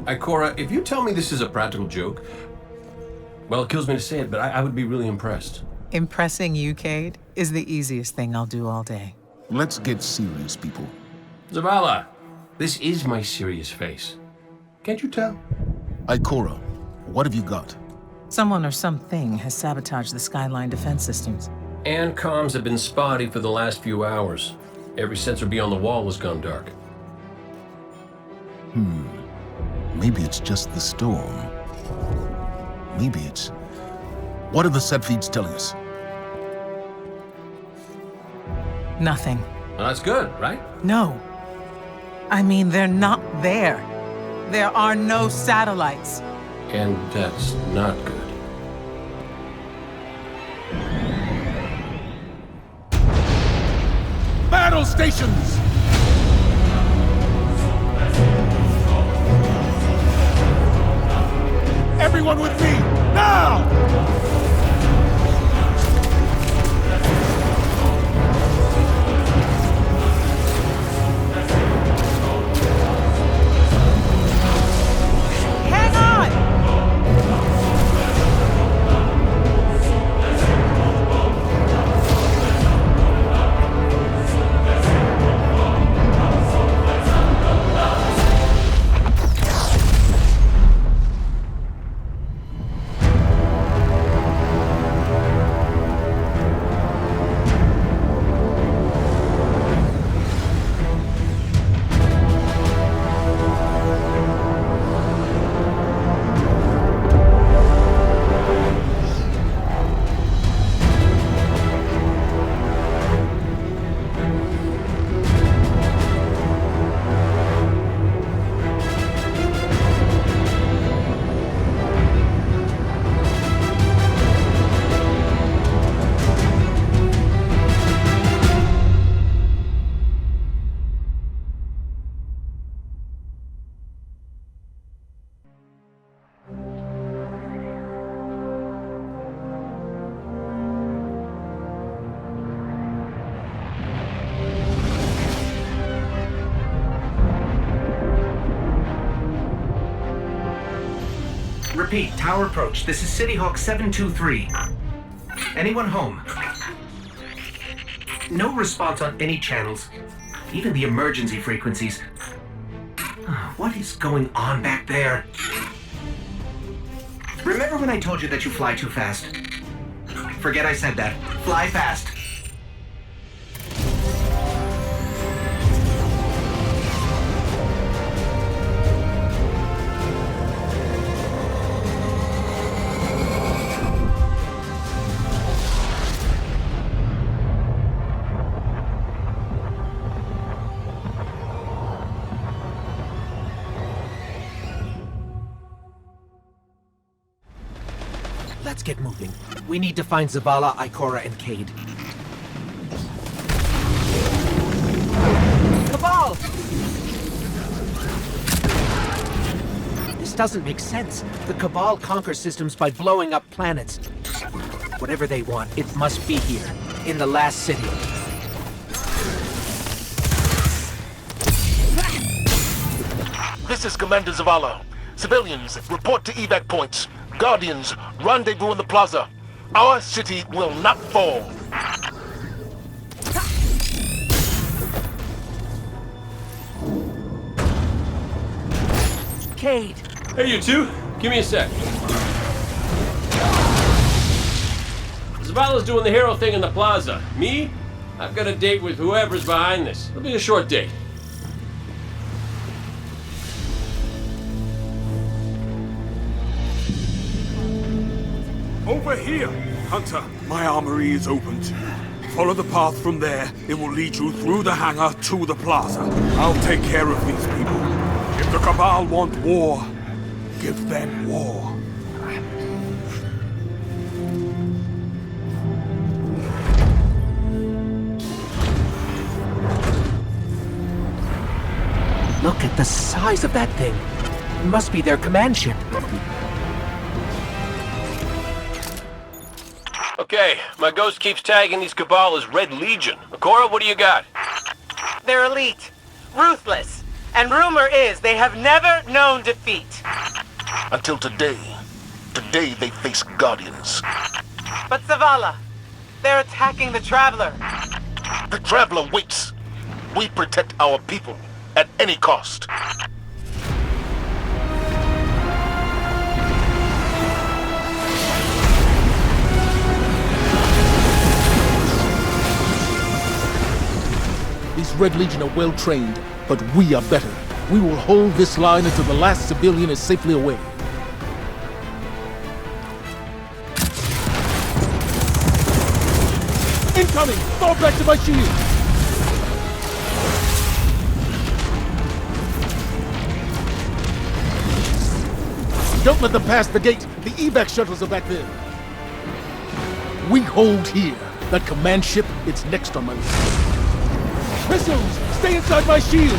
Ikora, if you tell me this is a practical joke, well, it kills me to say it, but I would be really impressed. Impressing you, Cade, is the easiest thing I'll do all day. Let's get serious, people. Zavala, this is my serious face. Can't you tell? Ikora, what have you got? Someone or something has sabotaged the Skyline defense systems. And comms have been spotty for the last few hours. Every sensor beyond the wall has gone dark. Maybe it's just the storm. Maybe it's... What are the set feeds telling us? Nothing. Well, that's good, right? No. I mean, they're not there. There are no satellites. And that's not good. Battle stations! Everyone with me, now! Hang on! Repeat, tower approach. This is City Hawk 723. Anyone home? No response on any channels, even the emergency frequencies. What is going on back there? Remember when I told you that you fly too fast? Forget I said that. Fly fast. Let's get moving. We need to find Zavala, Ikora, and Cade. Cabal! This doesn't make sense. The Cabal conquer systems by blowing up planets. Whatever they want, it must be here, in the last city. This is Commander Zavala. Civilians, report to evac points. Guardians, rendezvous in the plaza. Our city will not fall. Cade! Hey, you two. Give me a sec. Zavala's doing the hero thing in the plaza. Me? I've got a date with whoever's behind this. It'll be a short date. Over here, Hunter. My armory is open to you. Follow the path from there. It will lead you through the hangar to the plaza. I'll take care of these people. If the Cabal want war, give them war. Look at the size of that thing. It must be their command ship. Okay, my ghost keeps tagging these Cabal as Red Legion. Ikora, what do you got? They're elite, ruthless, And rumor is they have never known defeat. Until today. Today they face Guardians. But Zavala, they're attacking the Traveler. The Traveler waits. We protect our people at any cost. These Red Legion are well trained, but we are better. We will hold this line until the last civilian is safely away. Incoming! Fall back to my shield! Don't let them pass the gate! The evac shuttles are back there! We hold here. That command ship, it's next on my list. Missiles! Stay inside my shield!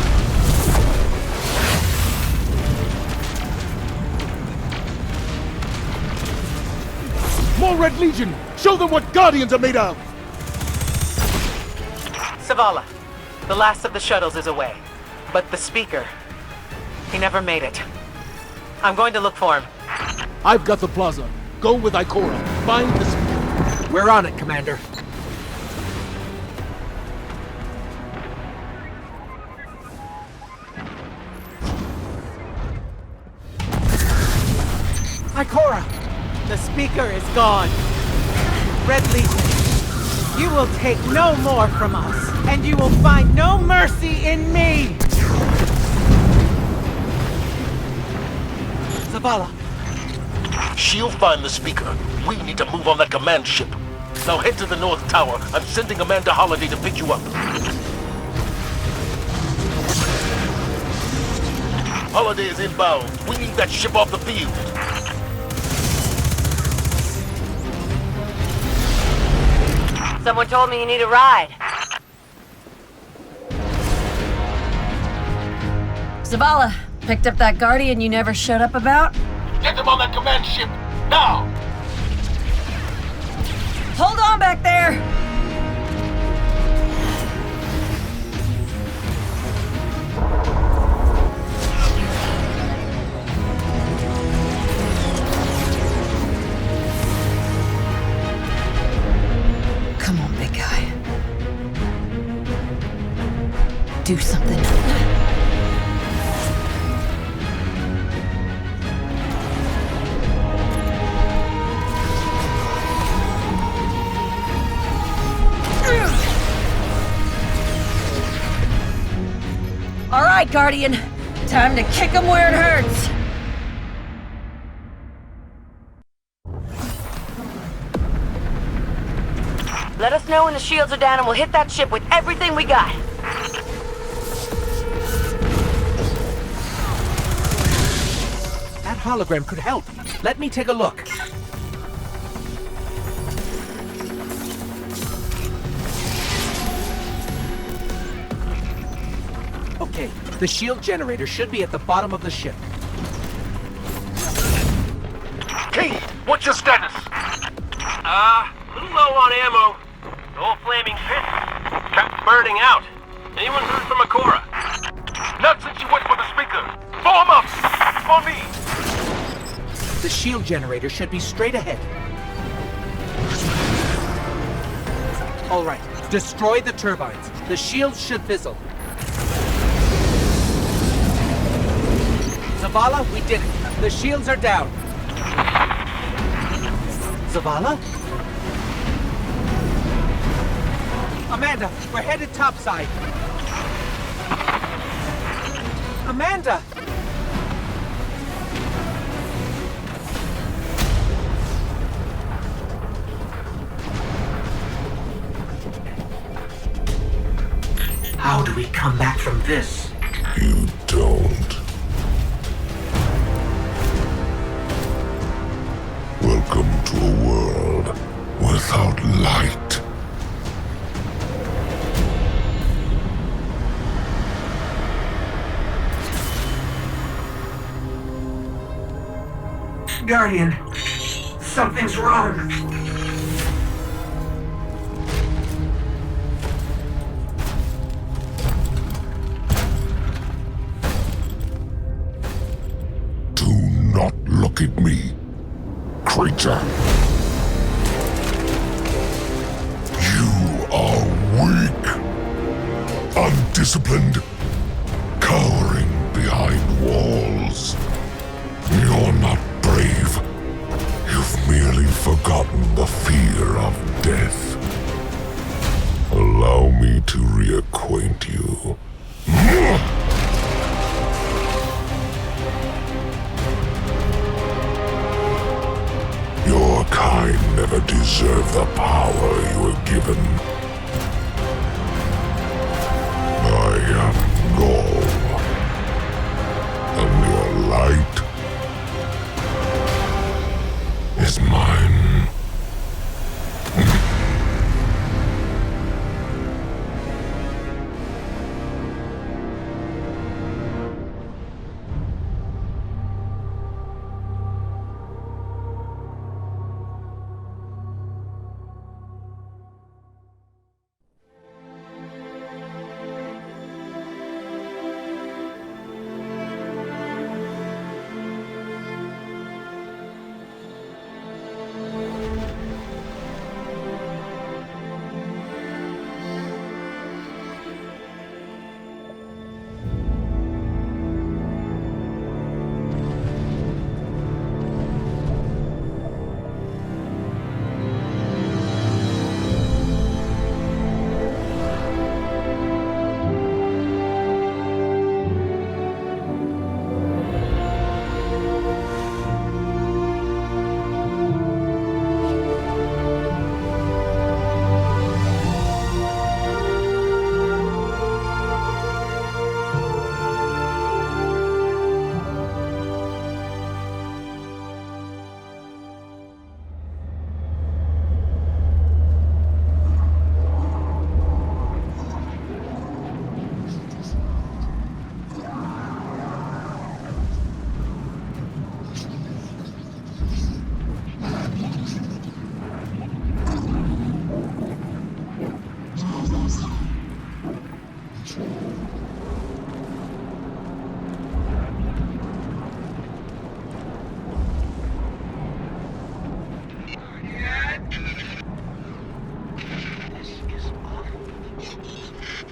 More Red Legion! Show them what Guardians are made of! Zavala, the last of the shuttles is away. But the Speaker, he never made it. I'm going to look for him. I've got the plaza. Go with Ikora. Find the Speaker. We're on it, Commander. Ikora! The Speaker is gone. Red Legion, you will take no more from us, and you will find no mercy in me! Zavala. She'll find the Speaker. We need to move on that command ship. Now head to the North Tower. I'm sending Amanda Holiday to pick you up. Holiday is inbound. We need that ship off the field. Someone told me you need a ride. Zavala, picked up that Guardian you never showed up about? Get them on that command ship, now! Hold on back there! Come on, big guy. Do something. All right, Guardian. Time to kick him where it hurts. Let us know when the shields are down and we'll hit that ship with everything we got. That hologram could help. Let me take a look. Okay, the shield generator should be at the bottom of the ship. Kate, what's your status? A little low on ammo. The whole flaming pit kept burning out. Anyone heard from Ikora? Not since you went for the Speaker. Form up! For me! The shield generator should be straight ahead. All right, destroy the turbines. The shields should fizzle. Zavala, we did it. The shields are down. Zavala? Amanda, we're headed topside. Amanda! How do we come back from this? You don't. Welcome to a world without light. Guardian, something's wrong. undisciplined, cowering behind walls. You're not brave. You've merely forgotten the fear of death. Allow me to reacquaint you. Your kind never deserved the power you were given. I am Gaul, and your light is mine.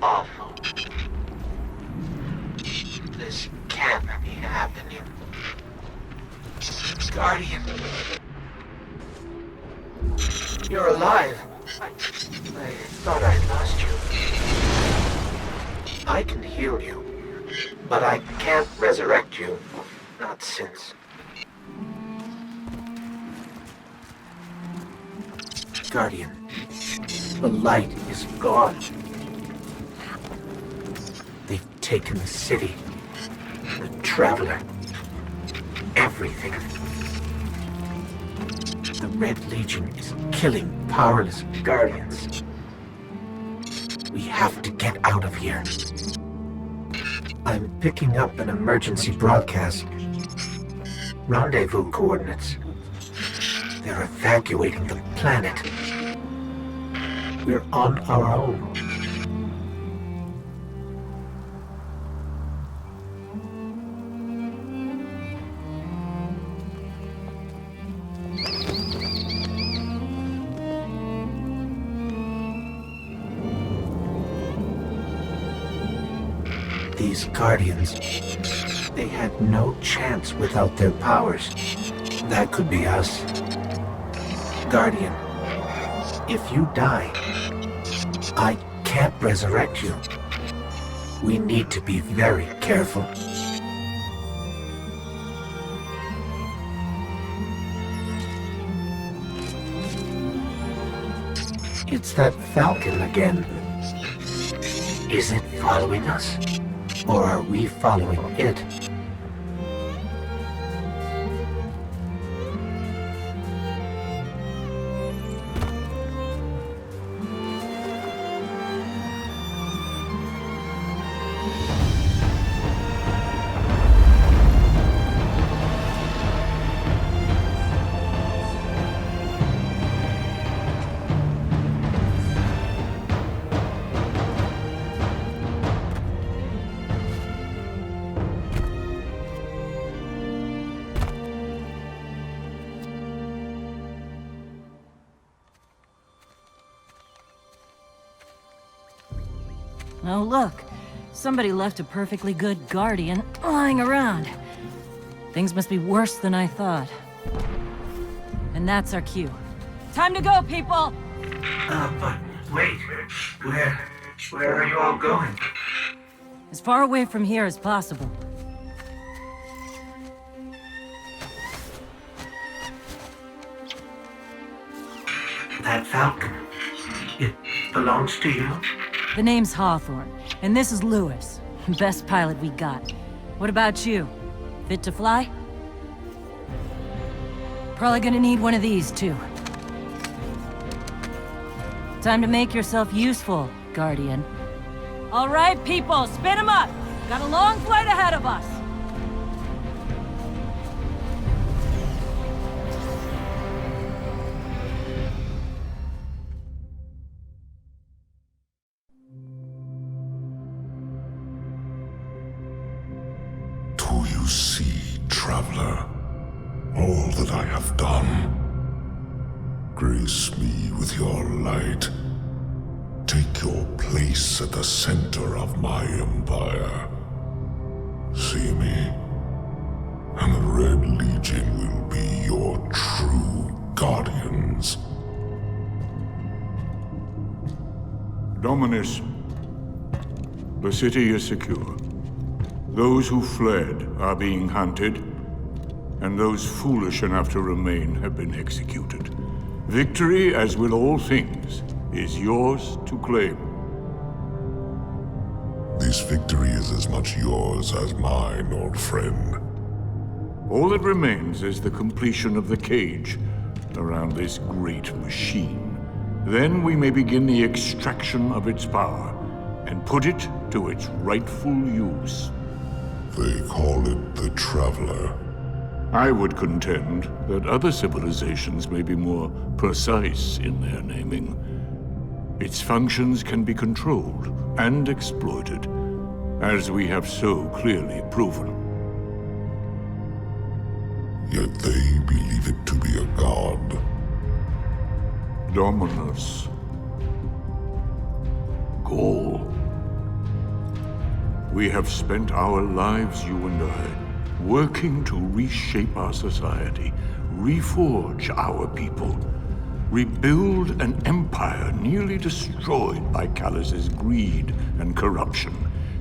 Awful. This can't be happening. Guardian. You're alive. I thought I lost you. I can heal you, but I can't resurrect you. Not since. Guardian, the light is gone. They've taken the city, the Traveler, everything. The Red Legion is killing powerless Guardians. We have to get out of here. I'm picking up an emergency broadcast. Rendezvous coordinates. They're evacuating the planet. We're on our own. These Guardians, they had no chance without their powers. That could be us. Guardian, if you die, I can't resurrect you. We need to be very careful. It's that Falcon again. Is it following us? Or are we following it? Oh, look. Somebody left a perfectly good Guardian lying around. Things must be worse than I thought. And that's our cue. Time to go, people! But wait. Where are you all going? As far away from here as possible. That Falcon, it belongs to you? The name's Hawthorne, and this is Lewis. Best pilot we got. What about you? Fit to fly? Probably gonna need one of these, too. Time to make yourself useful, Guardian. All right, people, spin 'em up! Got a long flight ahead of us! Do you see, traveler, all that I have done? Grace me with your light. Take your place at the center of my empire. See me, and the Red Legion will be your true guardians. Dominus, the city is secure. Those who fled are being hunted, and those foolish enough to remain have been executed. Victory, as with all things, is yours to claim. This victory is as much yours as mine, old friend. All that remains is the completion of the cage around this great machine. Then we may begin the extraction of its power and put it to its rightful use. They call it the Traveler. I would contend that other civilizations may be more precise in their naming. Its functions can be controlled and exploited, as we have so clearly proven. Yet they believe it to be a god. Dominus. Gaul. We have spent our lives, you and I, working to reshape our society, reforge our people, rebuild an empire nearly destroyed by Callus's greed and corruption.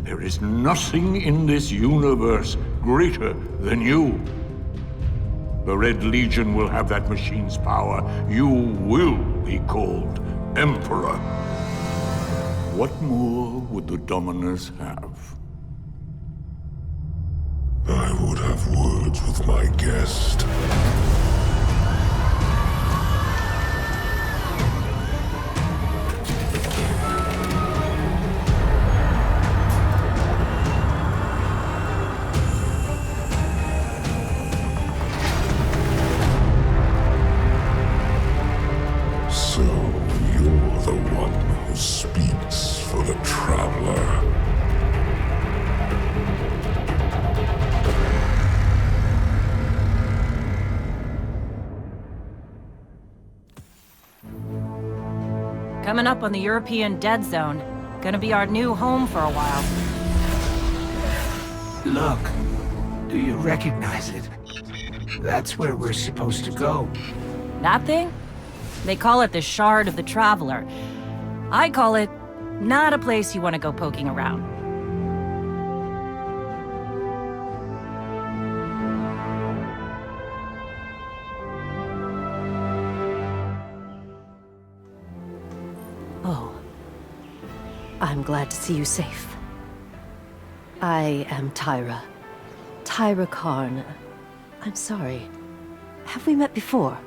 There is nothing in this universe greater than you. The Red Legion will have that machine's power. You will be called Emperor. What more would the Dominus have? I would have words with my guest. So you're the one who speaks for the Traveler. Coming up on the European Dead Zone. Gonna be our new home for a while. Look, do you recognize it? That's where we're supposed to go. That thing? They call it the Shard of the Traveler. I call it not a place you want to go poking around. Oh. I'm glad to see you safe. I am Tyra. Tyra Karn. I'm sorry. Have we met before?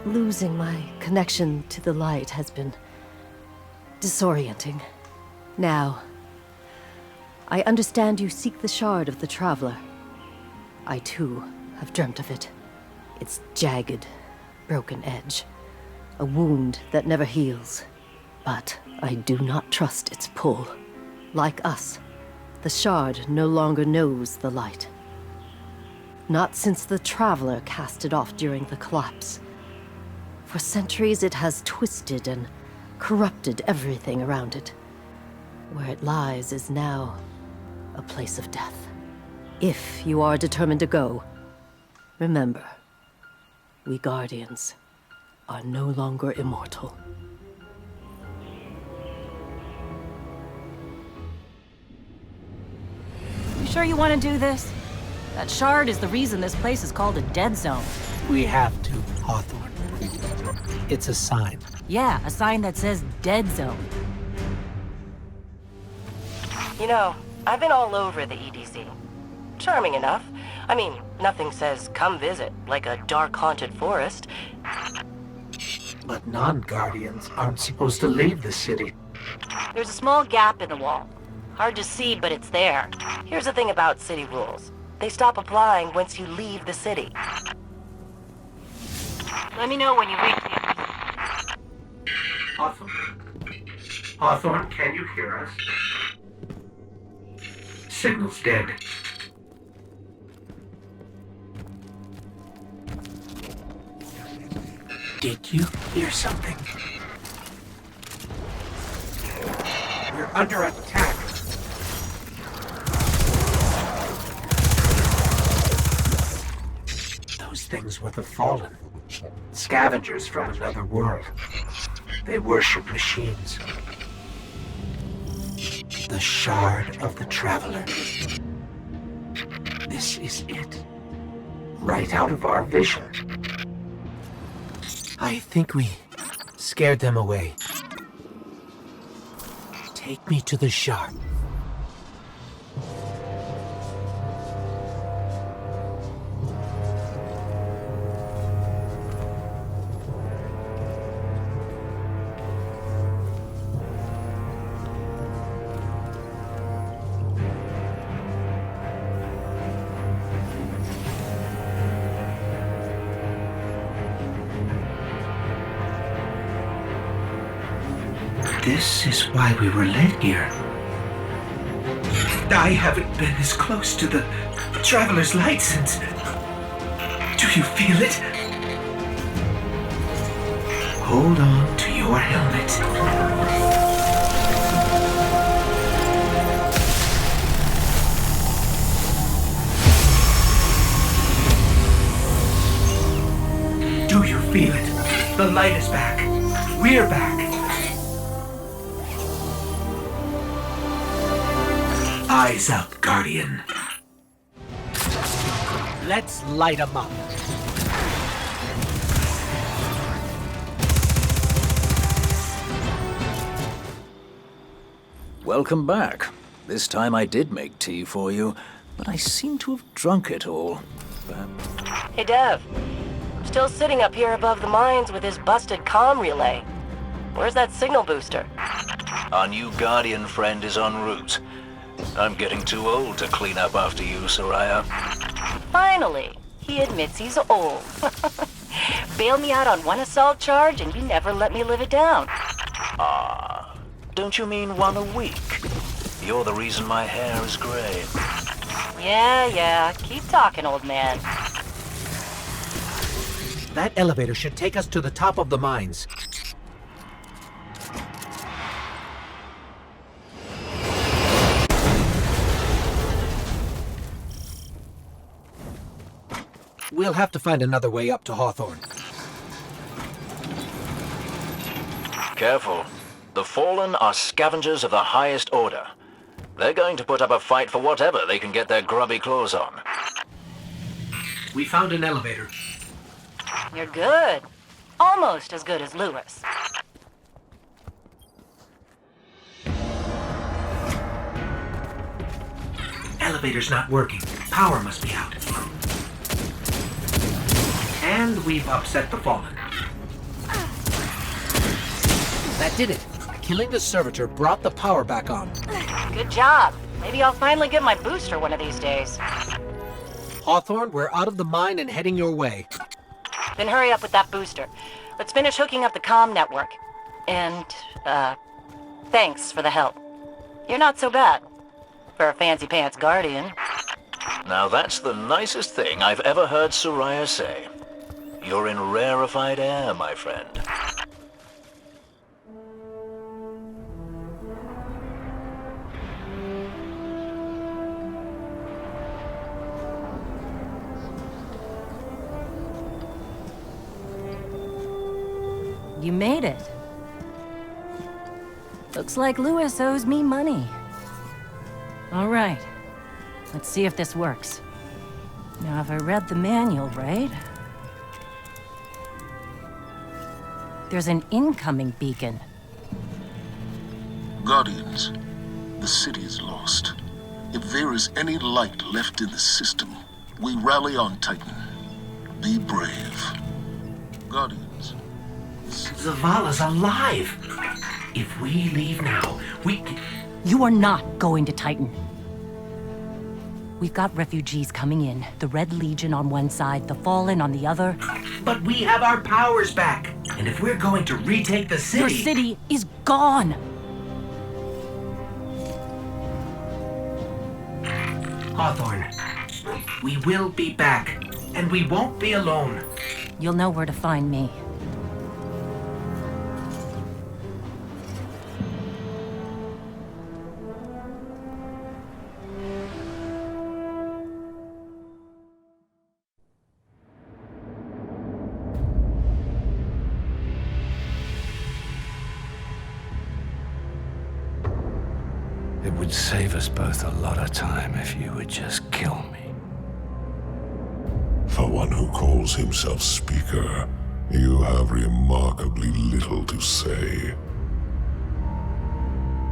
Losing my connection to the light has been disorienting. Now, I understand you seek the Shard of the Traveler. I too have dreamt of it. Its jagged, broken edge. A wound that never heals. But I do not trust its pull. Like us, the Shard no longer knows the light. Not since the Traveler cast it off during the collapse. For centuries it has twisted and corrupted everything around it. Where it lies is now a place of death. If you are determined to go, remember, we Guardians are no longer immortal. You sure you want to do this? That shard is the reason this place is called a dead zone. We have to, Hawthorne. It's a sign. Yeah, a sign that says dead zone. You know, I've been all over the EDZ. Charming enough. I mean, nothing says come visit, like a dark haunted forest. But non-Guardians aren't supposed to leave the city. There's a small gap in the wall. Hard to see, but it's there. Here's the thing about city rules. They stop applying once you leave the city. Let me know when you reach the... Hawthorne? Hawthorne, can you hear us? Signal's dead. Did you hear something? We're under attack. Those things were the Fallen. Scavengers from another world. They worship machines. The Shard of the Traveler. This is it. Right out of our vision. I think we scared them away. Take me to the Shard. This is why we were led here. I haven't been this close to the Traveler's Light since... Do you feel it? Hold on to your helmet. Do you feel it? The light is back. We're back. Eyes up, Guardian. Let's light 'em up. Welcome back. This time I did make tea for you, but I seem to have drunk it all. Hey, Dev. I'm still sitting up here above the mines with this busted comm relay. Where's that signal booster? Our new Guardian friend is en route. I'm getting too old to clean up after you, Soraya. Finally, he admits he's old. Bailed me out on one assault charge and you never let me live it down. Ah, don't you mean one a week? You're the reason my hair is gray. Yeah, keep talking, old man. That elevator should take us to the top of the mines. We'll have to find another way up to Hawthorne. Careful. The Fallen are scavengers of the highest order. They're going to put up a fight for whatever they can get their grubby claws on. We found an elevator. You're good. Almost as good as Lewis. Elevator's not working. Power must be out. And we've upset the Fallen. That did it. Killing the servitor brought the power back on. Good job. Maybe I'll finally get my booster one of these days. Hawthorne, we're out of the mine and heading your way. Then hurry up with that booster. Let's finish hooking up the comm network. And, thanks for the help. You're not so bad. For a fancy pants guardian. Now that's the nicest thing I've ever heard Soraya say. You're in rarefied air, my friend. You made it. Looks like Lewis owes me money. All right. Let's see if this works. Now, if I read the manual right... There's an incoming beacon. Guardians, the city is lost. If there is any light left in the system, we rally on Titan. Be brave. Guardians. Zavala's alive! If we leave now, we can... You are not going to Titan. We've got refugees coming in. The Red Legion on one side, the Fallen on the other. But we have our powers back. And if we're going to retake the city... Your city is gone! Hawthorne, we will be back. And we won't be alone. You'll know where to find me. It would save us both a lot of time if you would just kill me. For one who calls himself Speaker, you have remarkably little to say.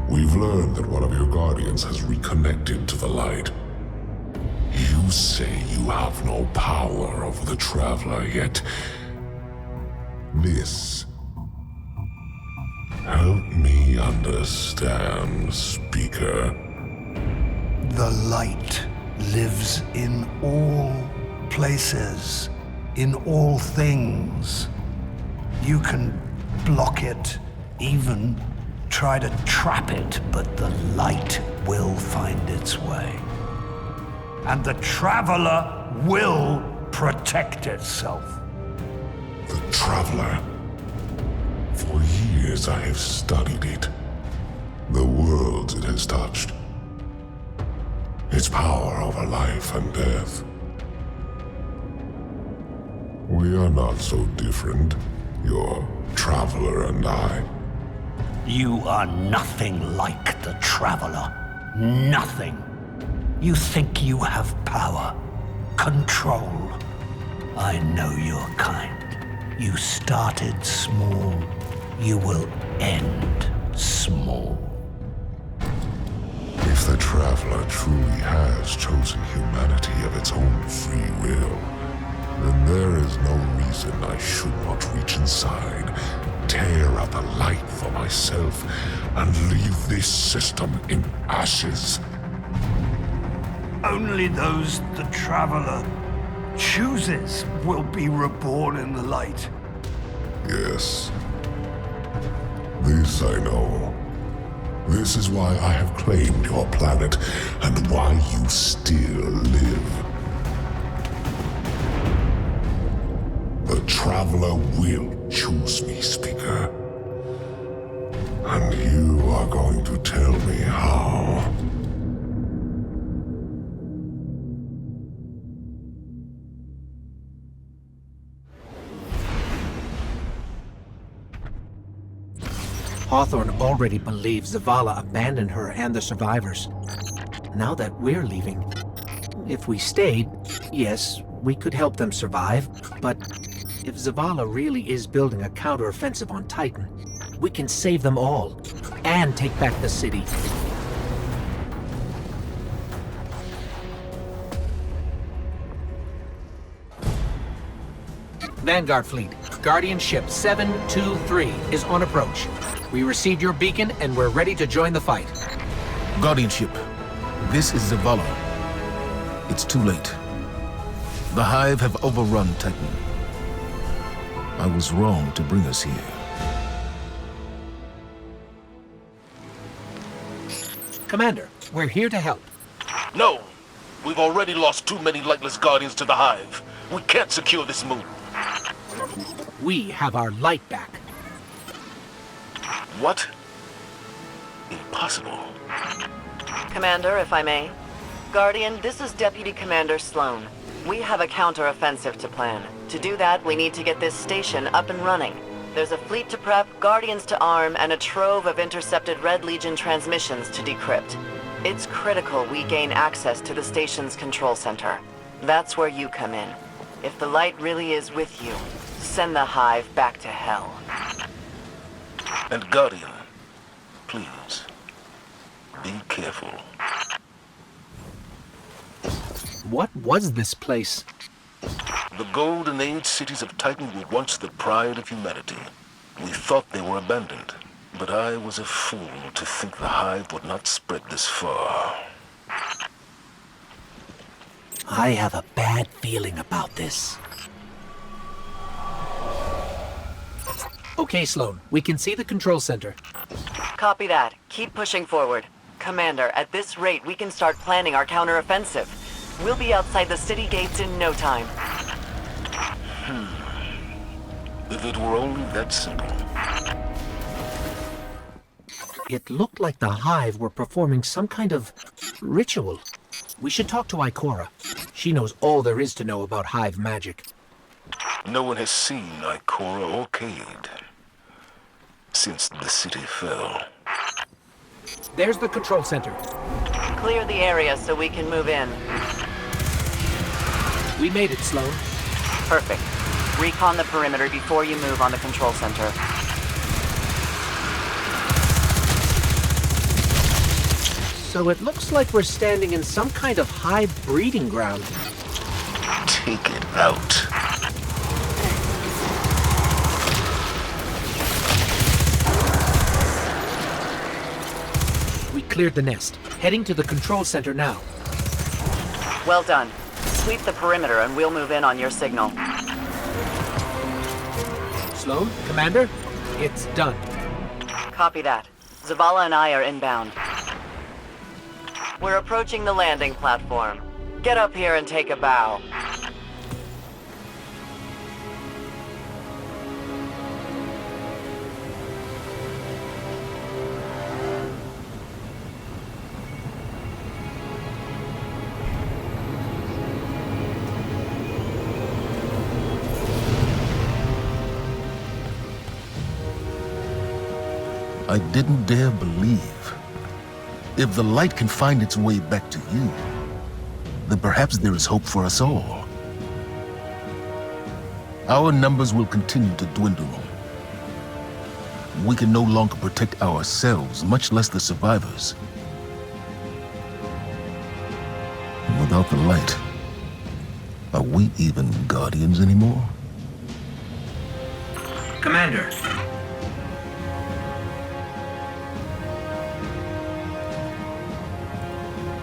We've learned that one of your Guardians has reconnected to the light. You say you have no power over the Traveler, yet... this... Help me understand, Speaker. The light lives in all places, in all things. You can block it, even try to trap it, but the light will find its way. And the Traveler will protect itself. The Traveler. For years I have studied it. The worlds it has touched. Its power over life and death. We are not so different, your Traveler and I. You are nothing like the Traveler. Nothing. You think you have power, control. I know your kind. You started small. You will end small. If the Traveler truly has chosen humanity of its own free will, then there is no reason I should not reach inside, tear out the light for myself, and leave this system in ashes. Only those the Traveler chooses will be reborn in the light. Yes. This I know. This is why I have claimed your planet, and why you still live. The Traveler will choose me, Speaker. And you are going to tell me how. Hawthorne already believes Zavala abandoned her and the survivors. Now that we're leaving, if we stayed, yes, we could help them survive, but if Zavala really is building a counteroffensive on Titan, we can save them all, and take back the city. Vanguard Fleet, Guardian Ship 723 is on approach. We received your beacon and we're ready to join the fight. Guardian Ship, this is Zavala. It's too late. The Hive have overrun Titan. I was wrong to bring us here. Commander, we're here to help. No! We've already lost too many lightless Guardians to the Hive. We can't secure this moon. We have our light back. What? Impossible. Commander, if I may. Guardian, this is Deputy Commander Sloan. We have a counter-offensive to plan. To do that, we need to get this station up and running. There's a fleet to prep, guardians to arm, and a trove of intercepted Red Legion transmissions to decrypt. It's critical we gain access to the station's control center. That's where you come in. If the light really is with you, send the Hive back to hell. And Guardian, please, be careful. What was this place? The Golden Age cities of Titan were once the pride of humanity. We thought they were abandoned, but I was a fool to think the Hive would not spread this far. I have a bad feeling about this. Okay, Sloan, we can see the control center. Copy that. Keep pushing forward. Commander, at this rate, we can start planning our counteroffensive. We'll be outside the city gates in no time. If it were only that simple. It looked like the Hive were performing some kind of ritual. We should talk to Ikora. She knows all there is to know about Hive magic. No one has seen Ikora or Cade since the city fell. There's the control center. Clear the area so we can move in. We made it, Sloan. Perfect. Recon the perimeter before you move on the control center. So it looks like we're standing in some kind of Hive breeding ground. Take it out. We cleared the nest. Heading to the control center now. Well done. Sweep the perimeter and we'll move in on your signal. Sloan, Commander, it's done. Copy that. Zavala and I are inbound. We're approaching the landing platform. Get up here and take a bow. I didn't dare believe. If the light can find its way back to you, then perhaps there is hope for us all. Our numbers will continue to dwindle. We can no longer protect ourselves, much less the survivors. Without the light, are we even Guardians anymore? Commander.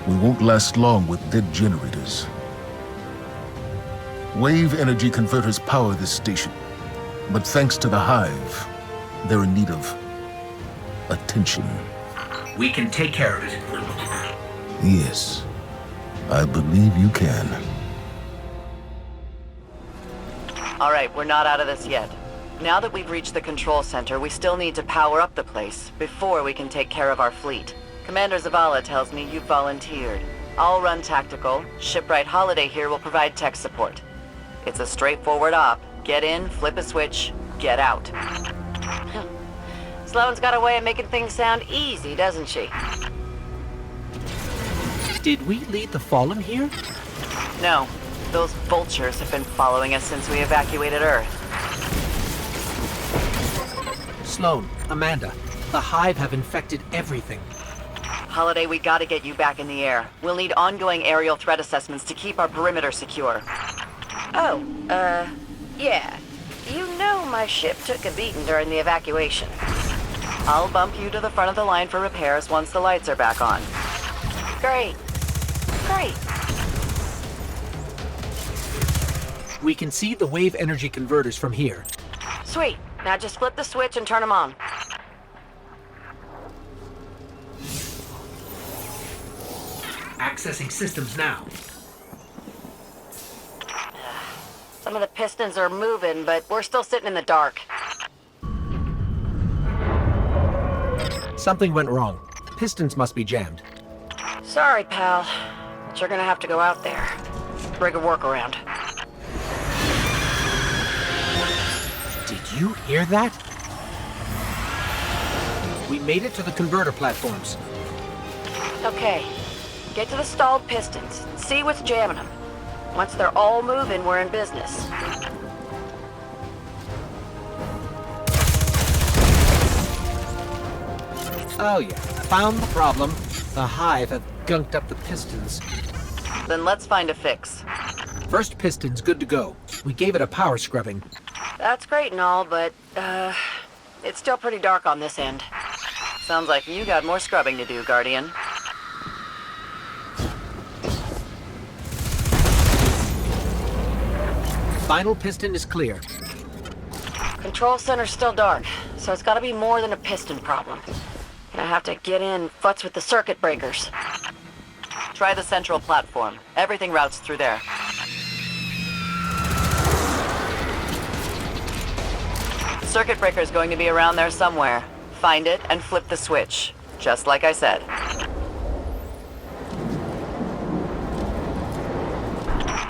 We won't last long with dead generators. Wave energy converters power this station, but thanks to the Hive, they're in need of attention. We can take care of it. Yes, I believe you can. All right, we're not out of this yet. Now that we've reached the control center, we still need to power up the place before we can take care of our fleet. Commander Zavala tells me you've volunteered. I'll run tactical. Shipwright Holiday here will provide tech support. It's a straightforward op. Get in, flip a switch, get out. Sloan's got a way of making things sound easy, doesn't she? Did we lead the Fallen here? No. Those vultures have been following us since we evacuated Earth. Sloan, Amanda, the Hive have infected everything. Holiday, we gotta get you back in the air. We'll need ongoing aerial threat assessments to keep our perimeter secure. Oh, yeah. You know my ship took a beating during the evacuation. I'll bump you to the front of the line for repairs once the lights are back on. Great. Great. We can see the wave energy converters from here. Sweet. Now just flip the switch and turn them on. Accessing systems now. Some of the pistons are moving, but we're still sitting in the dark. Something went wrong. Pistons must be jammed. Sorry, pal. But you're gonna have to go out there. Bring a workaround. Did you hear that? We made it to the converter platforms. Okay. Get to the stalled pistons. See what's jamming them. Once they're all moving, we're in business. Oh yeah, found the problem. The Hive have gunked up the pistons. Then let's find a fix. First piston's good to go. We gave it a power scrubbing. That's great and all, but, it's still pretty dark on this end. Sounds like you got more scrubbing to do, Guardian. Final piston is clear. Control center's still dark, so it's gotta be more than a piston problem. Gonna have to get in, futz with the circuit breakers. Try the central platform. Everything routes through there. The circuit breaker is going to be around there somewhere. Find it and flip the switch. Just like I said.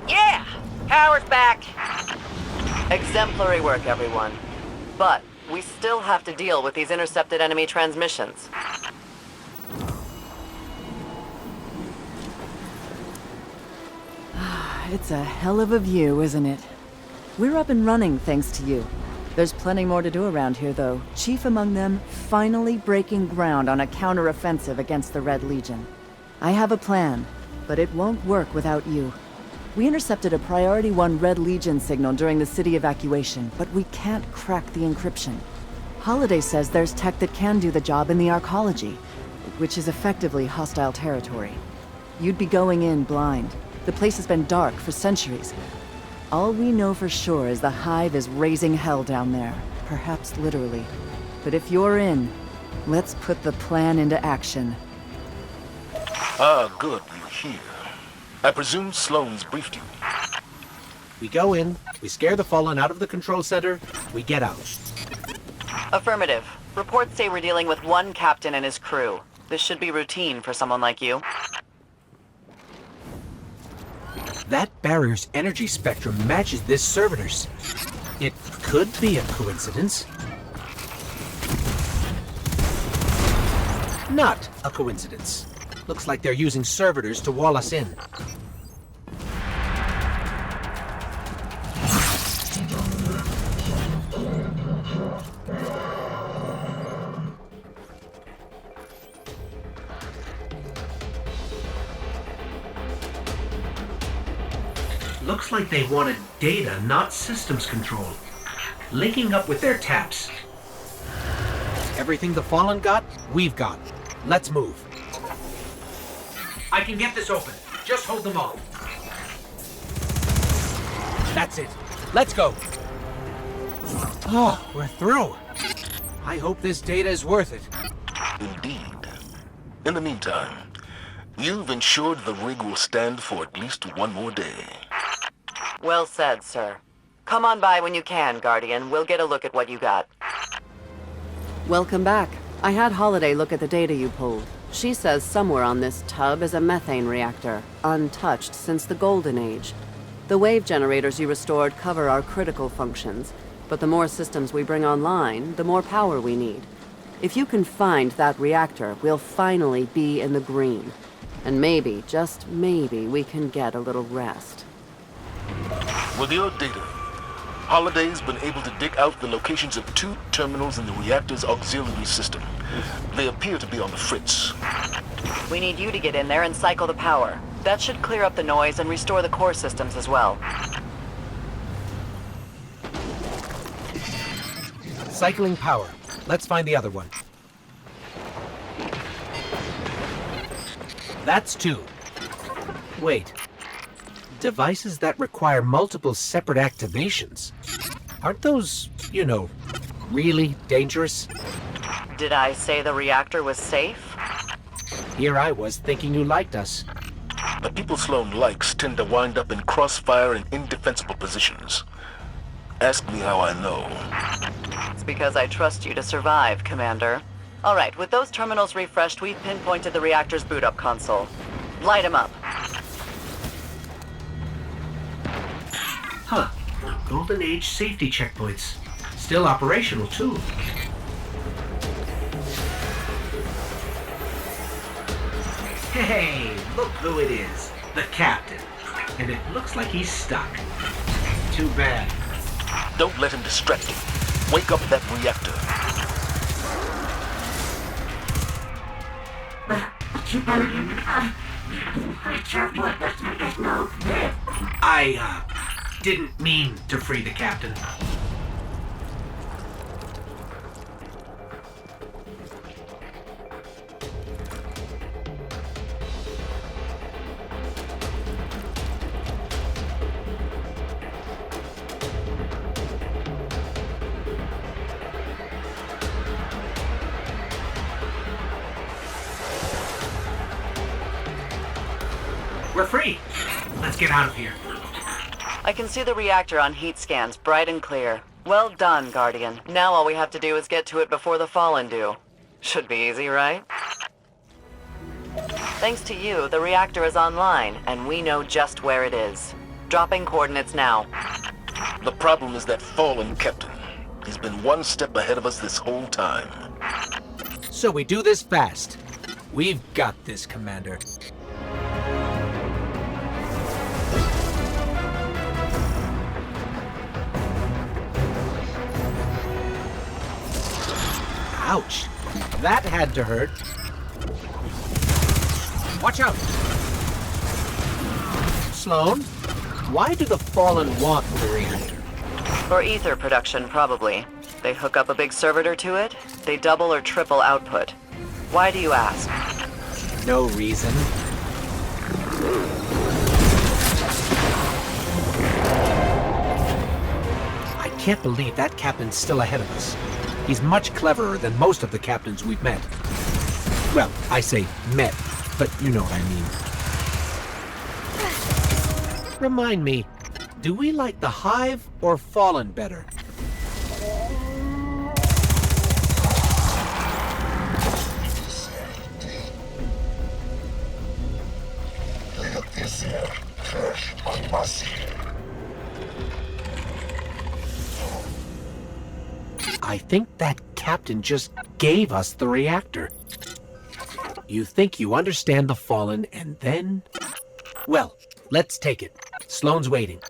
Yeah! Power's back! Exemplary work, everyone. But we still have to deal with these intercepted enemy transmissions. It's a hell of a view, isn't it? We're up and running thanks to you. There's plenty more to do around here, though. Chief among them, finally breaking ground on a counter-offensive against the Red Legion. I have a plan, but it won't work without you. We intercepted a Priority 1 Red Legion signal during the city evacuation, but we can't crack the encryption. Holiday says there's tech that can do the job in the arcology, which is effectively hostile territory. You'd be going in blind. The place has been dark for centuries. All we know for sure is the Hive is raising hell down there, perhaps literally. But if you're in, let's put the plan into action. Ah, good, you're here. I presume Sloane's briefed you. We go in, we scare the Fallen out of the control center, we get out. Affirmative. Reports say we're dealing with one captain and his crew. This should be routine for someone like you. That barrier's energy spectrum matches this servitor's. It could be a coincidence. Not a coincidence. Looks like they're using servitors to wall us in. Looks like they wanted data, not systems control. Linking up with their taps. Everything the Fallen got, we've got. Let's move. I can get this open. Just hold them off. That's it. Let's go. Oh, we're through. I hope this data is worth it. Indeed. In the meantime, you've ensured the rig will stand for at least one more day. Well said, sir. Come on by when you can, Guardian. We'll get a look at what you got. Welcome back. I had Holiday look at the data you pulled. She says somewhere on this tub is a methane reactor, untouched since the Golden Age. The wave generators you restored cover our critical functions, but the more systems we bring online, the more power we need. If you can find that reactor, we'll finally be in the green. And maybe, just maybe, we can get a little rest. With your data, Holiday's been able to dig out the locations of 2 terminals in the reactor's auxiliary system. They appear to be on the fritz. We need you to get in there and cycle the power. That should clear up the noise and restore the core systems as well. Cycling power. Let's find the other one. That's 2. Wait. Devices that require multiple separate activations. Aren't those, you know, really dangerous? Did I say the reactor was safe? Here I was thinking you liked us. The people Sloane likes tend to wind up in crossfire and indefensible positions. Ask me how I know. It's because I trust you to survive, Commander. All right, with those terminals refreshed, we've pinpointed the reactor's boot-up console. Light them up. Huh. Golden Age safety checkpoints. still operational, too. Hey, look who it is. The captain. And it looks like he's stuck. Too bad. Don't let him distract you. Wake up that reactor. I didn't mean to free the captain. We're free. Let's get out of here. I can see the reactor on heat scans, bright and clear. Well done, Guardian. Now all we have to do is get to it before the Fallen do. Should be easy, right? Thanks to you, the reactor is online, and we know just where it is. Dropping coordinates now. The problem is that Fallen Captain. He's been one step ahead of us this whole time. So we do this fast. We've got this, Commander. Ouch. That had to hurt. Watch out! Sloan, why do the Fallen want the reactor? For ether production, probably. They hook up a big servitor to it, they double or triple output. Why do you ask? No reason. I can't believe that captain's still ahead of us. He's much cleverer than most of the captains we've met. Well, I say met, but you know what I mean. Remind me, do we like the Hive or Fallen better? I think that captain just gave us the reactor. You think you understand the Fallen, and then... Well, let's take it. Sloan's waiting.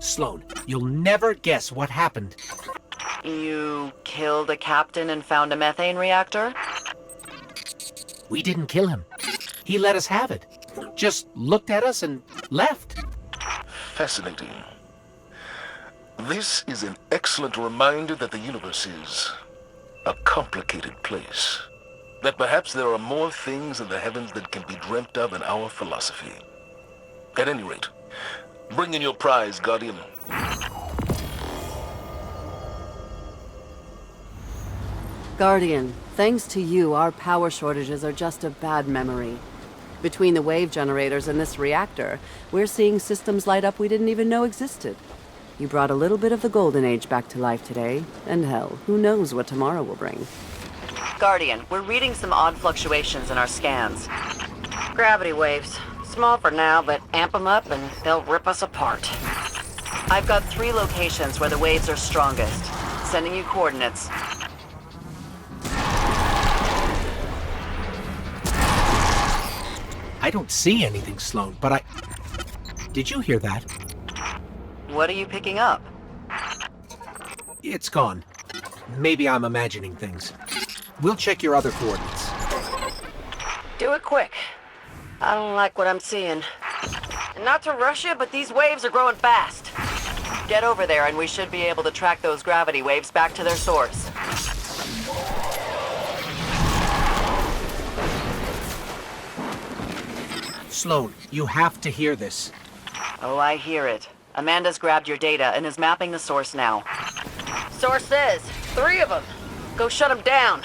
Sloan, you'll never guess what happened. You killed a captain and found a methane reactor? We didn't kill him. He let us have it. Just looked at us and left. Fascinating. This is an excellent reminder that the universe is a complicated place. That perhaps there are more things in the heavens than can be dreamt of in our philosophy. At any rate, bring in your prize, Guardian. Guardian, thanks to you, our power shortages are just a bad memory. Between the wave generators and this reactor, we're seeing systems light up we didn't even know existed. You brought a little bit of the Golden Age back to life today, and hell, who knows what tomorrow will bring. Guardian, we're reading some odd fluctuations in our scans. Gravity waves. Small for now, but amp them up and they'll rip us apart. I've got 3 locations where the waves are strongest. Sending you coordinates. I don't see anything, Sloan, but Did you hear that? What are you picking up? It's gone. Maybe I'm imagining things. We'll check your other coordinates. Do it quick. I don't like what I'm seeing. And not to rush you, but these waves are growing fast. Get over there and we should be able to track those gravity waves back to their source. Sloan, you have to hear this. Oh, I hear it. Amanda's grabbed your data and is mapping the source now. Source says 3 of them. Go shut them down.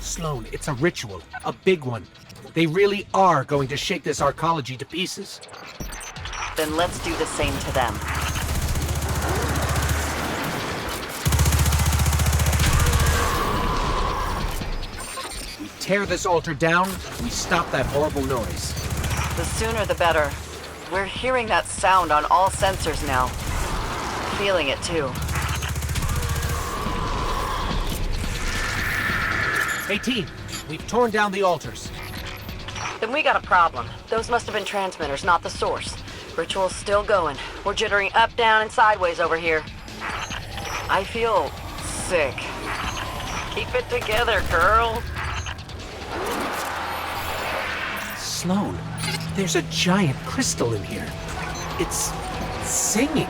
Sloan, it's a ritual. A big one. They really are going to shake this arcology to pieces. Then let's do the same to them. We tear this altar down, we stop that horrible noise. The sooner the better. We're hearing that sound on all sensors now. Feeling it too. 18, we've torn down the altars. Then we got a problem. Those must have been transmitters, not the source. Ritual's still going. We're jittering up, down, and sideways over here. I feel sick. Keep it together, girl. Sloan, there's a giant crystal in here. It's singing.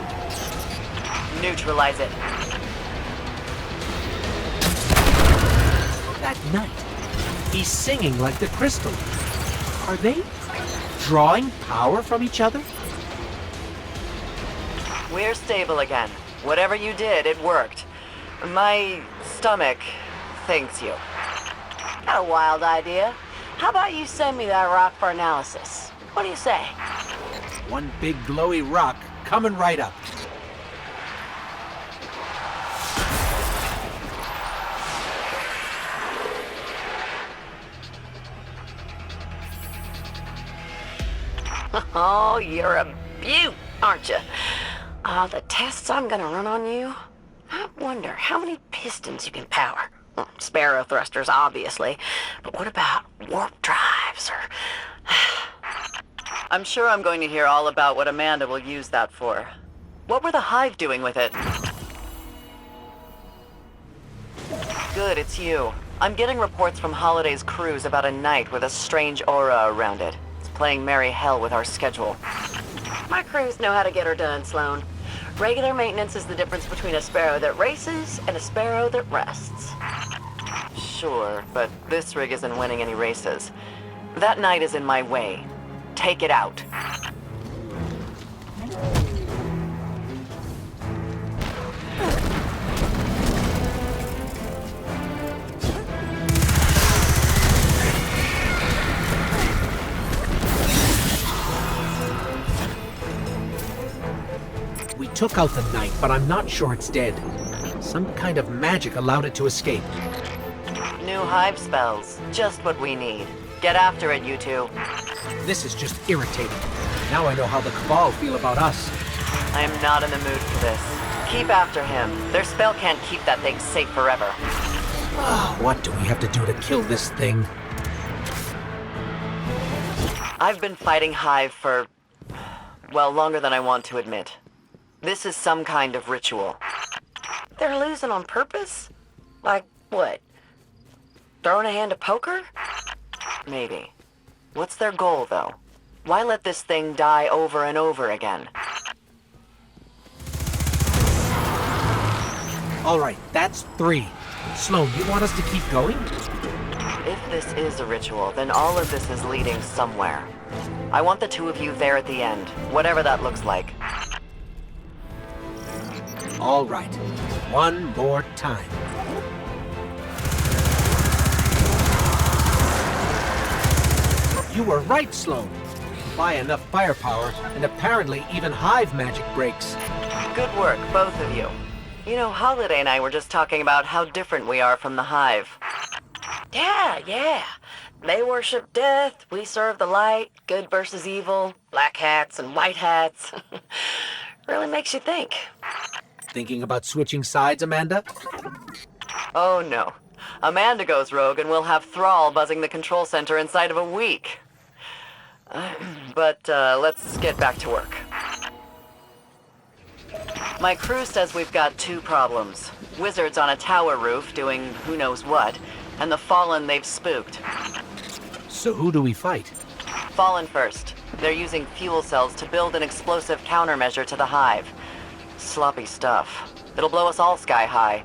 Neutralize it. That knight, he's singing like the crystal. Are they drawing power from each other? We're stable again. Whatever you did, it worked. My stomach thanks you. Got a wild idea. How about you send me that rock for analysis? What do you say? One big glowy rock coming right up. Oh, you're a beaut, aren't you? The tests I'm gonna run on you, I wonder how many pistons you can power. Well, sparrow thrusters, obviously. But what about warp drives or... I'm sure I'm going to hear all about what Amanda will use that for. What were the Hive doing with it? Good, it's you. I'm getting reports from Holiday's crews about a night with a strange aura around it. It's playing merry hell with our schedule. My crews know how to get her done, Sloan. Regular maintenance is the difference between a sparrow that races and a sparrow that rests. Sure, but this rig isn't winning any races. That night is in my way. Take it out. We took out the knight, but I'm not sure it's dead. Some kind of magic allowed it to escape. New Hive spells. Just what we need. Get after it, you two. This is just irritating. Now I know how the Cabal feel about us. I am not in the mood for this. Keep after him. Their spell can't keep that thing safe forever. What do we have to do to kill this thing? I've been fighting Hive for, well, longer than I want to admit. This is some kind of ritual. They're losing on purpose? Like what? Throwing a hand of poker? Maybe. What's their goal, though? Why let this thing die over and over again? All right, that's 3. Sloan, you want us to keep going? If this is a ritual, then all of this is leading somewhere. I want the two of you there at the end, whatever that looks like. All right, one more time. You were right, Sloan. Buy enough firepower, and apparently even Hive magic breaks. Good work, both of you. You know, Holiday and I were just talking about how different we are from the Hive. Yeah. They worship death, we serve the light, good versus evil, black hats and white hats. Really makes you think. Thinking about switching sides, Amanda? Oh no. Amanda goes rogue and we'll have Thrall buzzing the control center inside of a week. But let's get back to work. My crew says we've got 2 problems. Wizards on a tower roof doing who knows what, and the Fallen they've spooked. So who do we fight? Fallen first. They're using fuel cells to build an explosive countermeasure to the Hive. Sloppy stuff. It'll blow us all sky high.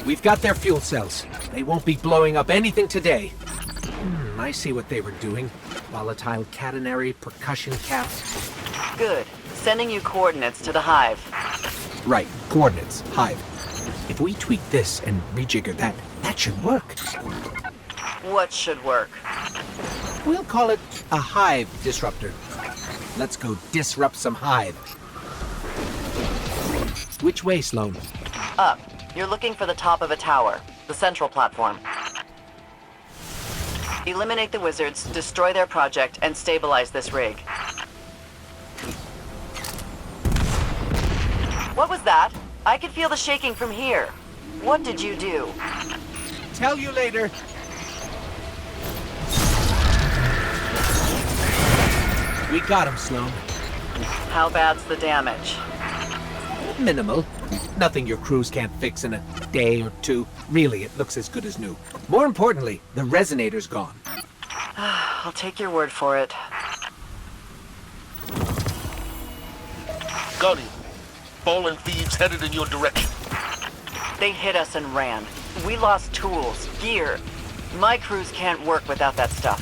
We've got their fuel cells. They won't be blowing up anything today. I see what they were doing. Volatile catenary percussion caps. Good. Sending you coordinates to the Hive. Right, coordinates, Hive. If we tweak this and rejigger that, that should work. What should work? We'll call it a Hive disruptor. Let's go disrupt some Hive. Which way, Sloan? Up. You're looking for the top of a tower. the central platform. Eliminate the wizards, destroy their project, and stabilize this rig. What was that? I could feel the shaking from here. What did you do? Tell you later. We got him, Sloan. How bad's the damage? Minimal. Nothing your crews can't fix in a day or two. Really, it looks as good as new. More importantly, the resonator's gone. I'll take your word for it. Guardian, fallen thieves headed in your direction. They hit us and ran. We lost tools, gear. My crews can't work without that stuff.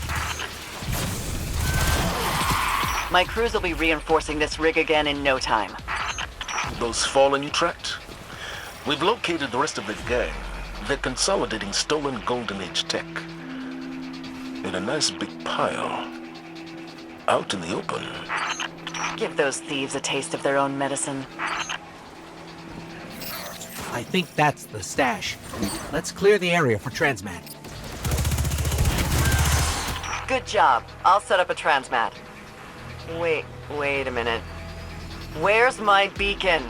My crews will be reinforcing this rig again in no time. Those fallen you tracked? We've located the rest of the gang. They're consolidating stolen Golden Age tech. In a nice big pile. Out in the open. Give those thieves a taste of their own medicine. I think that's the stash. Let's clear the area for transmat. Good job. I'll set up a transmat. Wait a minute. Where's my beacon?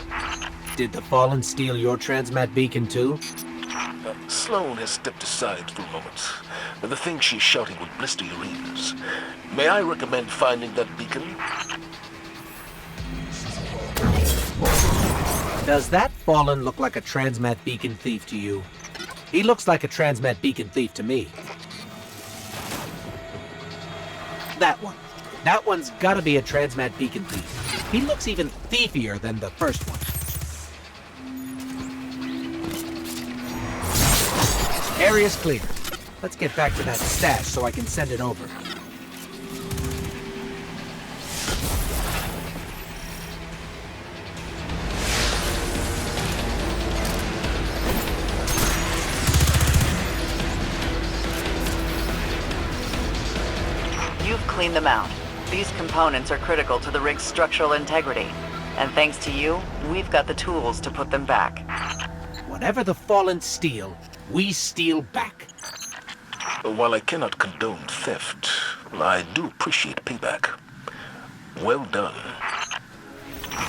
Did the Fallen steal your transmat beacon too? Sloan has stepped aside for a moment. The thing she's shouting would blister your ears. May I recommend finding that beacon? Does that Fallen look like a transmat beacon thief to you? He looks like a transmat beacon thief to me. That one. That one's gotta be a transmat beacon thief. He looks even thiefier than the first one. Area's clear. Let's get back to that stash so I can send it over. You've cleaned them out. These components are critical to the rig's structural integrity. And thanks to you, we've got the tools to put them back. Whatever the Fallen steal, we steal back. While I cannot condone theft, I do appreciate payback. Well done.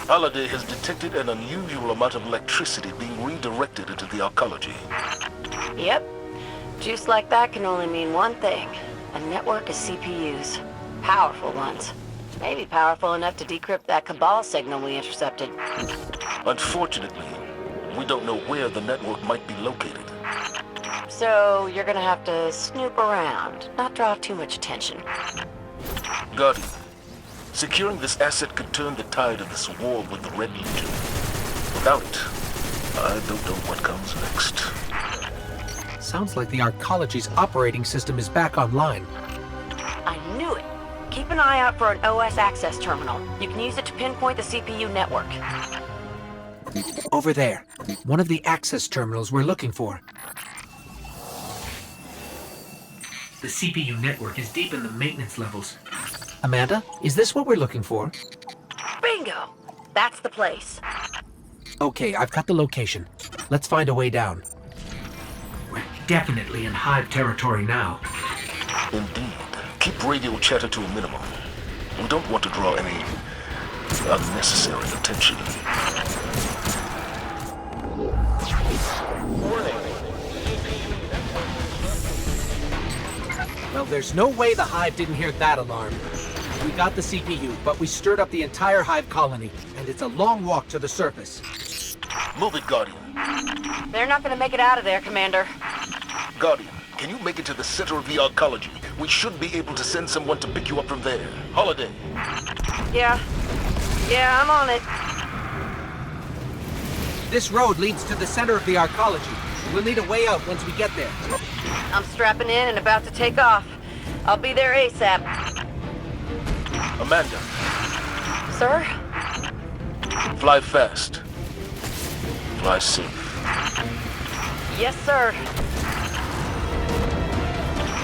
Holiday has detected an unusual amount of electricity being redirected into the arcology. Yep. Juice like that can only mean one thing. A network of CPUs. Powerful ones. Maybe powerful enough to decrypt that Cabal signal we intercepted. Unfortunately, we don't know where the network might be located. So you're gonna have to snoop around, not draw too much attention. Guardian, securing this asset could turn the tide of this war with the Red Legion. Without it, I don't know what comes next. Sounds like the Arcology's operating system is back online. I knew it. Keep an eye out for an OS access terminal. You can use it to pinpoint the CPU network. Over there. One of the access terminals we're looking for. The CPU network is deep in the maintenance levels. Amanda, is this what we're looking for? Bingo! That's the place. Okay, I've got the location. Let's find a way down. We're definitely in Hive territory now. Indeed. Keep radio chatter to a minimum. We don't want to draw any unnecessary attention. Well, there's no way the Hive didn't hear that alarm. We got the CPU, but we stirred up the entire Hive colony, and it's a long walk to the surface. Move it, Guardian. They're not gonna make it out of there, Commander. Guardian, can you make it to the center of the arcology? We should be able to send someone to pick you up from there. Holiday. Yeah, I'm on it. This road leads to the center of the arcology. We'll need a way out once we get there. I'm strapping in and about to take off. I'll be there ASAP. Amanda. Sir? Fly fast. Fly safe. Yes, sir.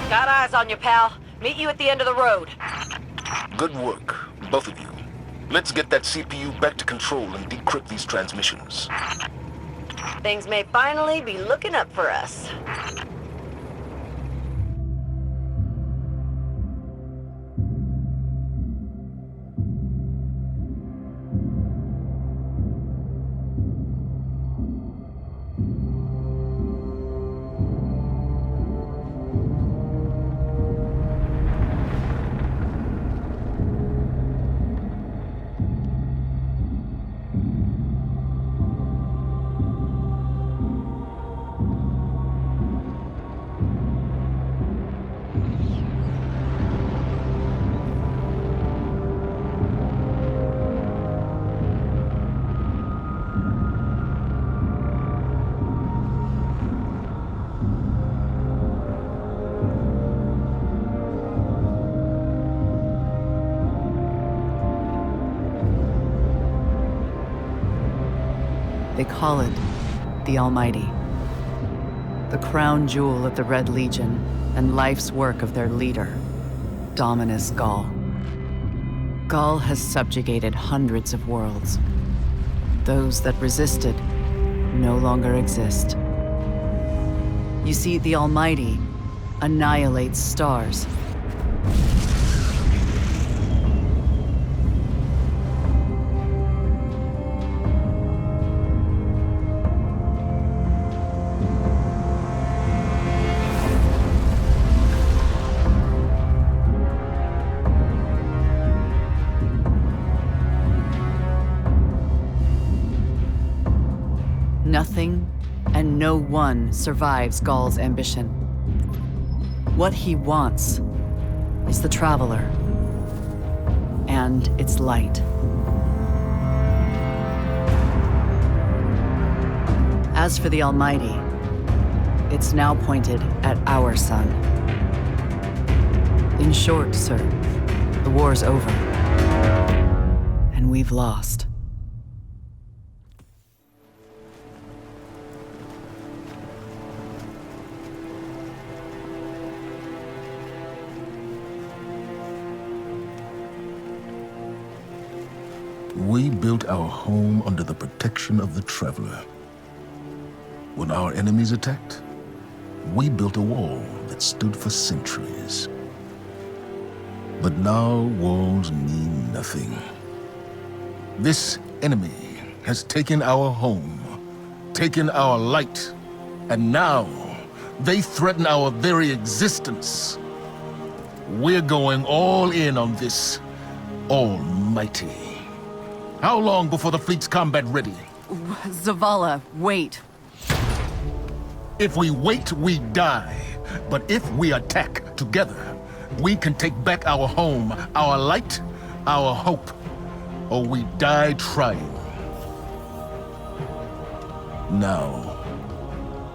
Got eyes on you, pal. Meet you at the end of the road. Good work, both of you. Let's get that CPU back to control and decrypt these transmissions. Things may finally be looking up for us. They call it the Almighty. The crown jewel of the Red Legion and life's work of their leader, Dominus Gaul. Gaul has subjugated hundreds of worlds. Those that resisted no longer exist. You see, the Almighty annihilates stars. Nothing and no one survives Gaul's ambition. What he wants is the Traveler and its light. As for the Almighty, it's now pointed at our sun. In short, sir, the war's over, and we've lost. We built our home under the protection of the Traveler. When our enemies attacked, we built a wall that stood for centuries. But now walls mean nothing. This enemy has taken our home, taken our light, and now they threaten our very existence. We're going all in on this Almighty. How long before the fleet's combat ready? Zavala, wait. If we wait, we die. But if we attack together, we can take back our home, our light, our hope. Or we die trying. Now,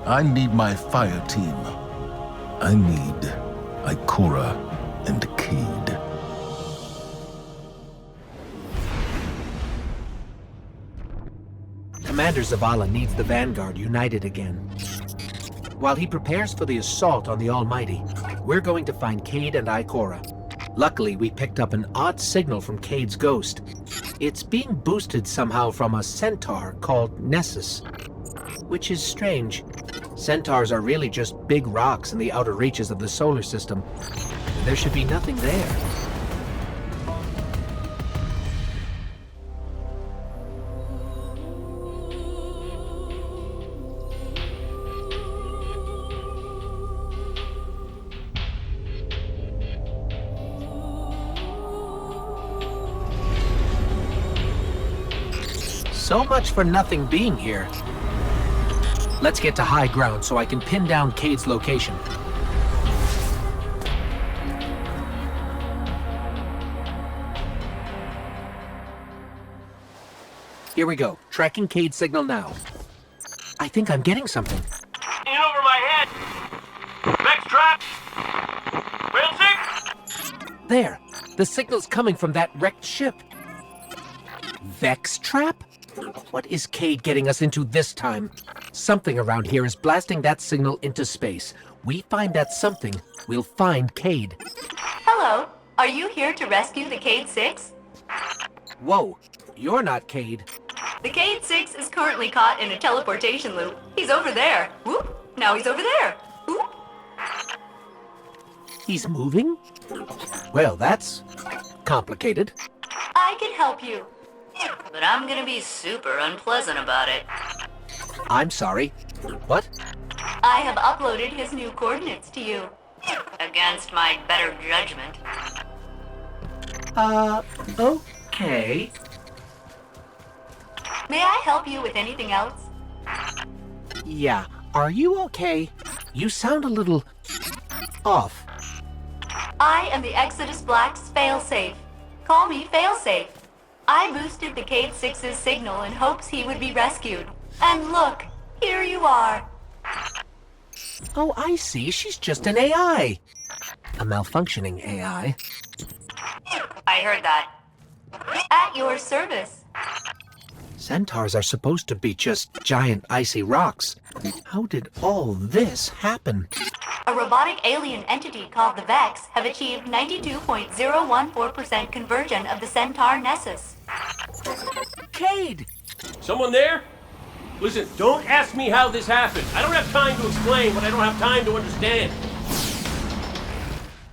I need my fire team. I need Ikora and Cade. Commander Zavala needs the Vanguard united again. While he prepares for the assault on the Almighty, we're going to find Cade and Ikora. Luckily, we picked up an odd signal from Cade's ghost. It's being boosted somehow from a centaur called Nessus, which is strange. Centaurs are really just big rocks in the outer reaches of the solar system. There should be nothing there. So much for nothing being here. Let's get to high ground so I can pin down Cade's location. Here we go. Tracking Cade's signal now. I think I'm getting something. In over my head! Vex trap! Rail There! The signal's coming from that wrecked ship. Vex trap? What is Cade getting us into this time? Something around here is blasting that signal into space. We find that something, we'll find Cade. Hello, are you here to rescue the Cade 6? Whoa, you're not Cade. The Cade-6 is currently caught in a teleportation loop. He's over there. Whoop! Now he's over there. Whoop! He's moving? Well, that's complicated. I can help you. But I'm gonna be super unpleasant about it. I'm sorry. What? I have uploaded his new coordinates to you. Against my better judgment. Okay. May I help you with anything else? Yeah. Are you okay? You sound a little off. I am the Exodus Black's failsafe. Call me failsafe. I boosted the Cade-6's signal in hopes he would be rescued. And look, here you are. Oh, I see. She's just an AI. A malfunctioning AI. I heard that. At your service. Centaurs are supposed to be just giant icy rocks. How did all this happen? A robotic alien entity called the Vex have achieved 92.014% conversion of the Centaur Nessus. Cade! Someone there? Listen, don't ask me how this happened. I don't have time to explain what I don't have time to understand.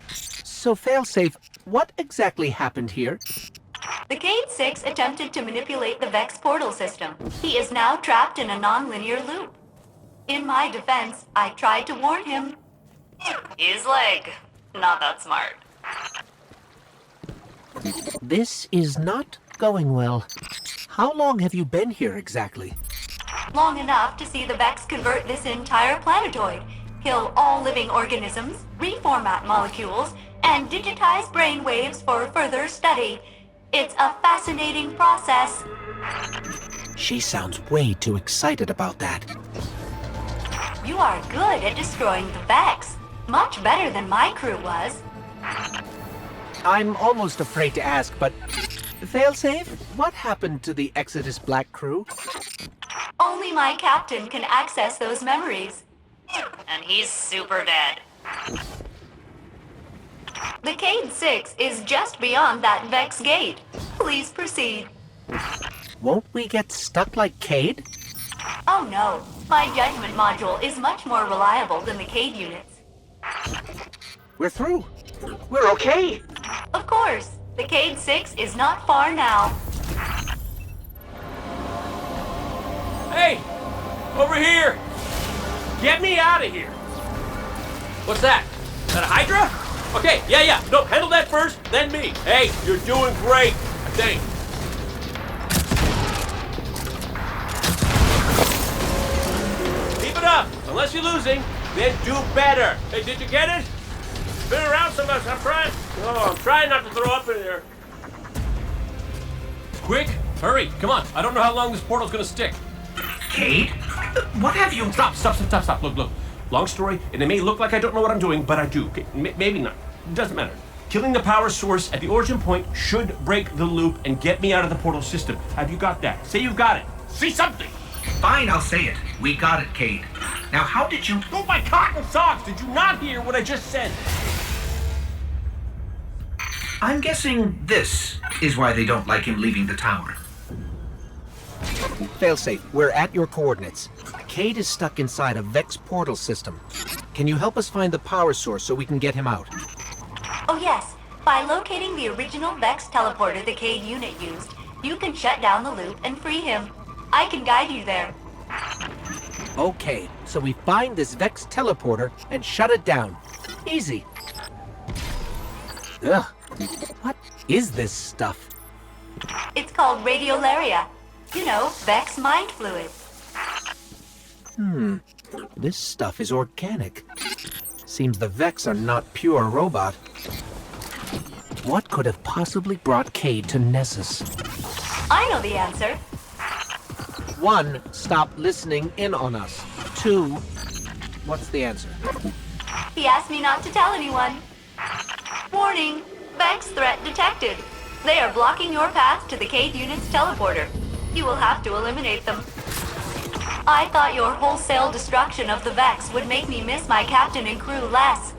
So, Failsafe, what exactly happened here? The Cade-6 attempted to manipulate the Vex portal system. He is now trapped in a non-linear loop. In my defense, I tried to warn him. His leg. Not that smart. This is not going well. How long have you been here exactly? Long enough to see the Vex convert this entire planetoid, kill all living organisms, reformat molecules, and digitize brain waves for further study. It's a fascinating process. She sounds way too excited about that. You are good at destroying the Vex. Much better than my crew was. I'm almost afraid to ask, but... Failsafe, what happened to the Exodus Black crew? Only my captain can access those memories. And he's super dead. The Cade-6 is just beyond that Vex gate. Please proceed. Won't we get stuck like Cade? Oh no, my judgment module is much more reliable than the Cade units. We're through. We're okay. Of course, the Cade-6 is not far now. Hey! Over here! Get me out of here! What's that? Is that a Hydra? Okay, yeah. No, handle that first, then me. Hey, you're doing great, I think. Keep it up. Unless you're losing, then do better. Hey, did you get it? Been around so much, I'm trying not to throw up in here. Quick, hurry, come on. I don't know how long this portal's gonna stick. Cade? What have you... Stop. Look. Long story, and it may look like I don't know what I'm doing, but I do. Okay, maybe not. It doesn't matter. Killing the power source at the origin point should break the loop and get me out of the portal system. Have you got that? Say you've got it. Say something! Fine, I'll say it. We got it, Cade. Now, how did you... Oh, my cotton socks! Did you not hear what I just said? I'm guessing this is why they don't like him leaving the tower. Failsafe, we're at your coordinates. Cade is stuck inside a Vex portal system. Can you help us find the power source so we can get him out? Oh yes, by locating the original Vex teleporter the Cade unit used, you can shut down the loop and free him. I can guide you there. Okay, so we find this Vex teleporter and shut it down. Easy. Ugh. What is this stuff? It's called radiolaria. You know, Vex mind fluid. This stuff is organic. Seems the Vex are not pure robot. What could have possibly brought Cade to Nessus? I know the answer. 1, stop listening in on us. 2, what's the answer? He asked me not to tell anyone. Warning, Vex threat detected. They are blocking your path to the Cade unit's teleporter. You will have to eliminate them. I thought your wholesale destruction of the Vex would make me miss my captain and crew less.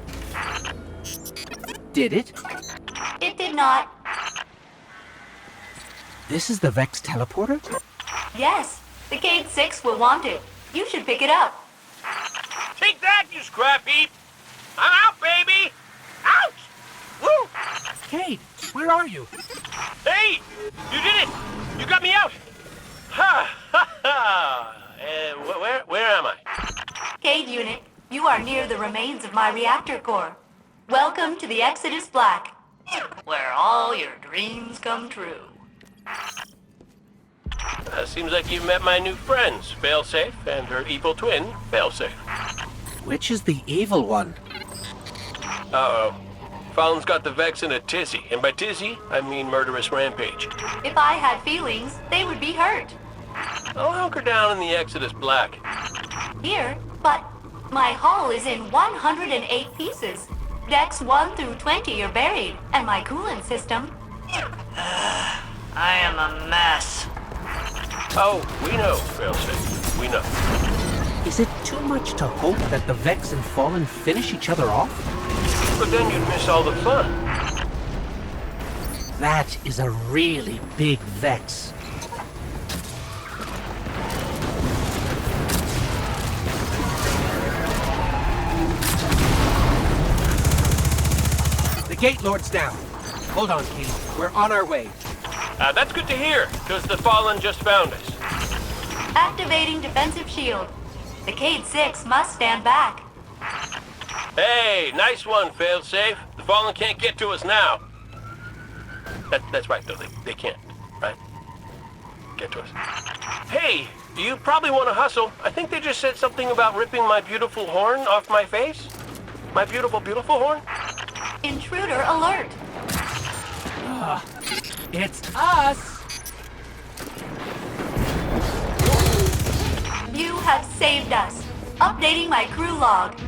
Did it? It did not. This is the Vex teleporter? Yes, the Cade 6 will want it. You should pick it up. Take that, you scrap heap! I'm out, baby! Out! Woo! Cade, where are you? Hey! You did it! You got me out! Ha! Ha! Ha! Where am I? Cade Unit, you are near the remains of my reactor core. Welcome to the Exodus Black, where all your dreams come true. Seems like you've met my new friends, Failsafe and her evil twin, Failsafe. Which is the evil one? Uh-oh. Fallen's got the Vex in a tizzy, and by tizzy, I mean murderous rampage. If I had feelings, they would be hurt. I'll hunker down in the Exodus Black. Here, but my hull is in 108 pieces. Decks 1 through 20 are buried, and my coolant system... I am a mess. Oh, we know, Failsafe. We know. Is it too much to hope that the Vex and Fallen finish each other off? But then you'd miss all the fun. That is a really big Vex. The Gate Lord's down. Hold on, Cade. We're on our way. That's good to hear, because the Fallen just found us. Activating defensive shield. The Cade 6 must stand back. Hey, nice one, Failsafe. The Fallen can't get to us now. That's right, though. They can't, right? Get to us. Hey, you probably want to hustle. I think they just said something about ripping my beautiful horn off my face. My beautiful, beautiful horn? Intruder alert. It's us! You have saved us. Updating my crew log.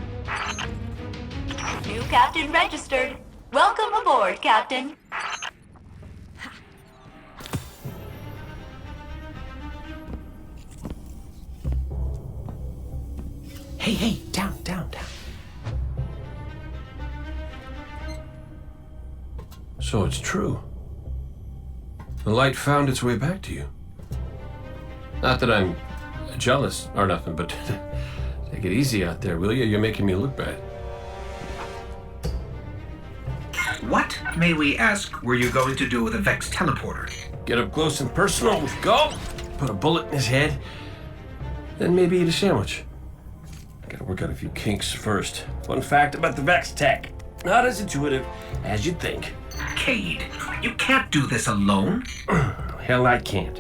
New captain registered. Welcome aboard, Captain. Hey, down. So it's true. The light found its way back to you. Not that I'm jealous or nothing, but take it easy out there, will you? You're making me look bad. What, may we ask, were you going to do with a Vex teleporter? Get up close and personal with Go, put a bullet in his head, then maybe eat a sandwich. I gotta work out a few kinks first. Fun fact about the Vex tech. Not as intuitive as you'd think. Cade, you can't do this alone. Hell, I can't.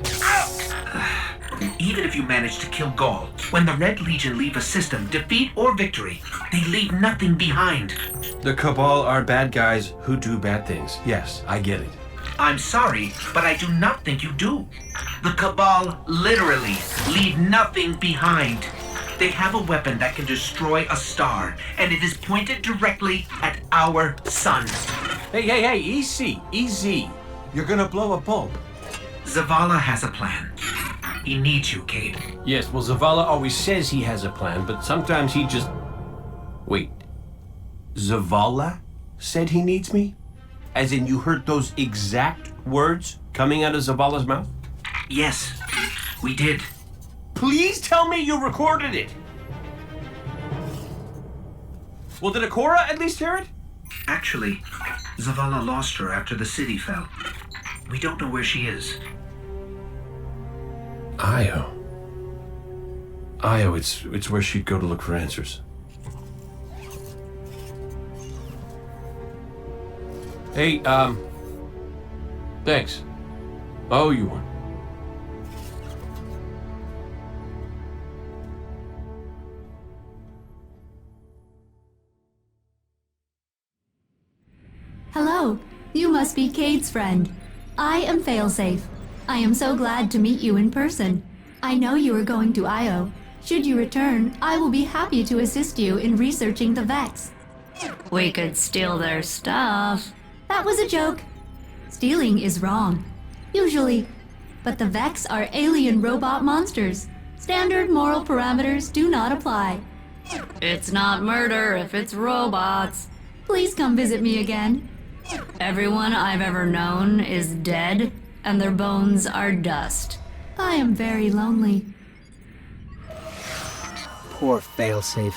Even if you manage to kill Gaul, when the Red Legion leave a system, defeat or victory, they leave nothing behind. The Cabal are bad guys who do bad things. Yes, I get it. I'm sorry, but I do not think you do. The Cabal literally leave nothing behind. They have a weapon that can destroy a star, and it is pointed directly at our sun. Hey, easy. You're gonna blow a bulb. Zavala has a plan. He needs you, Cade. Yes, well, Zavala always says he has a plan, but sometimes he just... Wait. Zavala said he needs me? As in you heard those exact words coming out of Zavala's mouth? Yes, we did. Please tell me you recorded it! Well, did Akora at least hear it? Actually, Zavala lost her after the city fell. We don't know where she is. Io, it's where she'd go to look for answers. Hey, thanks. Oh, you won. Hello, you must be Cade's friend. I am Failsafe. I am so glad to meet you in person. I know you are going to Io. Should you return, I will be happy to assist you in researching the Vex. We could steal their stuff. That was a joke. Stealing is wrong. Usually. But the Vex are alien robot monsters. Standard moral parameters do not apply. It's not murder if it's robots. Please come visit me again. Everyone I've ever known is dead, and their bones are dust. I am very lonely. Poor failsafe.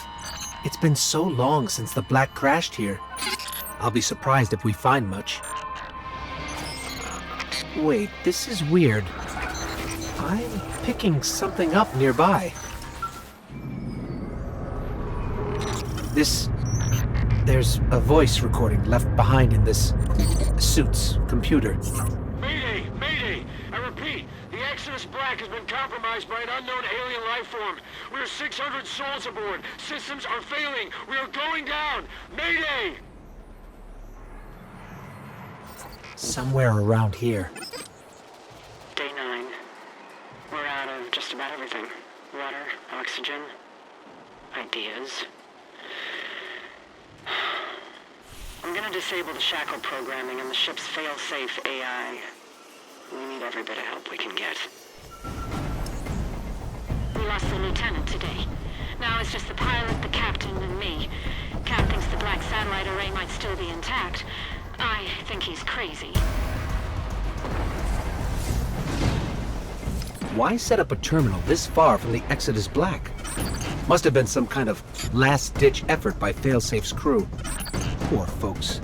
It's been so long since the Black crashed here. I'll be surprised if we find much. Wait, this is weird. I'm picking something up nearby. There's a voice recording left behind in this suit's computer. Mayday! Mayday! I repeat, the Exodus Black has been compromised by an unknown alien life form. We are 600 souls aboard. Systems are failing. We are going down. Mayday! Somewhere around here. Day 9. We're out of just about everything. Water, oxygen, ideas. I'm gonna disable the shackle programming and the ship's fail-safe AI. We need every bit of help we can get. We lost the lieutenant today. Now it's just the pilot, the captain, and me. Cap thinks the Black satellite array might still be intact. I think he's crazy. Why set up a terminal this far from the Exodus Black? Must have been some kind of last-ditch effort by Failsafe's crew. Poor folks.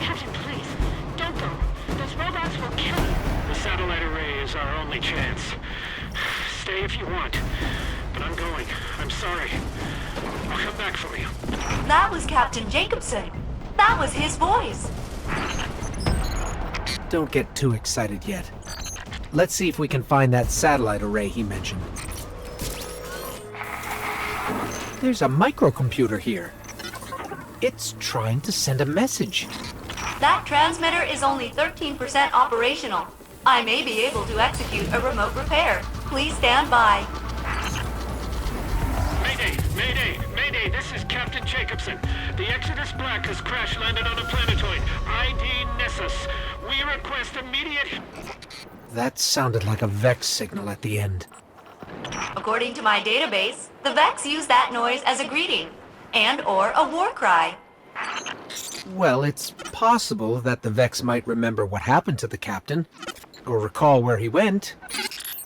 Captain, please, don't go. Those robots will kill you. The satellite array is our only chance. Stay if you want, but I'm going. I'm sorry. I'll come back for you. That was Captain Jacobson. That was his voice. Don't get too excited yet. Let's see if we can find that satellite array he mentioned. There's a microcomputer here. It's trying to send a message. That transmitter is only 13% operational. I may be able to execute a remote repair. Please stand by. Mayday! Mayday! Mayday! This is Captain Jacobson. The Exodus Black has crash-landed on a planetoid. ID Nessus. We request immediate... That sounded like a Vex signal at the end. According to my database, the Vex use that noise as a greeting, and/or a war cry. Well, it's possible that the Vex might remember what happened to the captain, or recall where he went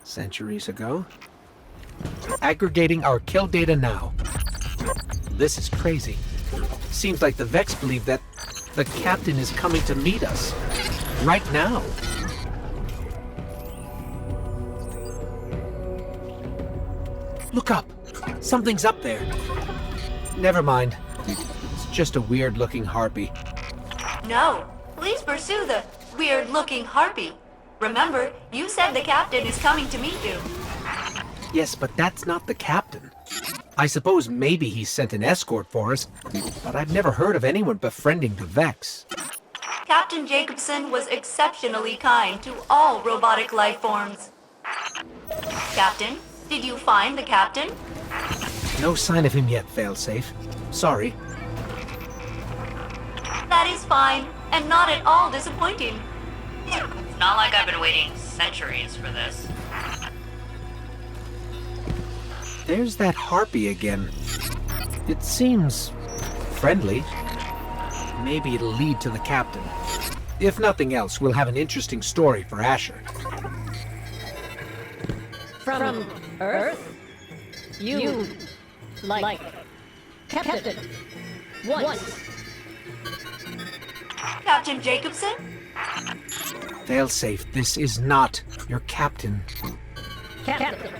centuries ago. Aggregating our kill data now. This is crazy. Seems like the Vex believe that the captain is coming to meet us. Right now. Look up! Something's up there. Never mind. It's just a weird-looking harpy. No, please pursue the weird-looking harpy. Remember, you said the captain is coming to meet you. Yes, but that's not the captain. I suppose maybe he sent an escort for us, but I've never heard of anyone befriending the Vex. Captain Jacobson was exceptionally kind to all robotic life forms. Captain, did you find the captain? No sign of him yet, Failsafe. Sorry. That is fine, and not at all disappointing. It's not like I've been waiting centuries for this. There's that harpy again. It seems friendly. Maybe it'll lead to the captain. If nothing else, we'll have an interesting story for Asher. From Earth? You like Captain once. Captain Jacobson? Failsafe, this is not your captain. Captain.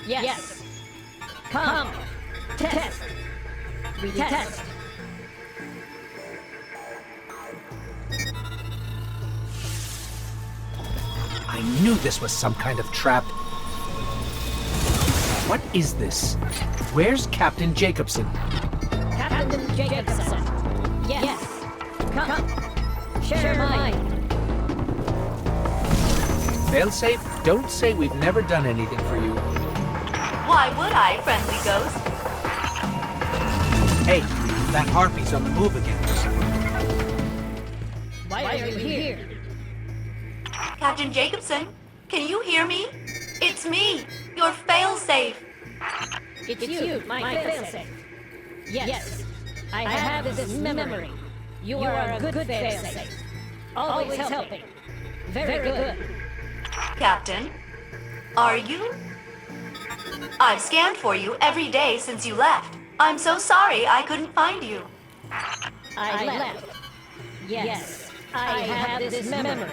Yes. Come. Test. Retest. I knew this was some kind of trap. What is this? Where's Captain Jacobson? Captain Jacobson. Yes. Come. Share mine. Failsafe, don't say we've never done anything for you. Why would I, friendly ghost? Hey, that harpy's on the move again. Why are you here? Captain Jacobson, can you hear me? It's me, your failsafe. It's you, my failsafe. Yes, I have this memory. You are a good failsafe. Always helping. Very good. Captain, are you? I've scanned for you every day since you left. I'm so sorry I couldn't find you. I left. Yes, I have this memory.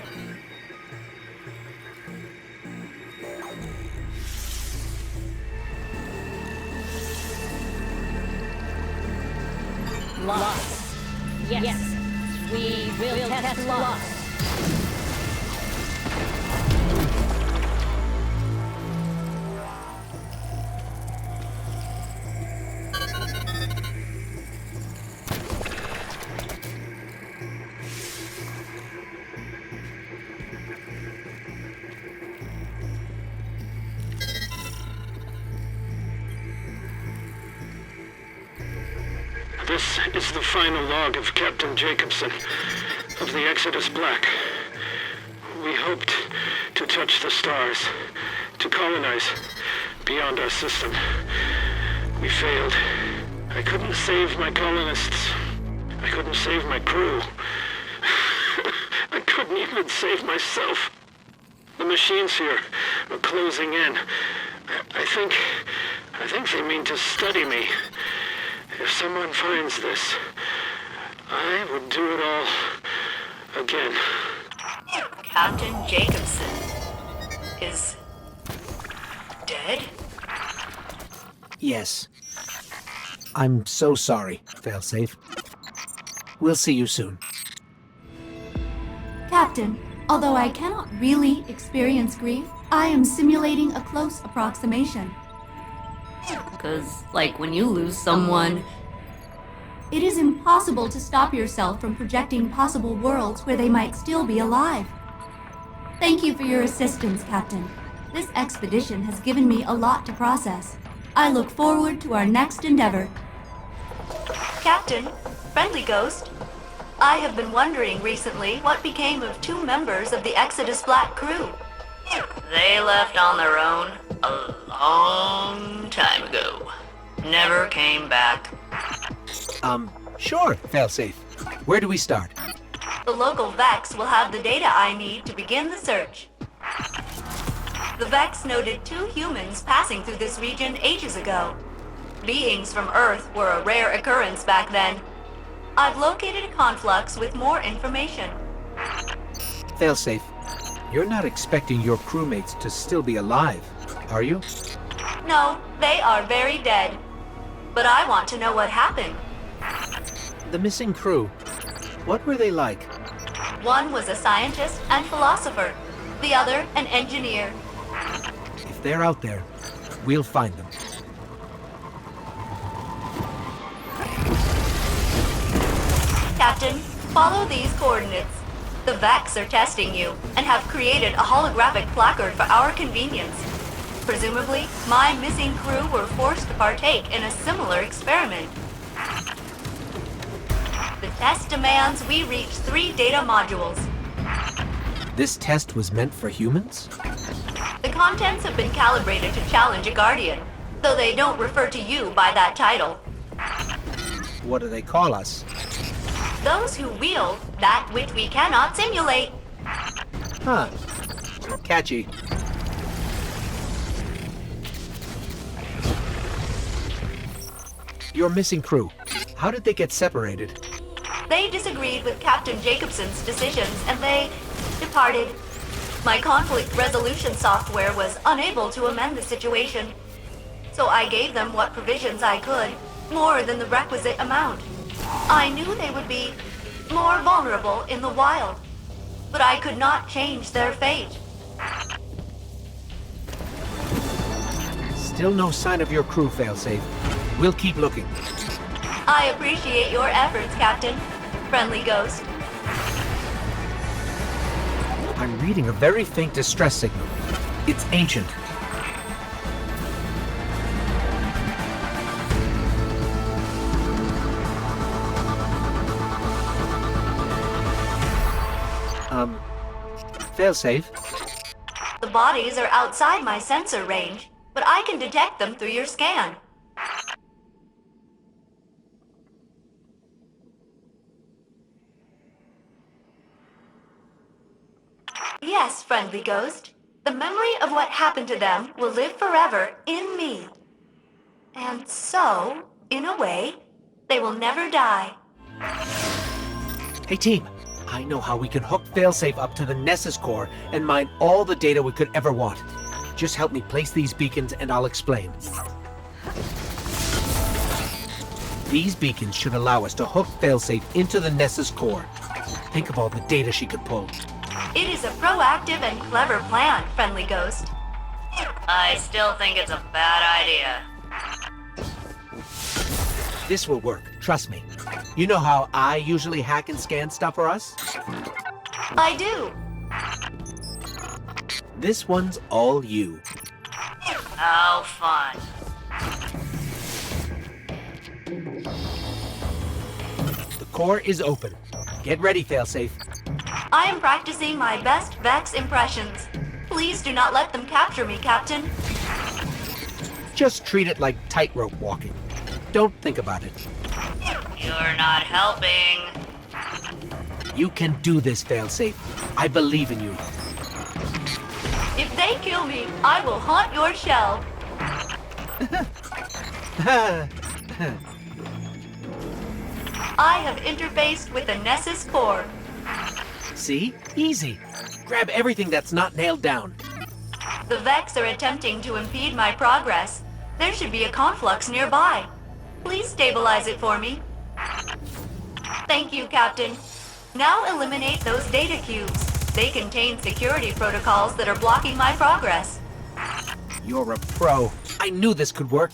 Lost. Yes, we will test lost. This is the final log of Captain Jacobson of the Exodus Black. We hoped to touch the stars, to colonize beyond our system. We failed. I couldn't save my colonists. I couldn't save my crew. I couldn't even save myself. The machines here are closing in. I think they mean to study me. If someone finds this, I would do it all again. Captain Jacobson is dead? Yes. I'm so sorry, Failsafe. We'll see you soon. Captain, although I cannot really experience grief, I am simulating a close approximation. Because, like, when you lose someone... It is impossible to stop yourself from projecting possible worlds where they might still be alive. Thank you for your assistance, Captain. This expedition has given me a lot to process. I look forward to our next endeavor. Captain, friendly ghost, I have been wondering recently what became of 2 members of the Exodus Black crew. They left on their own a long time ago. Never came back. Sure, Failsafe. Where do we start? The local Vex will have the data I need to begin the search. The Vex noted 2 humans passing through this region ages ago. Beings from Earth were a rare occurrence back then. I've located a conflux with more information. Failsafe, you're not expecting your crewmates to still be alive, are you? No, they are very dead. But I want to know what happened. The missing crew, what were they like? One was a scientist and philosopher. The other, an engineer. If they're out there, we'll find them. Captain, follow these coordinates. The Vex are testing you and have created a holographic placard for our convenience. Presumably, my missing crew were forced to partake in a similar experiment. The test demands we reach 3 data modules. This test was meant for humans? The contents have been calibrated to challenge a Guardian, though they don't refer to you by that title. What do they call us? Those who wield that which we cannot simulate. Huh. Catchy. Your missing crew. How did they get separated? They disagreed with Captain Jacobson's decisions and they departed. My conflict resolution software was unable to amend the situation, so I gave them what provisions I could, more than the requisite amount. I knew they would be more vulnerable in the wild, but I could not change their fate. Still no sign of your crew, Failsafe. We'll keep looking. I appreciate your efforts, Captain. Friendly Ghost. I'm reading a very faint distress signal. It's ancient. Failsafe? The bodies are outside my sensor range, but I can detect them through your scan. Yes, friendly ghost. The memory of what happened to them will live forever in me. And so, in a way, they will never die. Hey team, I know how we can hook Failsafe up to the Nessus core and mine all the data we could ever want. Just help me place these beacons and I'll explain. These beacons should allow us to hook Failsafe into the Nessus core. Think of all the data she could pull. It is a proactive and clever plan, Friendly Ghost. I still think it's a bad idea. This will work, trust me. You know how I usually hack and scan stuff for us? I do. This one's all you. How fun. The core is open. Get ready, Failsafe. I am practicing my best Vex impressions. Please do not let them capture me, Captain. Just treat it like tightrope walking. Don't think about it. You're not helping. You can do this, Failsafe. I believe in you. If they kill me, I will haunt your shell. I have interfaced with the Nessus core. See? Easy. Grab everything that's not nailed down. The Vex are attempting to impede my progress. There should be a conflux nearby. Please stabilize it for me. Thank you, Captain. Now eliminate those data cubes. They contain security protocols that are blocking my progress. You're a pro. I knew this could work.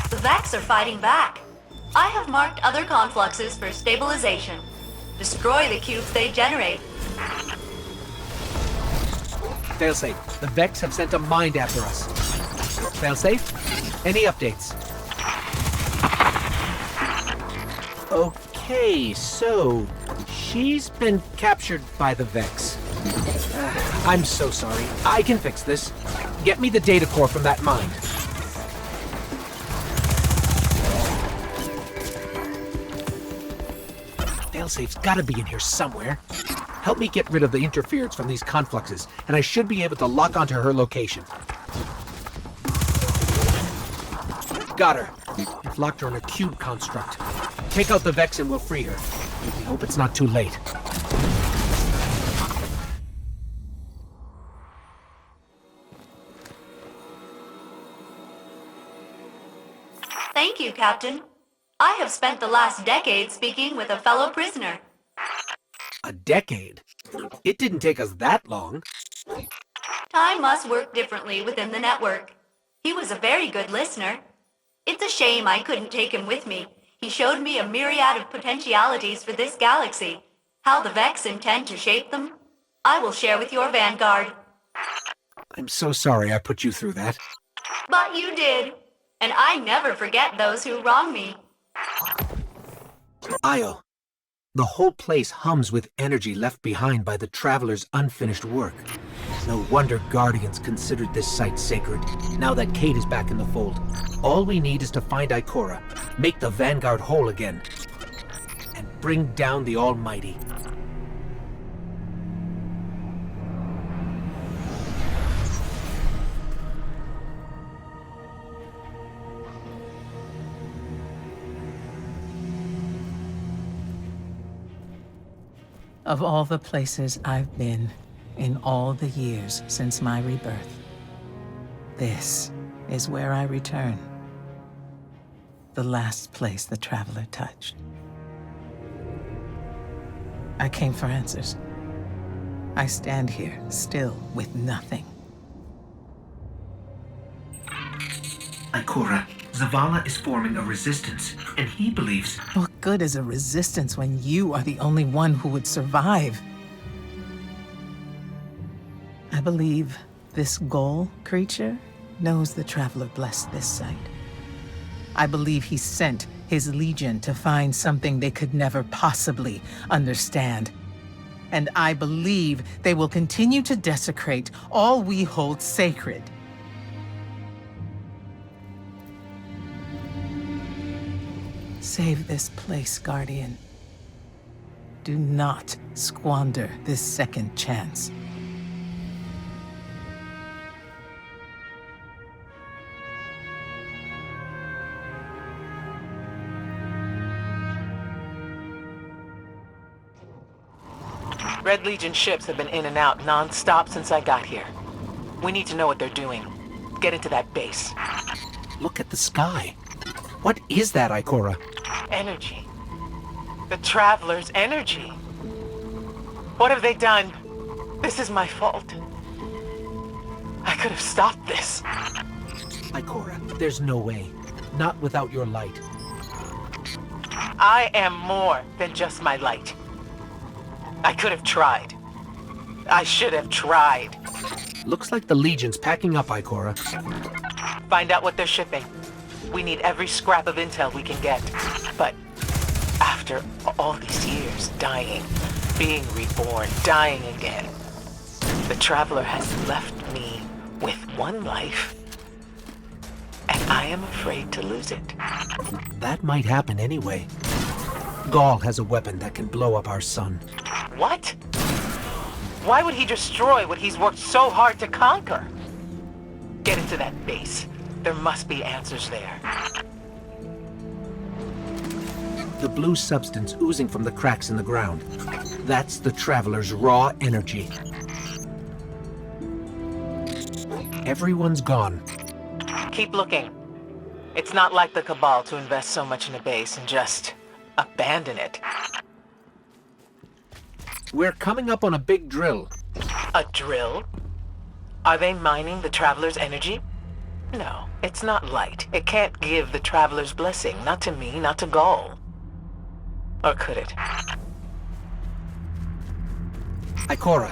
The Vex are fighting back. I have marked other confluxes for stabilization. Destroy the cubes they generate. Failsafe, the Vex have sent a mind after us. Failsafe, any updates? Okay, so she's been captured by the Vex. I'm so sorry. I can fix this. Get me the data core from that mine. Failsafe's gotta be in here somewhere. Help me get rid of the interference from these confluxes, and I should be able to lock onto her location. Got her. I've locked her in a cube construct. Take out the Vex and we'll free her. I hope it's not too late. Thank you, Captain. I have spent the last decade speaking with a fellow prisoner. A decade? It didn't take us that long. Time must work differently within the network. He was a very good listener. It's a shame I couldn't take him with me. He showed me a myriad of potentialities for this galaxy. How the Vex intend to shape them, I will share with your vanguard. I'm so sorry I put you through that. But you did. And I never forget those who wrong me. Io, the whole place hums with energy left behind by the Traveler's unfinished work. No wonder Guardians considered this site sacred, now that Kate is back in the fold. All we need is to find Ikora, make the Vanguard whole again, and bring down the Almighty. Of all the places I've been in all the years since my rebirth, this is where I return. The last place the Traveler touched. I came for answers. I stand here, still with nothing. Ikora, Zavala is forming a resistance, and he believes... What good is a resistance when you are the only one who would survive? I believe this Ghoul creature knows the Traveler blessed this site. I believe he sent his legion to find something they could never possibly understand. And I believe they will continue to desecrate all we hold sacred. Save this place, Guardian. Do not squander this second chance. Red Legion ships have been in and out non-stop since I got here. We need to know what they're doing. Get into that base. Look at the sky. What is that, Ikora? Energy. The Traveler's energy. What have they done? This is my fault. I could have stopped this. Ikora, there's no way. Not without your light. I am more than just my light. I could have tried. I should have tried. Looks like the Legion's packing up, Ikora. Find out what they're shipping. We need every scrap of intel we can get. But after all these years, dying, being reborn, dying again, the Traveler has left me with one life, and I am afraid to lose it. That might happen anyway. Gaul has a weapon that can blow up our sun. What? Why would he destroy what he's worked so hard to conquer? Get into that base. There must be answers there. The blue substance oozing from the cracks in the ground. That's the Traveler's raw energy. Everyone's gone. Keep looking. It's not like the Cabal to invest so much in a base and just abandon it. We're coming up on a big drill. A drill? Are they mining the Traveler's energy? No, it's not light. It can't give the Traveler's blessing. Not to me, not to Gaul. Or could it? Ikora.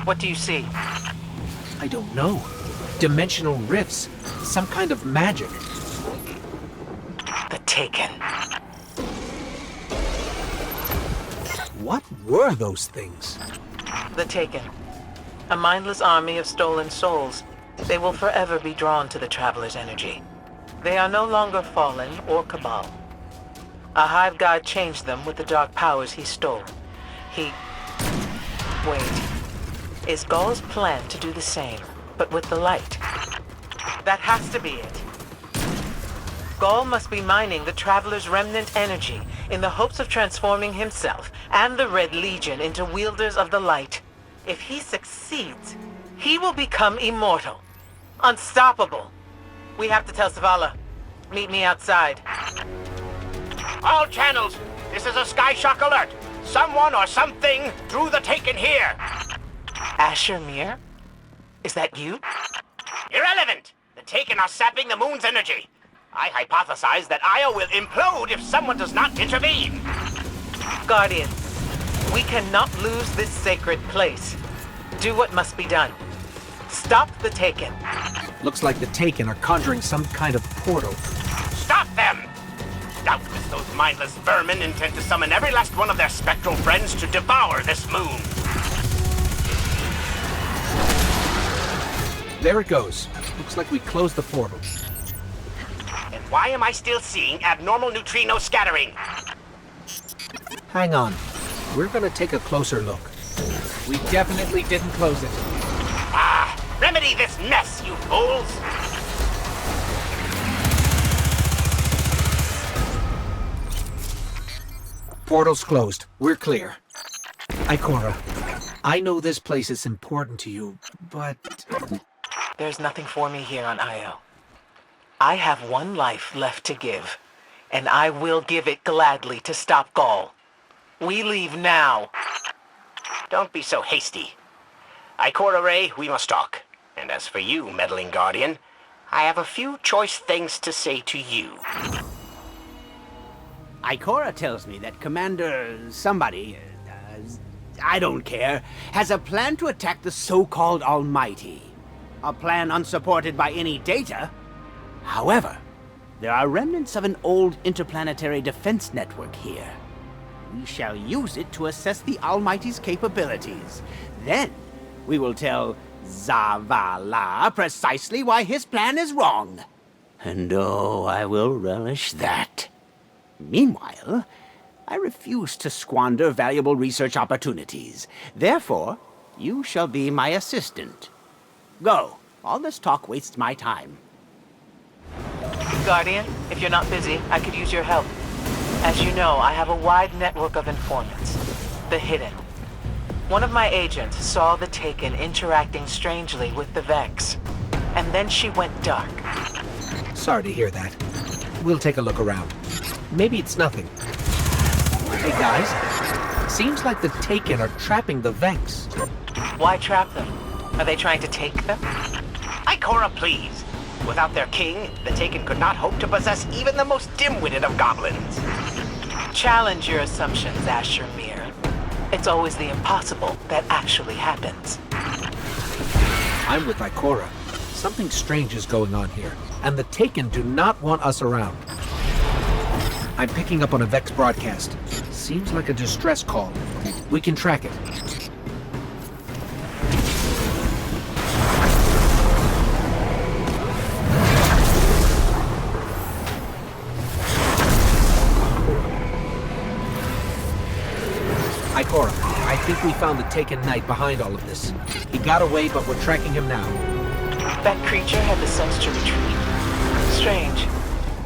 What do you see? I don't know. Dimensional rifts. Some kind of magic. The Taken. What were those things? The Taken. A mindless army of stolen souls. They will forever be drawn to the Traveler's energy. They are no longer fallen or Cabal. A Hive God changed them with the dark powers he stole. Wait. Is Gaul's plan to do the same, but with the light? That has to be it. Gaul must be mining the Traveler's remnant energy in the hopes of transforming himself and the Red Legion into wielders of the light. If he succeeds, he will become immortal. Unstoppable. We have to tell Zavala. Meet me outside. All channels, this is a Skyshock alert. Someone or something drew the Taken here. Asher Mir? Is that you? Irrelevant. The Taken are sapping the moon's energy. I hypothesize that Io will implode if someone does not intervene. Guardian, we cannot lose this sacred place. Do what must be done. Stop the Taken. Looks like the Taken are conjuring some kind of portal. Stop them! Doubtless those mindless vermin intend to summon every last one of their spectral friends to devour this moon. There it goes. Looks like we closed the portal. And why am I still seeing abnormal neutrino scattering? Hang on. We're gonna take a closer look. We definitely didn't close it. Ah! Remedy this mess, you fools! Portal's closed. We're clear. Ikora, I know this place is important to you, but... There's nothing for me here on Io. I have one life left to give, and I will give it gladly to stop Gaul. We leave now. Don't be so hasty. Ikora Ray, we must talk. And as for you, meddling Guardian, I have a few choice things to say to you. Ikora tells me that Commander somebody, I don't care, has a plan to attack the so-called Almighty. A plan unsupported by any data. However, there are remnants of an old interplanetary defense network here. We shall use it to assess the Almighty's capabilities. Then, we will tell Zavala precisely why his plan is wrong. And oh, I will relish that. Meanwhile, I refuse to squander valuable research opportunities. Therefore, you shall be my assistant. Go. All this talk wastes my time. Guardian, if you're not busy, I could use your help. As you know, I have a wide network of informants. The Hidden. One of my agents saw the Taken interacting strangely with the Vex, and then she went dark. Sorry to hear that. We'll take a look around. Maybe it's nothing. Hey guys, seems like the Taken are trapping the Vex. Why trap them? Are they trying to take them? Ikora, please. Without their king, the Taken could not hope to possess even the most dim-witted of goblins. Challenge your assumptions, Asher Mir. It's always the impossible that actually happens. I'm with Ikora. Something strange is going on here, and the Taken do not want us around. I'm picking up on a Vex broadcast. Seems like a distress call. We can track it. Ikora, I think we found the Taken Knight behind all of this. He got away, but we're tracking him now. That creature had the sense to retreat. Strange.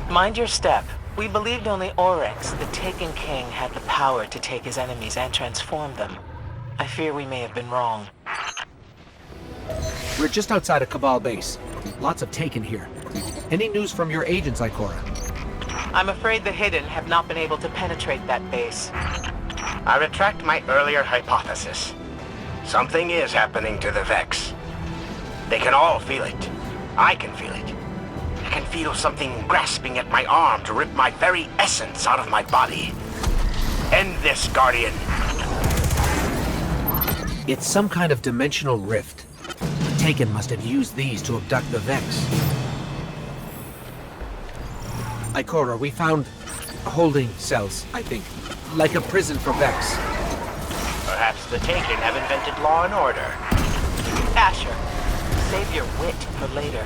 Mind your step. We believed only Oryx, the Taken King, had the power to take his enemies and transform them. I fear we may have been wrong. We're just outside of Cabal base. Lots of Taken here. Any news from your agents, Ikora? I'm afraid the Hidden have not been able to penetrate that base. I retract my earlier hypothesis. Something is happening to the Vex. They can all feel it. I can feel it. I can feel something grasping at my arm to rip my very essence out of my body. End this, Guardian. It's some kind of dimensional rift. The Taken must have used these to abduct the Vex. Ikora, we found holding cells, I think. Like a prison for Vex. Perhaps the Taken have invented law and order. Asher, save your wit for later.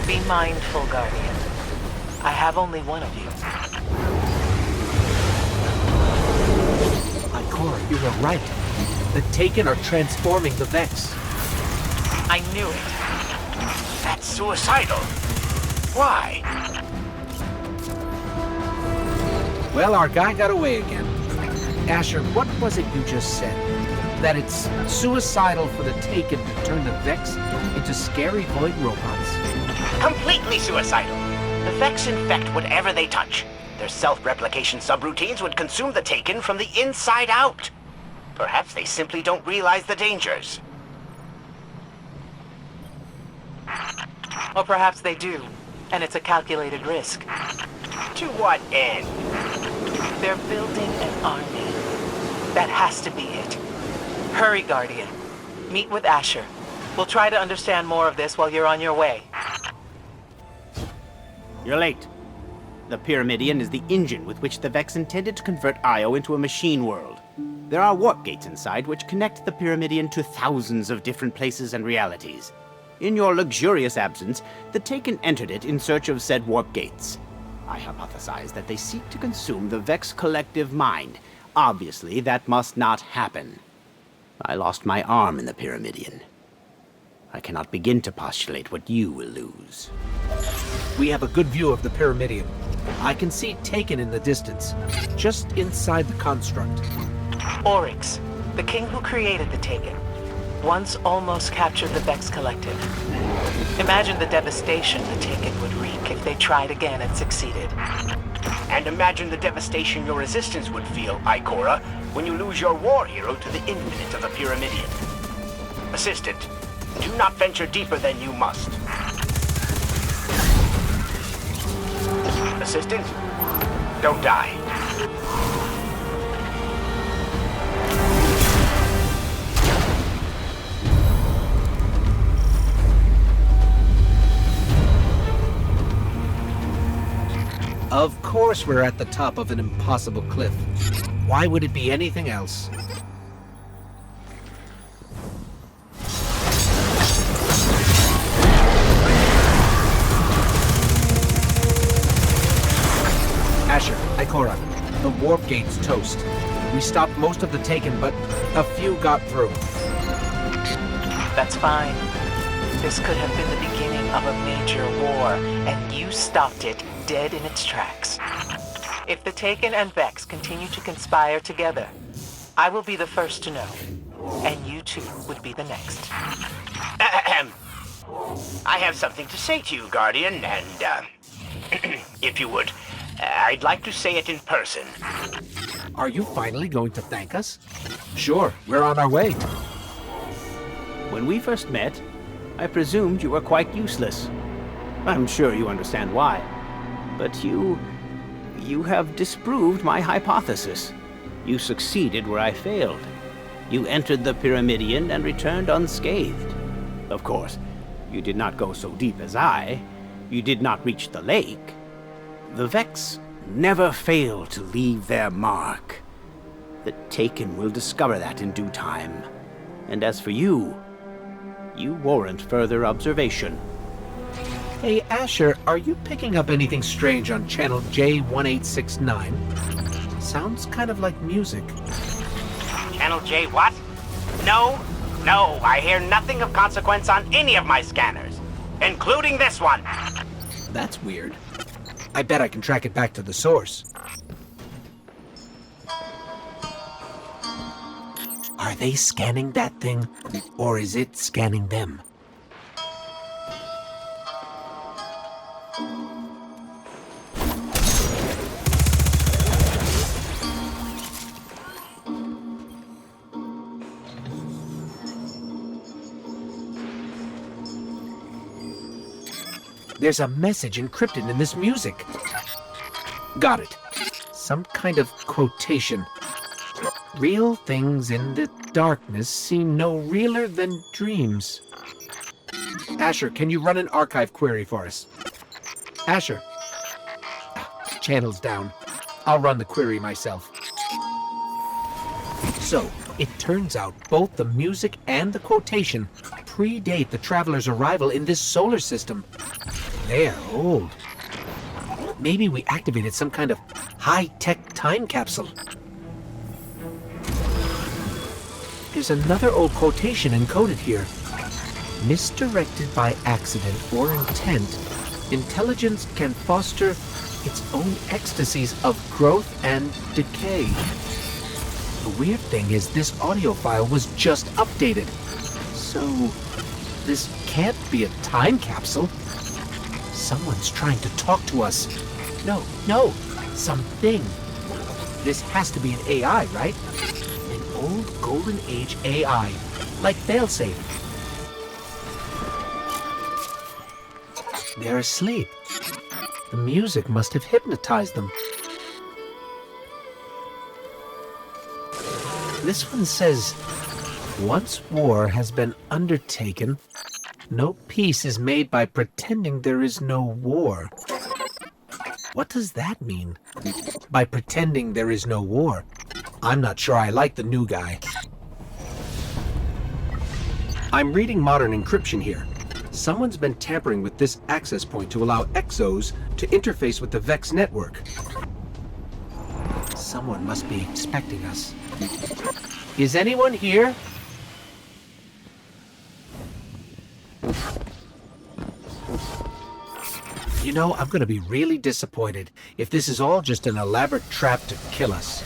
Be mindful, Guardian. I have only one of you. Ikora, you were right. The Taken are transforming the Vex. I knew it. That's suicidal. Why? Well, our guy got away again. Asher, what was it you just said? That it's suicidal for the Taken to turn the Vex into scary void robots? Completely suicidal. The Vex infect whatever they touch. Their self-replication subroutines would consume the Taken from the inside out. Perhaps they simply don't realize the dangers. Or perhaps they do, and it's a calculated risk. To what end? They're building an army. That has to be it. Hurry, Guardian. Meet with Asher. We'll try to understand more of this while you're on your way. You're late. The Pyramidion is the engine with which the Vex intended to convert Io into a machine world. There are warp gates inside which connect the Pyramidion to thousands of different places and realities. In your luxurious absence, the Taken entered it in search of said warp gates. I hypothesize that they seek to consume the Vex collective mind. Obviously, that must not happen. I lost my arm in the Pyramidion. I cannot begin to postulate what you will lose. We have a good view of the Pyramidion. I can see Taken in the distance, just inside the construct. Oryx, the king who created the Taken, once almost captured the Vex Collective. Imagine the devastation the Taken would wreak if they tried again and succeeded. And imagine the devastation your resistance would feel, Ikora, when you lose your war hero to the infinite of the Pyramidion. Assistant, do not venture deeper than you must. Assistant, don't die. Of course we're at the top of an impossible cliff. Why would it be anything else? Asher, Ikora, the warp gate's toast. We stopped most of the Taken, but a few got through. That's fine. This could have been the beginning of a major war, and you stopped it dead in its tracks. If the Taken and Vex continue to conspire together, I will be the first to know. And you too would be the next. Ahem. I have something to say to you, Guardian, and, if you would, I'd like to say it in person. Are you finally going to thank us? Sure, we're on our way. When we first met, I presumed you were quite useless. I'm sure you understand why. But you have disproved my hypothesis. You succeeded where I failed. You entered the Pyramidion and returned unscathed. Of course, you did not go so deep as I. You did not reach the lake. The Vex never fail to leave their mark. The Taken will discover that in due time. And as for you, you warrant further observation. Hey, Asher, are you picking up anything strange on channel J1869? Sounds kind of like music. Channel J what? No, I hear nothing of consequence on any of my scanners, including this one. That's weird. I bet I can track it back to the source. Are they scanning that thing, or is it scanning them? There's a message encrypted in this music. Got it. Some kind of quotation. Real things in the darkness seem no realer than dreams. Asher, can you run an archive query for us? Asher. Channel's down. I'll run the query myself. So, it turns out both the music and the quotation predate the traveler's arrival in this solar system. They're old. Maybe we activated some kind of high-tech time capsule. There's another old quotation encoded here. Misdirected by accident or intent, intelligence can foster its own ecstasies of growth and decay. The weird thing is this audio file was just updated. So, this can't be a time capsule. Someone's trying to talk to us. No, something. This has to be an AI, right? An old Golden Age AI, like failsafe. They're asleep. The music must have hypnotized them. This one says, once war has been undertaken, no peace is made by pretending there is no war. What does that mean? By pretending there is no war? I'm not sure I like the new guy. I'm reading modern encryption here. Someone's been tampering with this access point to allow Exos to interface with the Vex network. Someone must be expecting us. Is anyone here? You know, I'm gonna be really disappointed if this is all just an elaborate trap to kill us.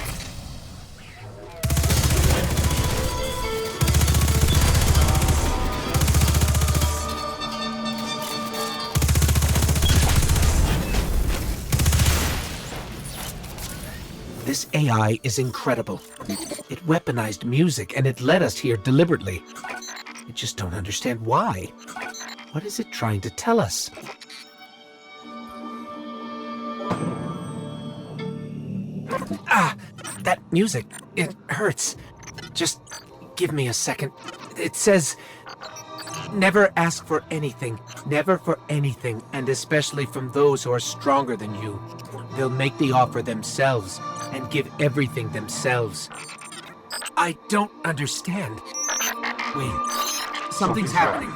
This AI is incredible. It weaponized music and it led us here deliberately. I just don't understand why. What is it trying to tell us? Ah! That music, it hurts. Just give me a second. It says, never ask for anything, never for anything, and especially from those who are stronger than you. They'll make the offer themselves and give everything themselves. I don't understand. Wait, something's happening.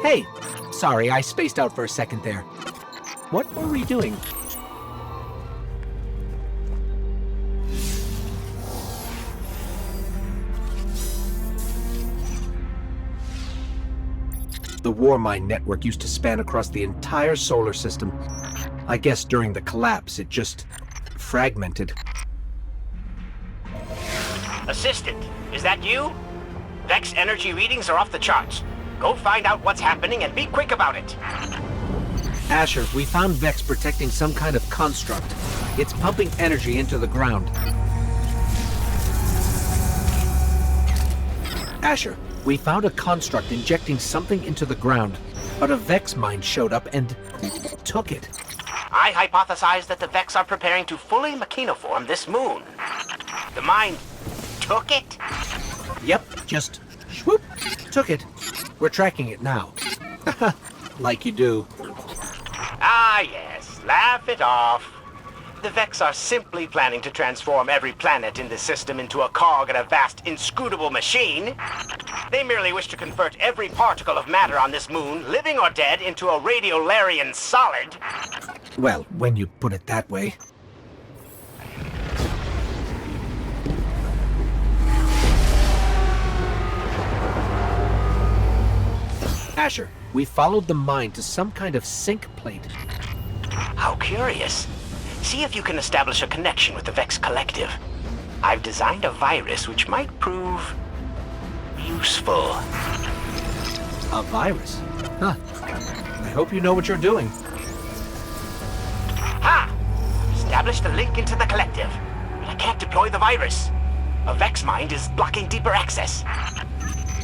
Hey, sorry, I spaced out for a second there. What were we doing? The Warmind network used to span across the entire solar system. I guess during the collapse, it just fragmented. Assistant, is that you? Vex energy readings are off the charts. Go find out what's happening and be quick about it. Asher, we found Vex protecting some kind of construct. It's pumping energy into the ground. Asher, we found a construct injecting something into the ground, but a Vex mind showed up and took it. I hypothesize that the Vex are preparing to fully machinoform this moon. The mind took it? Yep, just swoop, took it. We're tracking it now. Like you do. Ah, yes, laugh it off. The Vex are simply planning to transform every planet in the system into a cog in a vast, inscrutable machine. They merely wish to convert every particle of matter on this moon, living or dead, into a radiolarian solid. Well, when you put it that way. Asher, we followed the mine to some kind of sink plate. How curious. See if you can establish a connection with the Vex Collective. I've designed a virus which might prove useful. A virus? Huh. I hope you know what you're doing. Ha! Established a link into the Collective, but I can't deploy the virus. A Vex mind is blocking deeper access.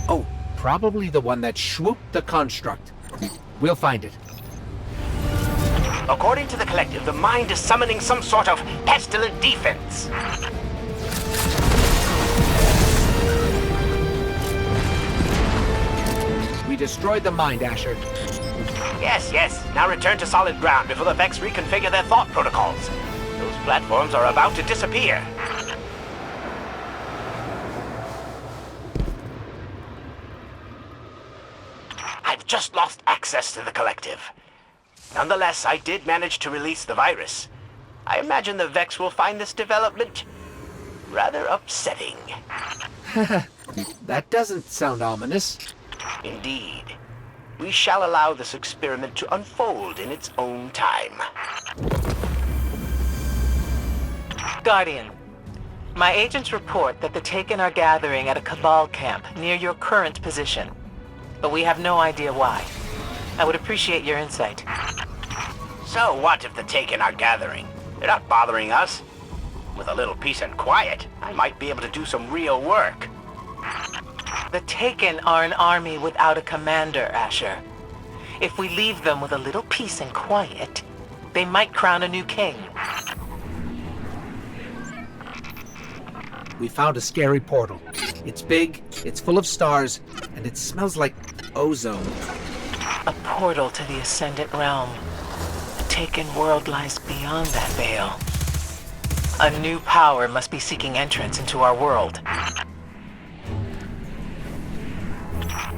Oh, probably the one that swooped the construct. We'll find it. According to the Collective, the mind is summoning some sort of pestilent defense. We destroyed the mind, Asher. Yes. Now return to solid ground before the Vex reconfigure their thought protocols. Those platforms are about to disappear. I've just lost access to the Collective. Nonetheless, I did manage to release the virus. I imagine the Vex will find this development rather upsetting. That doesn't sound ominous. Indeed. We shall allow this experiment to unfold in its own time. Guardian, my agents report that the Taken are gathering at a Cabal camp near your current position, but we have no idea why. I would appreciate your insight. So what if the Taken are gathering? They're not bothering us. With a little peace and quiet, I might be able to do some real work. The Taken are an army without a commander, Asher. If we leave them with a little peace and quiet, they might crown a new king. We found a scary portal. It's big, it's full of stars, and it smells like ozone. A portal to the Ascendant Realm. The Taken world lies beyond that veil. A new power must be seeking entrance into our world.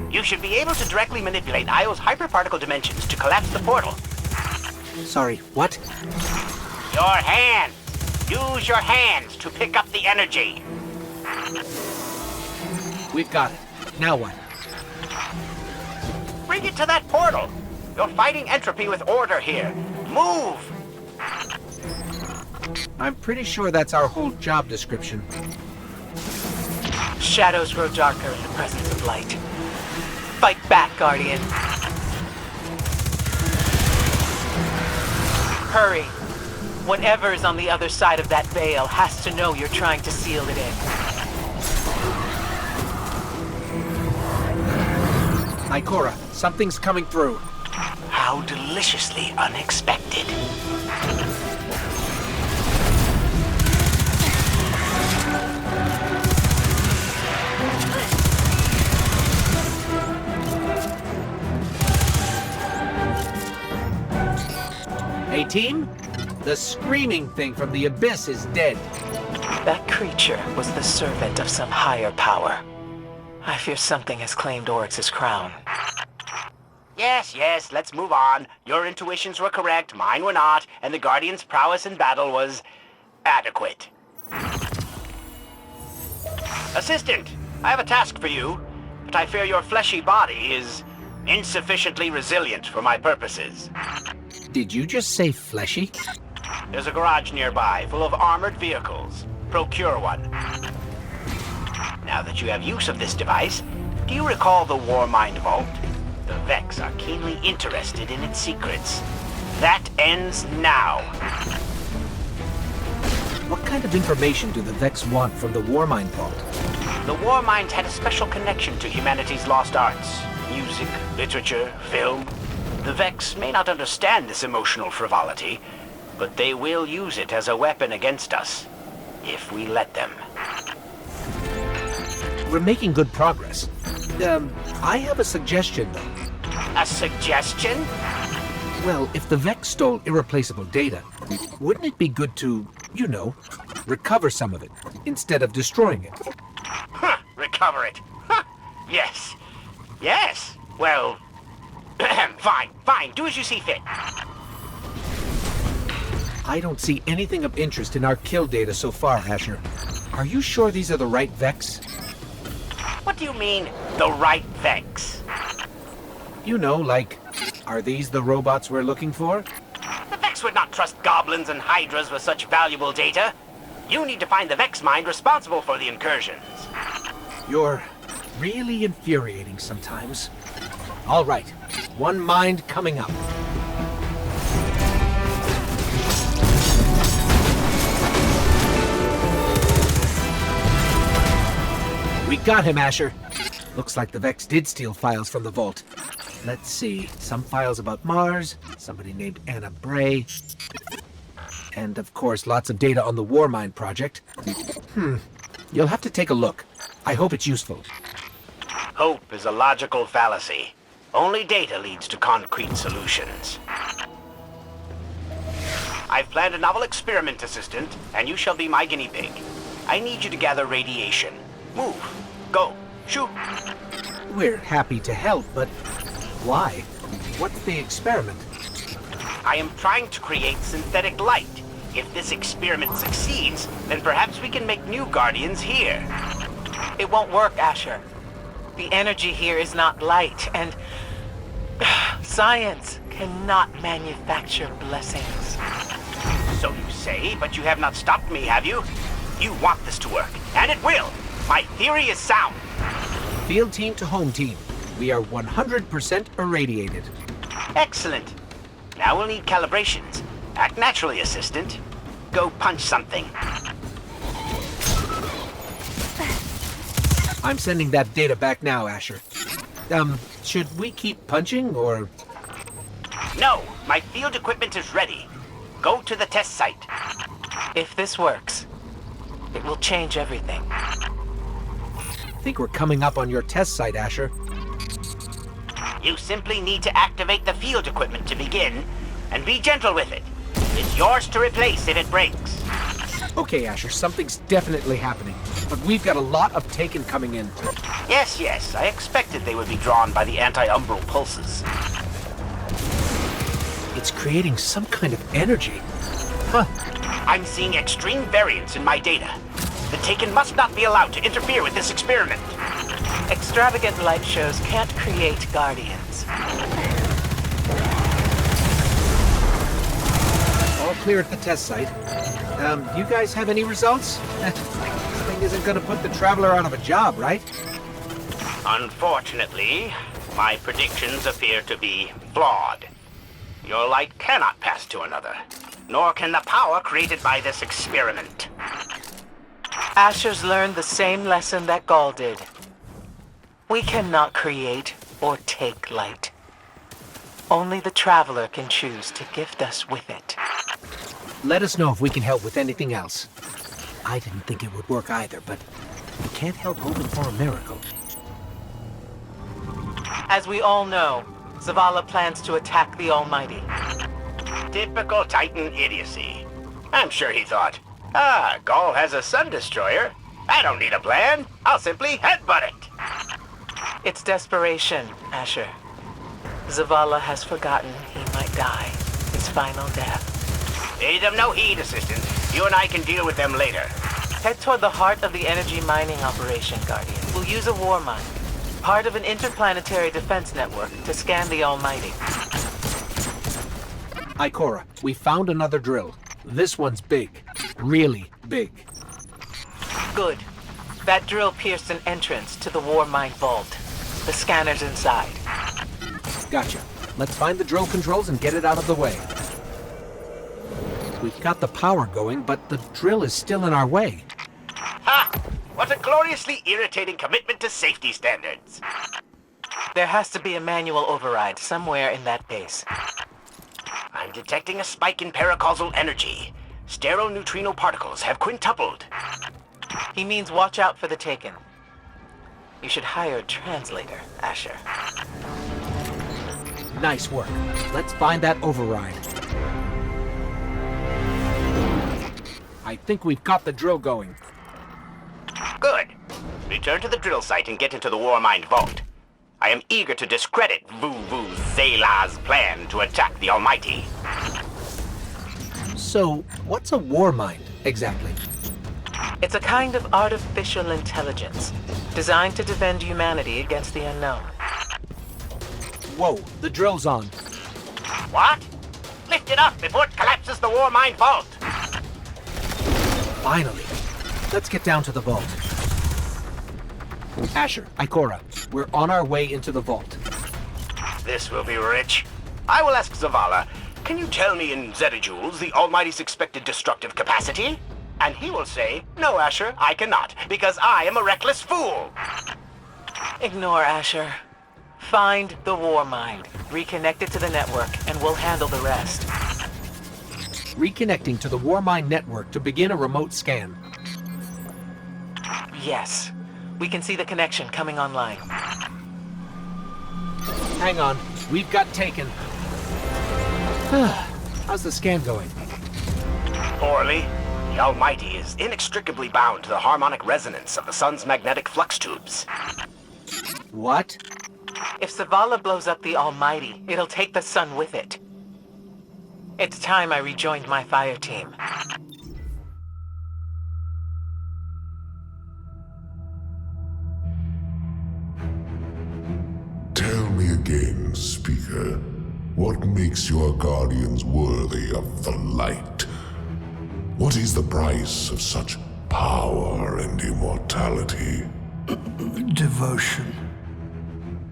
You should be able to directly manipulate Io's hyperparticle dimensions to collapse the portal. Sorry, what? Your hands! Use your hands to pick up the energy. We've got it. Now what? Bring it to that portal! You're fighting entropy with order here. Move! I'm pretty sure that's our whole job description. Shadows grow darker in the presence of light. Fight back, Guardian. Hurry. Whatever is on the other side of that veil has to know you're trying to seal it in. Ikora, something's coming through. How deliciously unexpected. Hey, team? The screaming thing from the abyss is dead. That creature was the servant of some higher power. I fear something has claimed Oryx's crown. Yes, let's move on. Your intuitions were correct, mine were not, and the Guardian's prowess in battle was adequate. Assistant, I have a task for you, but I fear your fleshy body is insufficiently resilient for my purposes. Did you just say fleshy? There's a garage nearby full of armored vehicles. Procure one. Now that you have use of this device, do you recall the Warmind Vault? The Vex are keenly interested in its secrets. That ends now. What kind of information do the Vex want from the Warmind Vault? The Warmind had a special connection to humanity's lost arts. Music, literature, film. The Vex may not understand this emotional frivolity, but they will use it as a weapon against us, if we let them. We're making good progress. I have a suggestion, though. A suggestion? Well, if the Vex stole irreplaceable data, wouldn't it be good to, you know, recover some of it, instead of destroying it? Huh, recover it. Huh. Yes. Yes. Well, fine. Do as you see fit. I don't see anything of interest in our kill data so far, Asher. Are you sure these are the right Vex? What do you mean, the right Vex? You know, like, are these the robots we're looking for? The Vex would not trust goblins and hydras with such valuable data. You need to find the Vex mind responsible for the incursions. You're really infuriating sometimes. All right, one mind coming up. We got him, Asher. Looks like the Vex did steal files from the vault. Let's see, some files about Mars, somebody named Anna Bray, and of course lots of data on the Warmind project. You'll have to take a look. I hope it's useful. Hope is a logical fallacy. Only data leads to concrete solutions. I've planned a novel experiment, Assistant, and you shall be my guinea pig. I need you to gather radiation. Move. Go. Shoot. We're happy to help, but why? What's the experiment? I am trying to create synthetic light. If this experiment succeeds, then perhaps we can make new Guardians here. It won't work, Asher. The energy here is not light, and science cannot manufacture blessings. So you say, but you have not stopped me, have you? You want this to work, and it will. My theory is sound. Field team to home team. We are 100% irradiated. Excellent. Now we'll need calibrations. Act naturally, Assistant. Go punch something. I'm sending that data back now, Asher. Should we keep punching, or...? No, my field equipment is ready. Go to the test site. If this works, it will change everything. I think we're coming up on your test site, Asher. You simply need to activate the field equipment to begin, and be gentle with it. It's yours to replace if it breaks. Okay, Asher, something's definitely happening. But we've got a lot of Taken coming in. Yes, I expected they would be drawn by the anti-umbral pulses. It's creating some kind of energy. Huh. I'm seeing extreme variance in my data. The Taken must not be allowed to interfere with this experiment. Extravagant light shows can't create Guardians. All clear at the test site. You guys have any results? This thing isn't gonna put the Traveler out of a job, right? Unfortunately, my predictions appear to be flawed. Your light cannot pass to another, nor can the power created by this experiment. Asher's learned the same lesson that Gaul did. We cannot create or take light. Only the Traveler can choose to gift us with it. Let us know if we can help with anything else. I didn't think it would work either, but we can't help hoping for a miracle. As we all know, Zavala plans to attack the Almighty. Typical Titan idiocy. I'm sure he thought, Gaul has a Sun Destroyer. I don't need a plan. I'll simply headbutt it. It's desperation, Asher. Zavala has forgotten he might die. His final death. Pay them no heed, Assistant. You and I can deal with them later. Head toward the heart of the energy mining operation, Guardian. We'll use a war mine, part of an interplanetary defense network, to scan the Almighty. Ikora, we found another drill. This one's big. Really big. Good. That drill pierced an entrance to the War Mine Vault. The scanner's inside. Gotcha. Let's find the drill controls and get it out of the way. We've got the power going, but the drill is still in our way. Ha! What a gloriously irritating commitment to safety standards. There has to be a manual override somewhere in that base. I'm detecting a spike in paracausal energy. Stereoneutrino particles have quintupled. He means watch out for the Taken. You should hire a translator, Asher. Nice work. Let's find that override. I think we've got the drill going. Good. Return to the drill site and get into the War Mine Vault. I am eager to discredit Vu Zela's plan to attack the Almighty. So, what's a war mind, exactly? It's a kind of artificial intelligence, designed to defend humanity against the unknown. Whoa, the drill's on. What? Lift it up before it collapses the War Mine Vault! Finally. Let's get down to the vault. Asher, Ikora, we're on our way into the vault. This will be rich. I will ask Zavala, can you tell me in zetajoules the Almighty's expected destructive capacity? And he will say, no, Asher, I cannot, because I am a reckless fool. Ignore Asher. Find the War Mind, reconnect it to the network, and we'll handle the rest. Reconnecting to the War Mine network to begin a remote scan. Yes. We can see the connection coming online. Hang on. We've got Taken. How's the scan going? Poorly. The Almighty is inextricably bound to the harmonic resonance of the sun's magnetic flux tubes. What? If Zavala blows up the Almighty, it'll take the sun with it. It's time I rejoined my fire team. Tell me again, Speaker, what makes your guardians worthy of the light? What is the price of such power and immortality? Devotion.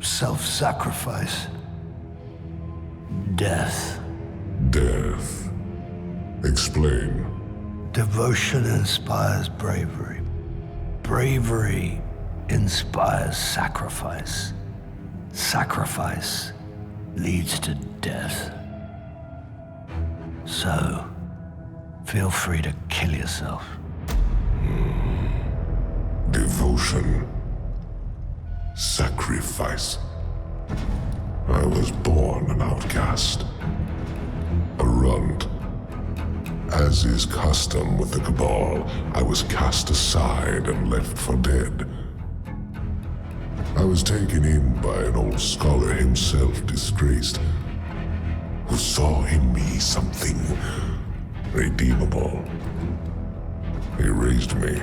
Self-sacrifice. Death. Death. Explain. Devotion inspires bravery. Bravery inspires sacrifice. Sacrifice leads to death. So, feel free to kill yourself. Devotion. Sacrifice. I was born an outcast. A runt. As is custom with the Cabal, I was cast aside and left for dead. I was taken in by an old scholar himself disgraced, who saw in me something redeemable. He raised me,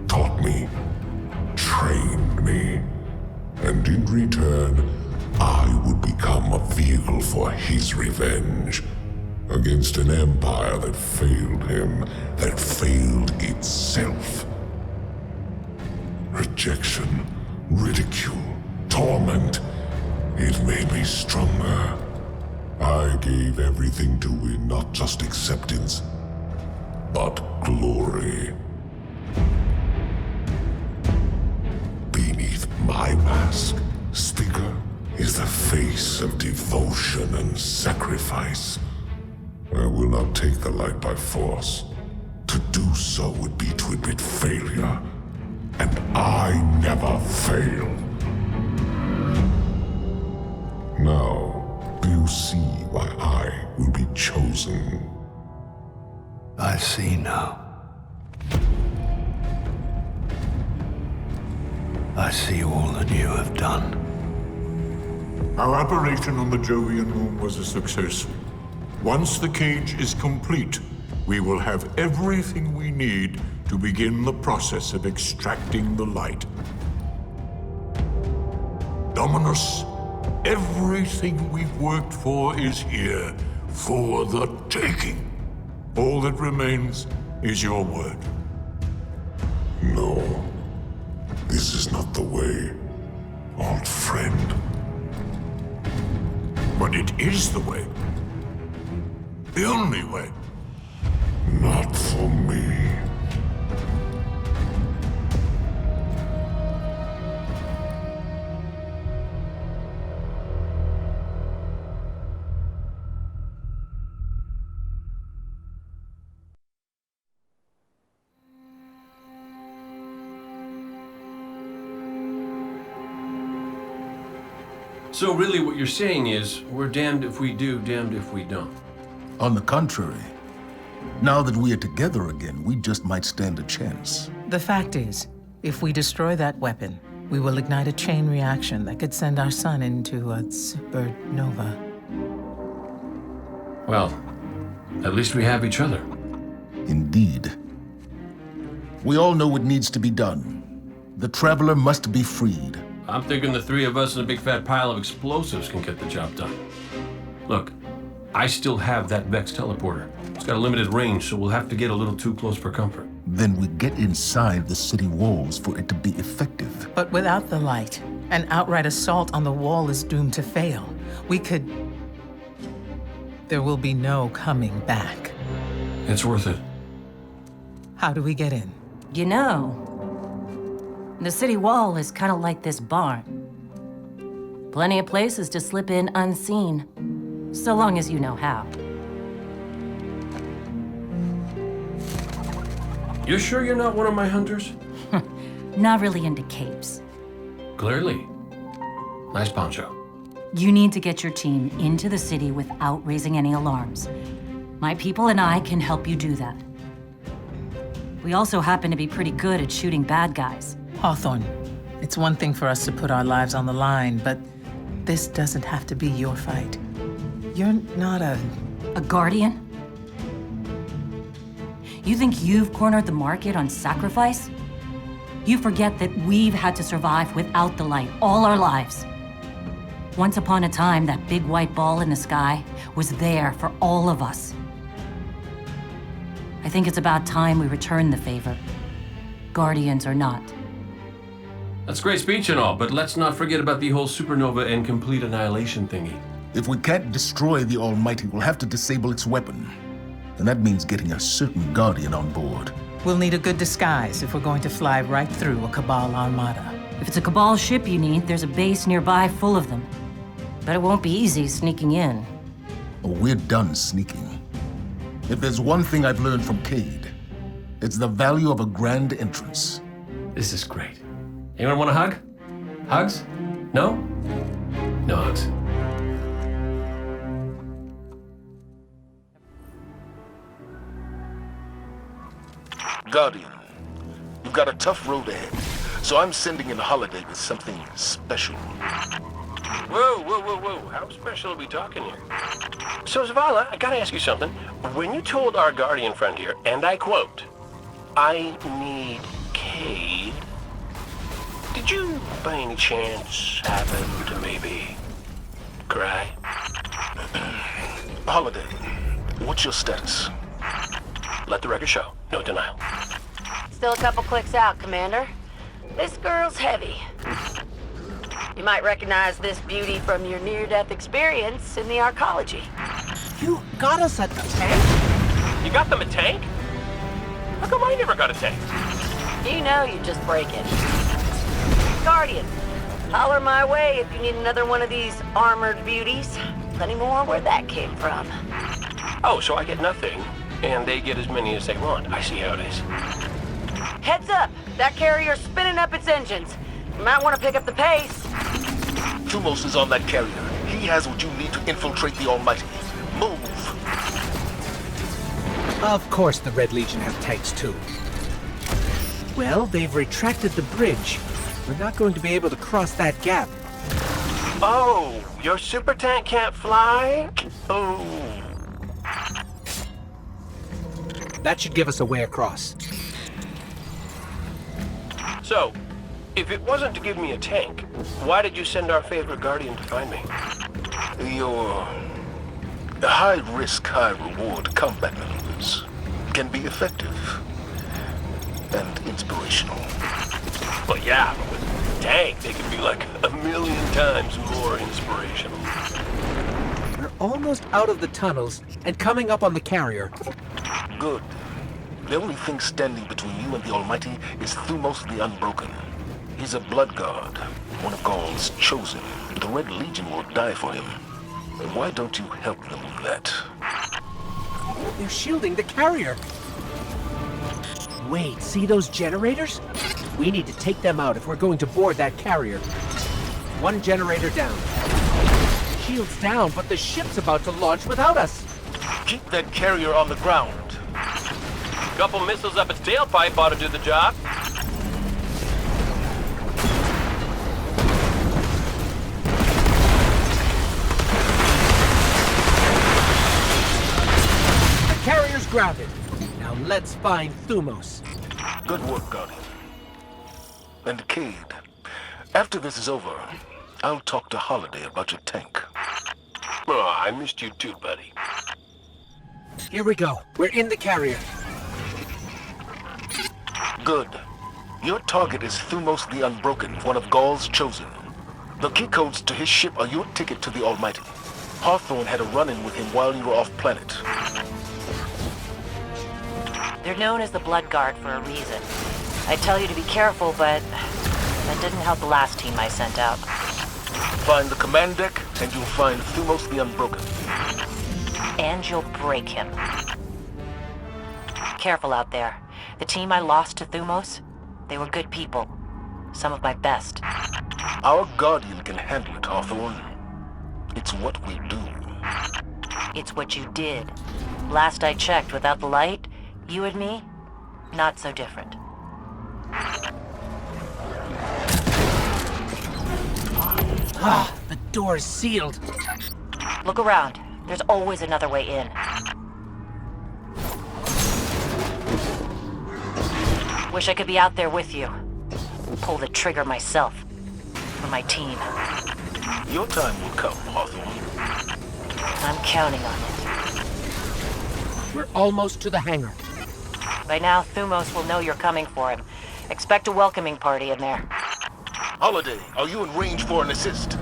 taught me, trained me, and in return, I would become a vehicle for his revenge against an empire that failed him, that failed itself. Rejection, ridicule, torment. It made me stronger. I gave everything to win not just acceptance, but glory. Beneath my mask, Speaker, is the face of devotion and sacrifice. I will not take the light by force. To do so would be to admit failure. And I never fail. Now, do you see why I will be chosen? I see now. I see all that you have done. Our operation on the Jovian moon was a success. Once the cage is complete, we will have everything we need to begin the process of extracting the light. Dominus, everything we've worked for is here, For the taking. All that remains is your word. No. This is not the way, old friend. But it is the way. The only way. Not for me. So really what you're saying is, we're damned if we do, damned if we don't. On the contrary, now that we are together again, we just might stand a chance. The fact is, if we destroy that weapon, we will ignite a chain reaction that could send our sun into a supernova. Well, at least we have each other. Indeed. We all know what needs to be done. The Traveler must be freed. I'm thinking the three of us and a big fat pile of explosives can get the job done. Look, I still have that Vex teleporter. It's got a limited range, so we'll have to get a little too close for comfort. Then we get inside the city walls for it to be effective. But without the light, an outright assault on the wall is doomed to fail. We could... There will be no coming back. It's worth it. How do we get in? You know, the city wall is kind of like this barn. Plenty of places to slip in unseen, so long as you know how. You sure you're not one of my hunters? Not really into capes. Clearly. Nice poncho. You need to get your team into the city without raising any alarms. My people and I can help you do that. We also happen to be pretty good at shooting bad guys. Hawthorne, it's one thing for us to put our lives on the line, but this doesn't have to be your fight. You're not a guardian? You think you've cornered the market on sacrifice? You forget that we've had to survive without the light all our lives. Once upon a time, that big white ball in the sky was there for all of us. I think it's about time we return the favor, guardians or not. That's great speech and all, but let's not forget about the whole supernova and complete annihilation thingy. If we can't destroy the Almighty, we'll have to disable its weapon. And that means getting a certain Guardian on board. We'll need a good disguise if we're going to fly right through a Cabal armada. If it's a Cabal ship you need, there's a base nearby full of them. But it won't be easy sneaking in. Oh, we're done sneaking. If there's one thing I've learned from Cade, it's the value of a grand entrance. This is great. Anyone want a hug? Hugs? No? No hugs. Guardian, you've got a tough road ahead, so I'm sending in Holiday with something special. Whoa, whoa, whoa, whoa. How special are we talking here? So, Zavala, I gotta ask you something. When you told our Guardian friend here, and I quote, "I need Cade," did you, by any chance, happen to maybe cry? Holiday, what's your status? Let the record show. No denial. Still a couple clicks out, Commander. This girl's heavy. You might recognize this beauty from your near-death experience in the arcology. You got us a tank? You got them a tank? How come I never got a tank? You know you just break it. Guardian, holler my way if you need another one of these armored beauties. Plenty more where that came from. Oh, so I get nothing, and they get as many as they want. I see how it is. Heads up! That carrier's spinning up its engines. You might want to pick up the pace. Thumos is on that carrier. He has what you need to infiltrate the Almighty. Move! Of course the Red Legion have tanks too. Well, they've retracted the bridge. We're not going to be able to cross that gap. Oh, your super tank can't fly? Oh. That should give us a way across. So, if it wasn't to give me a tank, why did you send our favorite Guardian to find me? Your High-risk, high-reward combat maneuvers can be effective and inspirational. Well, yeah, but with a tank, they can be like a million times more inspirational. We're almost out of the tunnels and coming up on the carrier. Good. The only thing standing between you and the Almighty is Thumos the Unbroken. He's a blood god, one of Gaul's chosen. The Red Legion will die for him. Why don't you help them with that? They're shielding the carrier. Wait, see those generators? We need to take them out if we're going to board that carrier. One generator down. Shield's down, but the ship's about to launch without us. Keep that carrier on the ground. A couple missiles up its tailpipe ought to do the job. The carrier's grounded. Now let's find Thumos. Good work, Guardian. And Cade, after this is over, I'll talk to Holiday about your tank. Oh, I missed you too, buddy. Here we go. We're in the carrier. Good. Your target is Thumos the Unbroken, one of Gaul's chosen. The key codes to his ship are your ticket to the Almighty. Hawthorne had a run-in with him while you were off-planet. They're known as the Blood Guard for a reason. I tell you to be careful, but that didn't help the last team I sent out. Find the command deck, and you'll find Thumos the Unbroken. And you'll break him. Careful out there. The team I lost to Thumos, they were good people. Some of my best. Our Guardian can handle it, Hawthorne. It's what we do. It's what you did. Last I checked, without the light, you and me, not so different. Ah, the door's sealed. Look around. There's always another way in. Wish I could be out there with you. Pull the trigger myself. For my team. Your time will come, Hawthorne. I'm counting on it. We're almost to the hangar. By now, Thumos will know you're coming for him. Expect a welcoming party in there. Holiday, are you in range for an assist?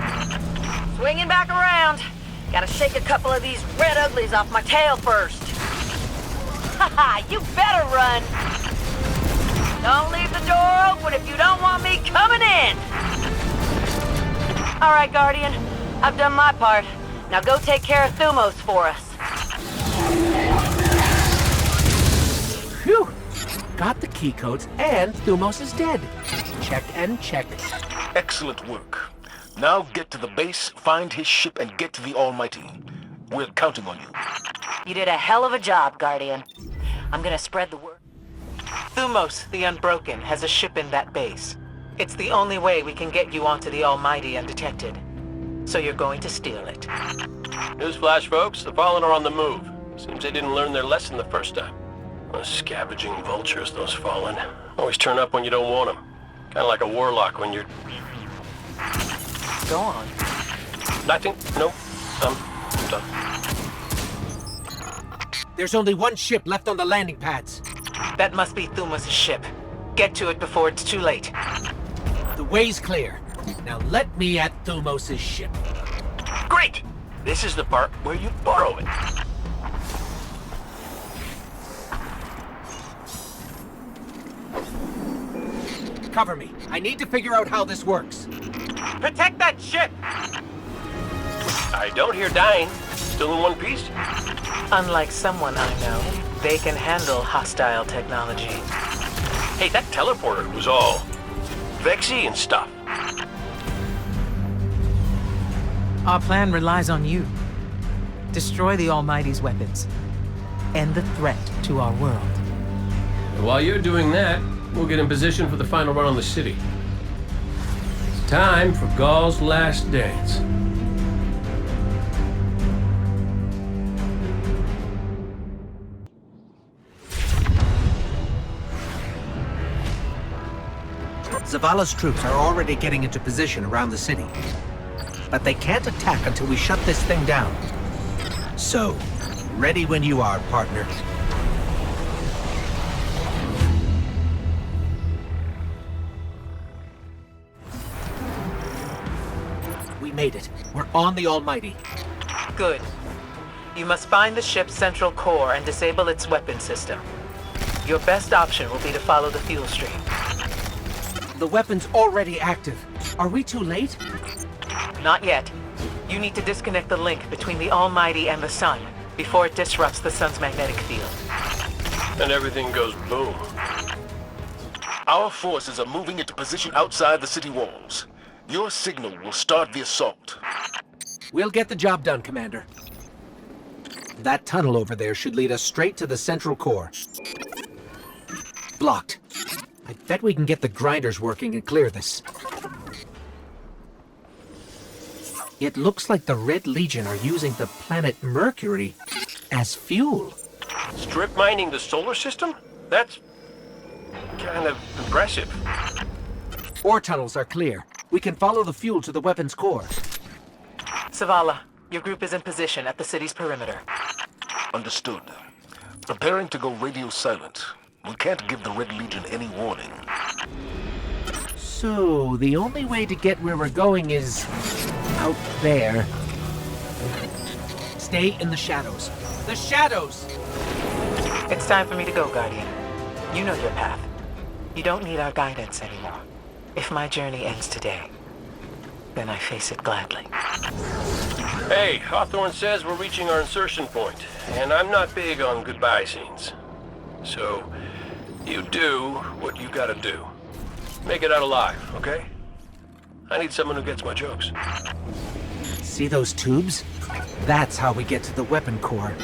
Swinging back around. Gotta shake a couple of these red uglies off my tail first. Haha, you better run. Don't leave the door open if you don't want me coming in. All right, Guardian. I've done my part. Now go take care of Thumos for us. Phew! Got the key codes, and Thumos is dead. Check and check. Excellent work. Now get to the base, find his ship, and get to the Almighty. We're counting on you. You did a hell of a job, Guardian. I'm gonna spread the word. Thumos, the Unbroken, has a ship in that base. It's the only way we can get you onto the Almighty undetected. So you're going to steal it. Newsflash, folks. The Fallen are on the move. Seems they didn't learn their lesson the first time. Those scavenging vultures, those Fallen. Always turn up when you don't want them. Kind of like a warlock when you're... Go on. Nothing. Nope. I'm done. There's only one ship left on the landing pads. That must be Thumos' ship. Get to it before it's too late. The way's clear. Now let me at Thumos' ship. Great! This is the part where you borrow it. Cover me. I need to figure out how this works. Protect that ship! I don't hear dying. Still in one piece? Unlike someone I know, they can handle hostile technology. Hey, that teleporter was all Vexy and stuff. Our plan relies on you. Destroy the Almighty's weapons. End the threat to our world. And while you're doing that, we'll get in position for the final run on the city. It's time for Gaul's last dance. Zavala's troops are already getting into position around the city. But they can't attack until we shut this thing down. So, ready when you are, partner. We made it. We're on the Almighty. Good. You must find the ship's central core and disable its weapon system. Your best option will be to follow the fuel stream. The weapon's already active. Are we too late? Not yet. You need to disconnect the link between the Almighty and the Sun before it disrupts the Sun's magnetic field. And everything goes boom. Our forces are moving into position outside the city walls. Your signal will start the assault. We'll get the job done, Commander. That tunnel over there should lead us straight to the central core. Blocked. I bet we can get the grinders working and clear this. It looks like the Red Legion are using the planet Mercury as fuel. Strip mining the solar system? That's kind of impressive. Ore tunnels are clear. We can follow the fuel to the weapon's core. Zavala, your group is in position at the city's perimeter. Understood. Preparing to go radio silent. We can't give the Red Legion any warning. So, the only way to get where we're going is out there. Stay in the shadows. The shadows! It's time for me to go, Guardian. You know your path. You don't need our guidance anymore. If my journey ends today, then I face it gladly. Hey, Hawthorne says we're reaching our insertion point, and I'm not big on goodbye scenes. So, you do what you gotta do. Make it out alive, okay? I need someone who gets my jokes. See those tubes? That's how we get to the weapon core.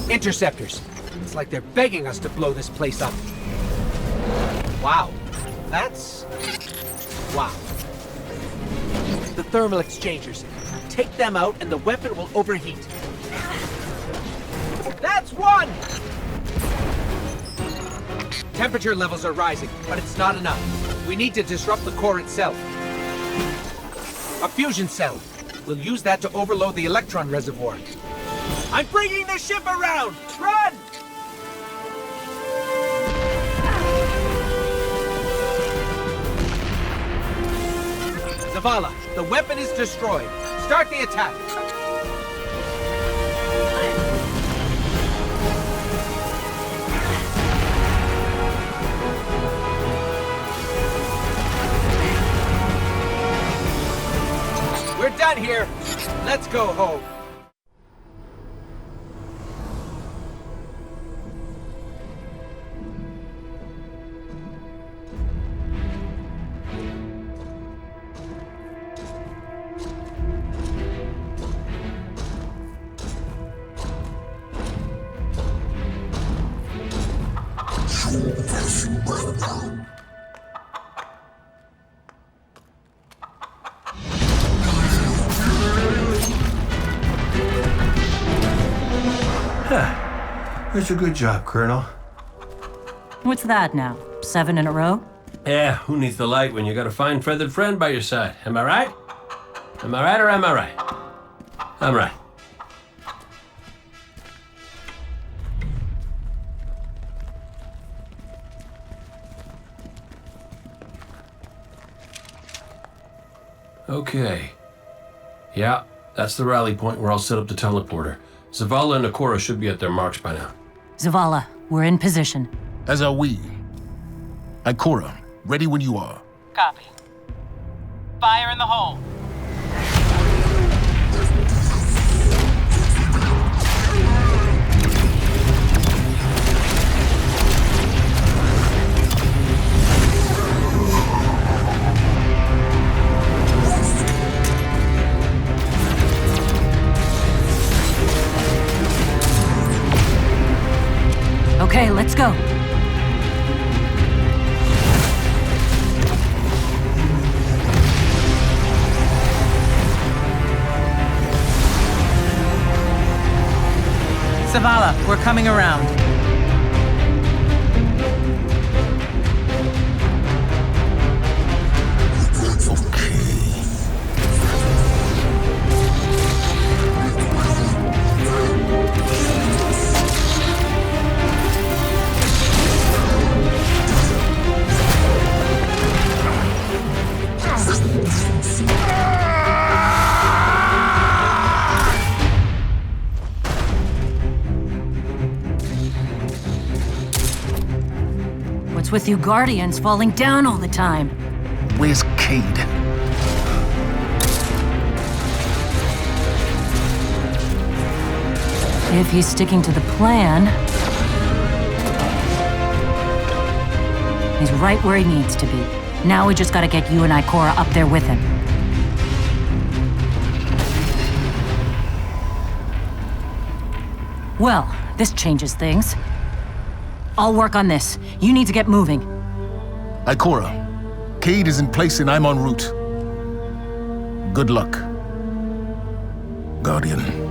Interceptors. It's like they're begging us to blow this place up. Wow. That's... wow. The thermal exchangers. Take them out and the weapon will overheat. That's one! Temperature levels are rising, but it's not enough. We need to disrupt the core itself. A fusion cell. We'll use that to overload the electron reservoir. I'm bringing the ship around! Run! Zavala, the weapon is destroyed. Start the attack. We're done here. Let's go home. That's a good job, Colonel. What's that now? 7 in a row? Yeah, who needs the light when you got a fine feathered friend by your side? Am I right? Am I right or am I right? I'm right. Okay. Yeah, that's the rally point where I'll set up the teleporter. Zavala and Ikora should be at their marks by now. Zavala, we're in position. As are we. Ikora, ready when you are. Copy. Fire in the hole. Okay, let's go. Zavala, we're coming around. What's with you Guardians falling down all the time? Where's Cade? If he's sticking to the plan, he's right where he needs to be. Now we just gotta get you and Ikora up there with him. Well, this changes things. I'll work on this. You need to get moving. Ikora, Cade is in place and I'm en route. Good luck, Guardian.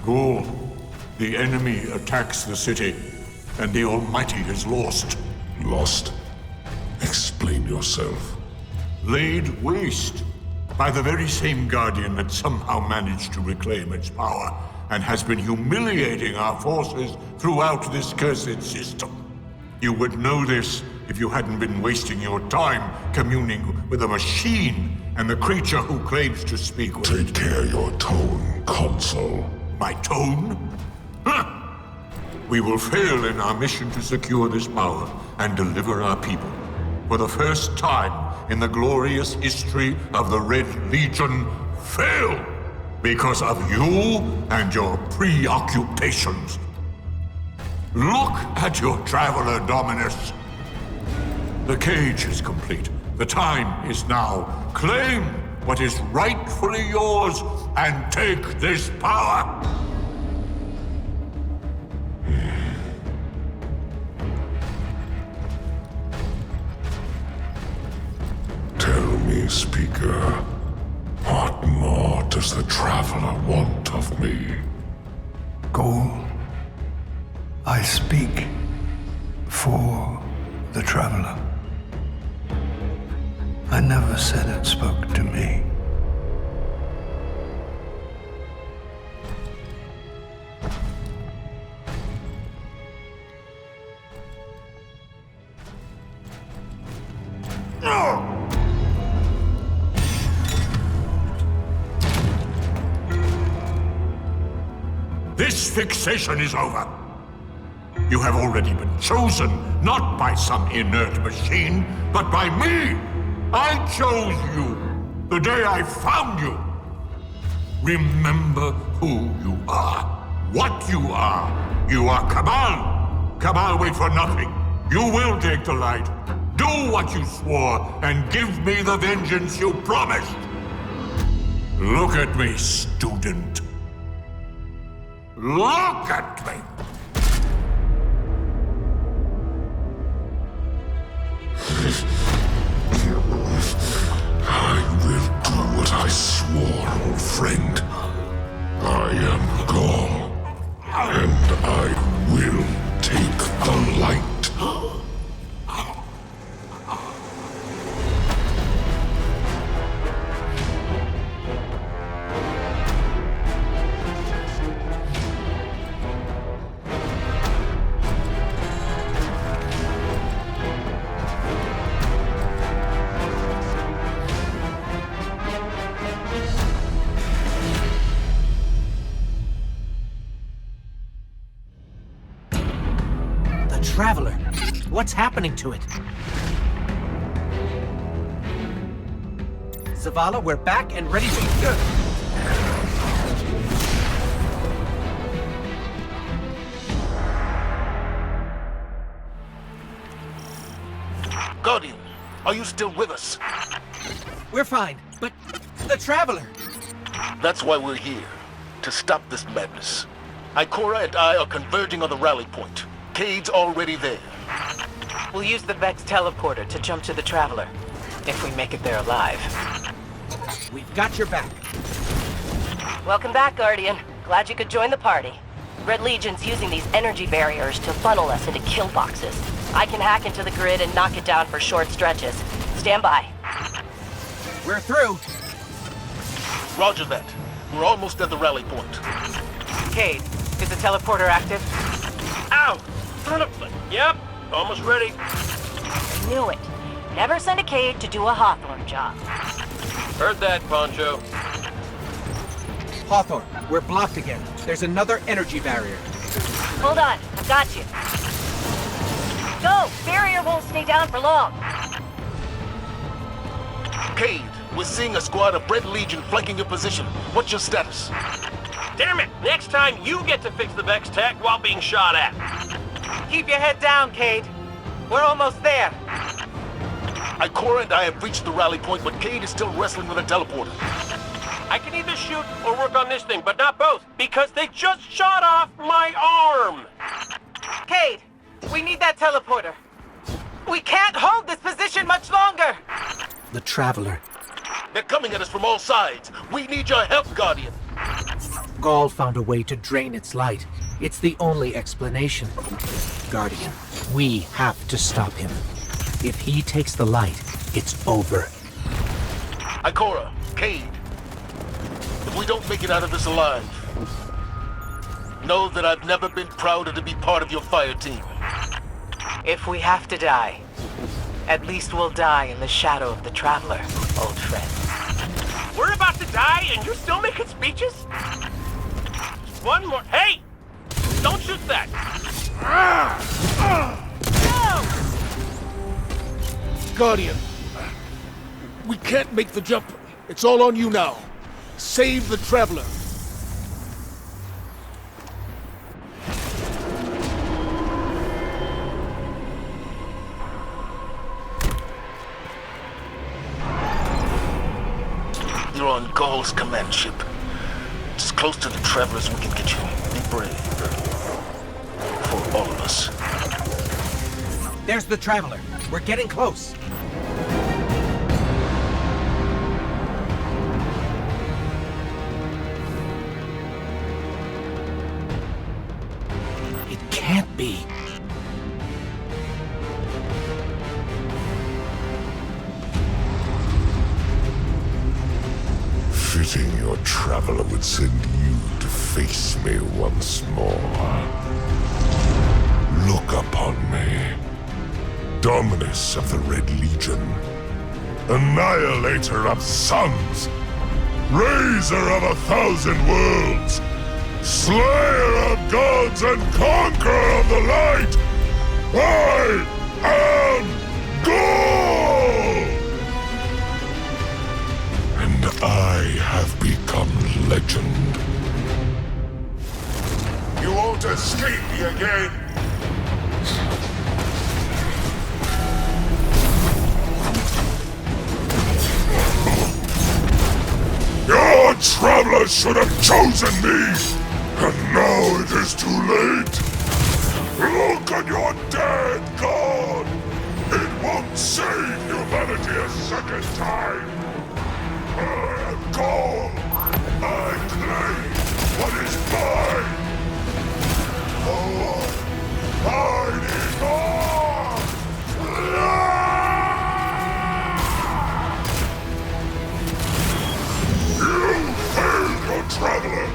Ghoul, the enemy attacks the city, and the Almighty is lost. Lost? Explain yourself. Laid waste by the very same Guardian that somehow managed to reclaim its power, and has been humiliating our forces throughout this cursed system. You would know this if you hadn't been wasting your time communing with a machine and the creature who claims to speak with it. Take care your tone, Consul. My tone? Huh. We will fail in our mission to secure this power and deliver our people. For the first time in the glorious history of the Red Legion, fail because of you and your preoccupations. Look at your traveler, Dominus. The cage is complete. The time is now. Claim what is rightfully yours and take this power. Tell me, Speaker, what more does the Traveler want of me? Ghoul, I speak for the Traveler. I never said it spoke to me. This fixation is over. You have already been chosen, not by some inert machine, but by me. I chose you the day I found you. Remember who you are, what you are. You are Cabal. Cabal wait for nothing. You will take the light. Do what you swore and give me the vengeance you promised. Look at me, student. Look at me! I will do what I swore, old friend. I am Gaul, and I will take the light. Traveler, what's happening to it? Zavala, we're back and ready to... Guardian, are you still with us? We're fine, but the Traveler... That's why we're here. To stop this madness. Ikora and I are converging on the rally point. Cade's already there. We'll use the Vex teleporter to jump to the Traveler, if we make it there alive. We've got your back. Welcome back, Guardian. Glad you could join the party. Red Legion's using these energy barriers to funnel us into kill boxes. I can hack into the grid and knock it down for short stretches. Stand by. We're through. Roger that. We're almost at the rally point. Cade, is the teleporter active? Ow! Son of a... Yep, almost ready. Knew it. Never send a Cade to do a Hawthorne job. Heard that, Poncho. Hawthorne, we're blocked again. There's another energy barrier. Hold on, I've got you. Go! Barrier won't stay down for long. Cade, we're seeing a squad of Red Legion flanking your position. What's your status? Damn it! Next time you get to fix the Vex tech while being shot at. Keep your head down, Cade. We're almost there. Ikora and I have reached the rally point, but Cade is still wrestling with a teleporter. I can either shoot or work on this thing, but not both, because they just shot off my arm! Cade, we need that teleporter. We can't hold this position much longer! The Traveler. They're coming at us from all sides. We need your help, Guardian. Gaul found a way to drain its light. It's the only explanation. Guardian, we have to stop him. If he takes the light, it's over. Ikora, Cade, if we don't make it out of this alive, know that I've never been prouder to be part of your fire team. If we have to die, at least we'll die in the shadow of the Traveler, old friend. We're about to die and you're still making speeches? Just one more... Hey! Don't shoot that! Guardian, we can't make the jump. It's all on you now. Save the Traveler. You're on Gaul's command ship. It's as close to the Traveler as we can get you. Be brave. For all of us. There's the Traveler. We're getting close. It can't be. Fitting your Traveler would send you to face me once more. Look upon me. Dominus of the Red Legion. Annihilator of suns. Raiser of 1,000 worlds. Slayer of gods and conqueror of the light. I am Gaul! And I have become legend. You won't escape me again! Your Traveler should have chosen me! And now it is too late! Look on your dead god! It won't save humanity a second time! I am Gaul! I claim what is mine! Oh, I need more! You failed your Traveler!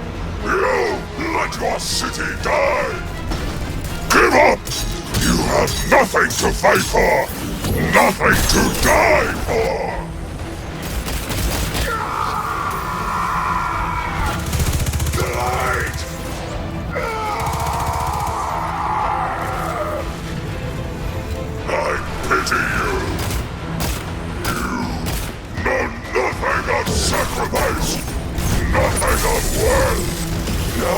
You let your city die! Give up! You have nothing to fight for! Nothing to die for! The light! I pity you! You know nothing of sacrifice! Nothing of worth! No!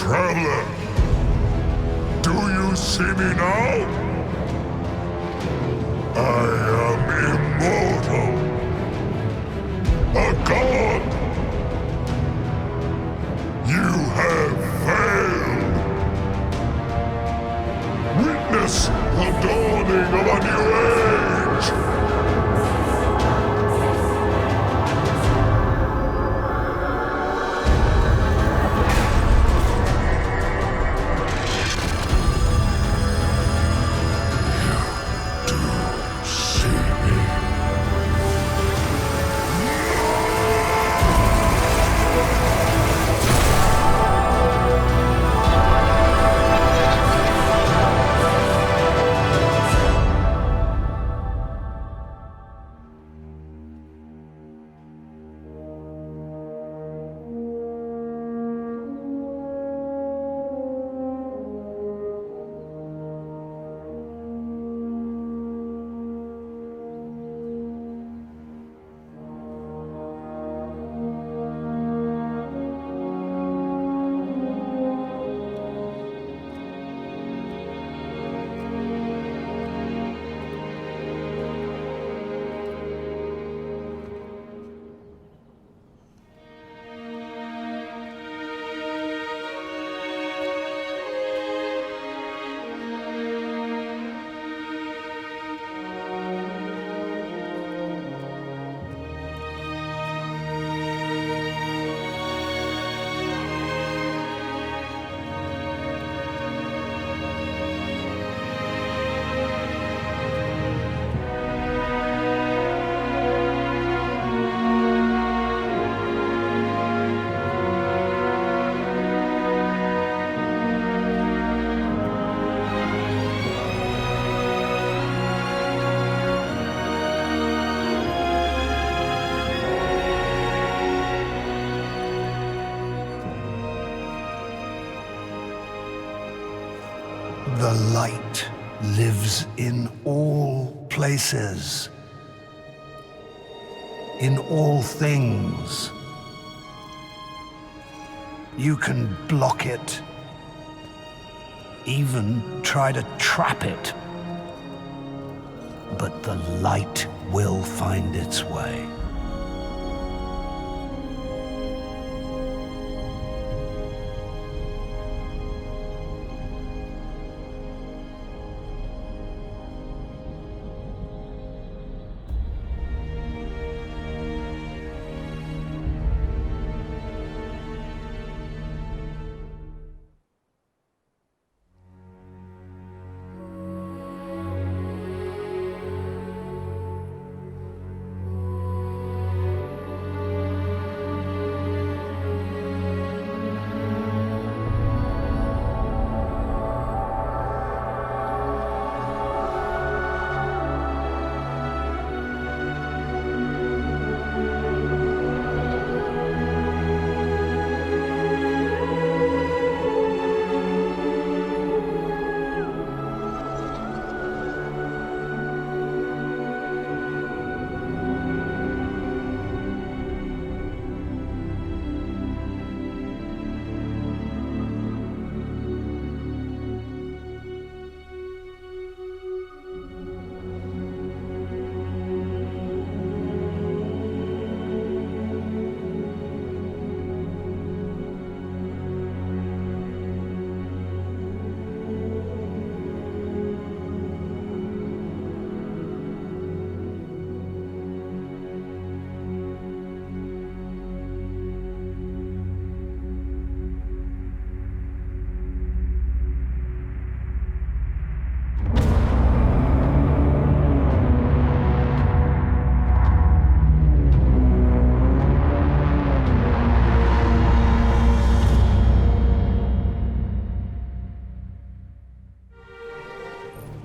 Traveler, do you see me now? I am immortal. A god. You have failed. Witness the dawning of a new age. The light lives in all places, in all things. You can block it, even try to trap it, but the light will find its way.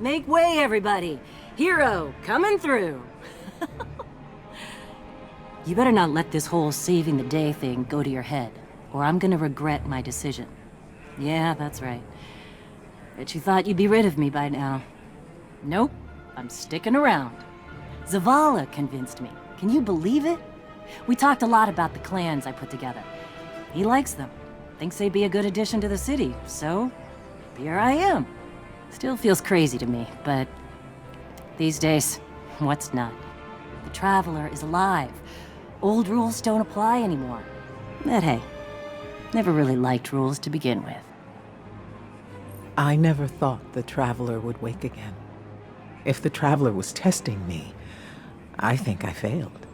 Make way, everybody! Hero, coming through! You better not let this whole saving the day thing go to your head, or I'm gonna regret my decision. Yeah, that's right. Bet you thought you'd be rid of me by now. Nope, I'm sticking around. Zavala convinced me. Can you believe it? We talked a lot about the clans I put together. He likes them. thinks they'd be a good addition to the city, so here I am. Still feels crazy to me, but these days, what's not? The Traveler is alive. Old rules don't apply anymore. But hey, never really liked rules to begin with. I never thought the Traveler would wake again. If the Traveler was testing me, I think I failed.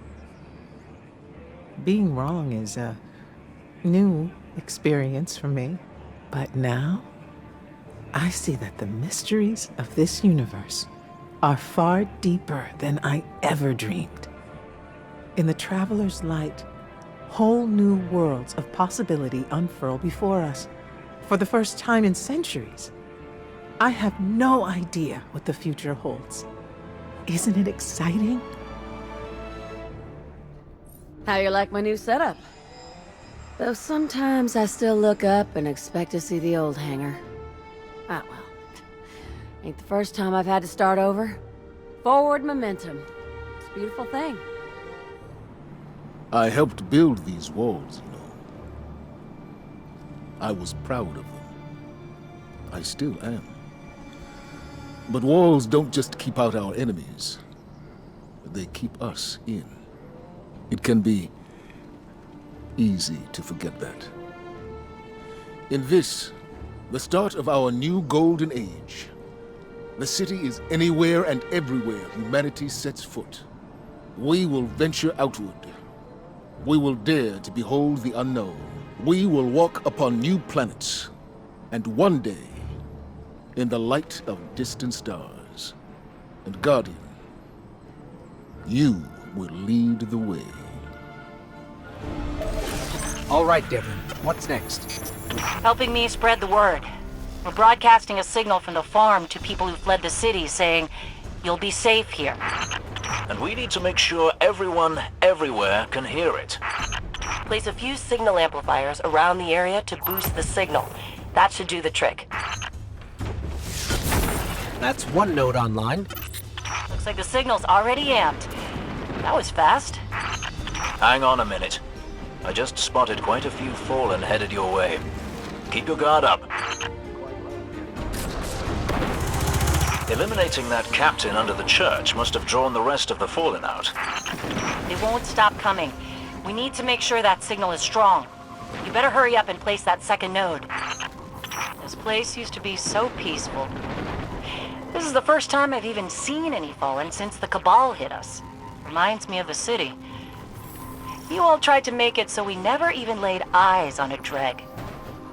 Being wrong is a new experience for me, but now I see that the mysteries of this universe are far deeper than I ever dreamed. In the Traveler's light, whole new worlds of possibility unfurl before us. For the first time in centuries, I have no idea what the future holds. Isn't it exciting? How you like my new setup? Though sometimes I still look up and expect to see the old hangar. Ah, well. Ain't the first time I've had to start over. Forward momentum. It's a beautiful thing. I helped build these walls, you know. I was proud of them. I still am. But walls don't just keep out our enemies. They keep us in. It can be easy to forget that. In this, the start of our new golden age, the city is anywhere and everywhere humanity sets foot. We will venture outward. We will dare to behold the unknown. We will walk upon new planets. And one day, in the light of distant stars, and Guardian, you will lead the way. All right, Devlin. What's next? Helping me spread the word. We're broadcasting a signal from the farm to people who fled the city saying, you'll be safe here. And we need to make sure everyone, everywhere, can hear it. Place a few signal amplifiers around the area to boost the signal. That should do the trick. That's one node online. Looks like the signal's already amped. That was fast. Hang on a minute. I just spotted quite a few Fallen headed your way. Keep your guard up. Eliminating that captain under the church must have drawn the rest of the Fallen out. They won't stop coming. We need to make sure that signal is strong. You better hurry up and place that second node. This place used to be so peaceful. This is the first time I've even seen any Fallen since the Cabal hit us. Reminds me of the city. You all tried to make it so we never even laid eyes on a Dreg.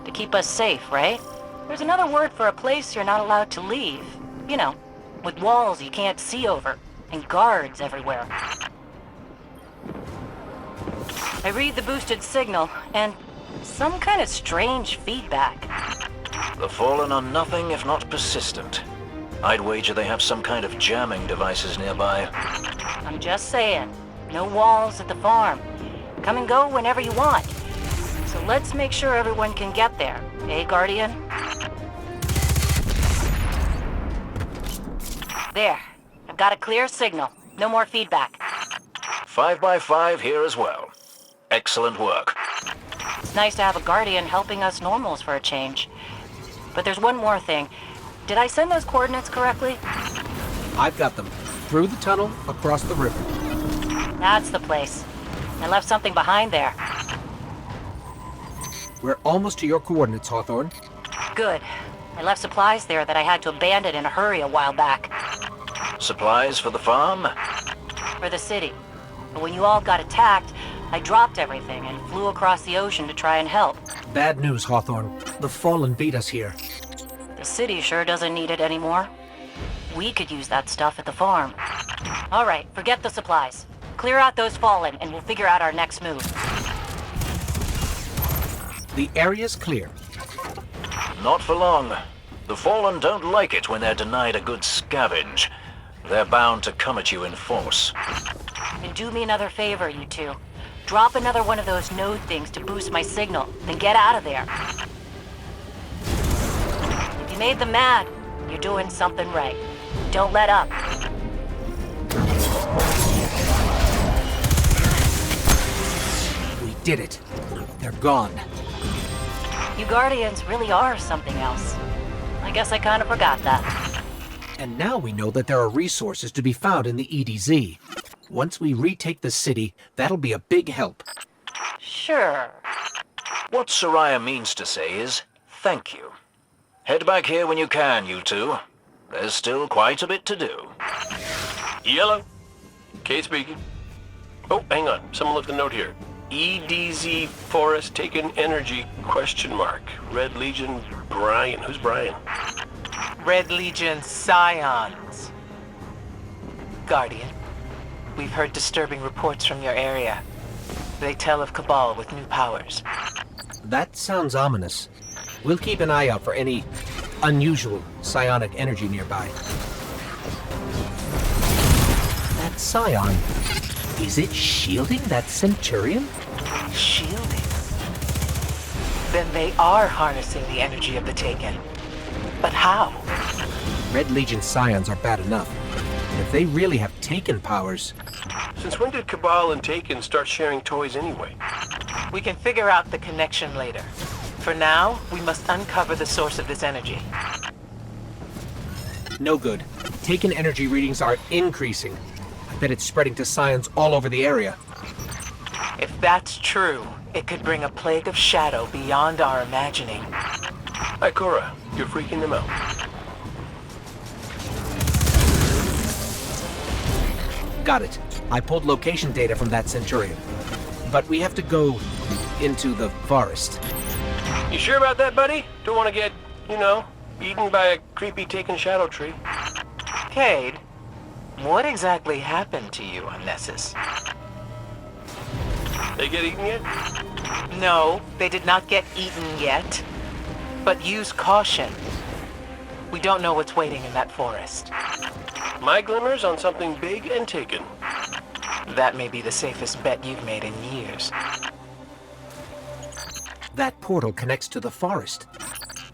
To keep us safe, right? There's another word for a place you're not allowed to leave. You know, with walls you can't see over, and guards everywhere. I read the boosted signal, and some kind of strange feedback. The Fallen are nothing if not persistent. I'd wager they have some kind of jamming devices nearby. I'm just saying, no walls at the farm. Come and go whenever you want. So let's make sure everyone can get there, eh, Guardian? There. I've got a clear signal. No more feedback. 5x5 here as well. Excellent work. It's nice to have a Guardian helping us normals for a change. But there's one more thing. Did I send those coordinates correctly? I've got them. Through the tunnel, across the river. That's the place. I left something behind there. We're almost to your coordinates, Hawthorne. Good. I left supplies there that I had to abandon in a hurry a while back. Supplies for the farm? For the city. But when you all got attacked, I dropped everything and flew across the ocean to try and help. Bad news, Hawthorne. The Fallen beat us here. The city sure doesn't need it anymore. We could use that stuff at the farm. All right, forget the supplies. Clear out those Fallen and we'll figure out our next move. The area's clear. Not for long. The Fallen don't like it when they're denied a good scavenge. They're bound to come at you in force. And do me another favor, you two. Drop another one of those node things to boost my signal, then get out of there. If you made them mad, you're doing something right. Don't let up. We did it. They're gone. You Guardians really are something else. I guess I kind of forgot that. And now we know that there are resources to be found in the EDZ. Once we retake the city, that'll be a big help. Sure. What Soraya means to say is, thank you. Head back here when you can, you two. There's still quite a bit to do. Yellow. Kate speaking. Oh, hang on. Someone left a note here. EDZ Forest taken energy, ? Red Legion Brian. Who's Brian? Red Legion Scions. Guardian, we've heard disturbing reports from your area. They tell of Cabal with new powers. That sounds ominous. We'll keep an eye out for any unusual psionic energy nearby. That Scion, is it shielding that Centurion? Shielding? Then they are harnessing the energy of the Taken. But how? Red Legion Scions are bad enough. But if they really have Taken powers... Since when did Cabal and Taken start sharing toys anyway? We can figure out the connection later. For now, we must uncover the source of this energy. No good. Taken energy readings are increasing. I bet it's spreading to Scions all over the area. If that's true, it could bring a plague of shadow beyond our imagining. Ikora, you're freaking them out. Got it. I pulled location data from that Centurion. But we have to go into the forest. You sure about that, buddy? Don't want to get, eaten by a creepy Taken shadow tree. Cade, what exactly happened to you on Nessus? They get eaten yet? No, they did not get eaten yet. But use caution. We don't know what's waiting in that forest. My glimmers on something big and Taken. That may be the safest bet you've made in years. That portal connects to the forest.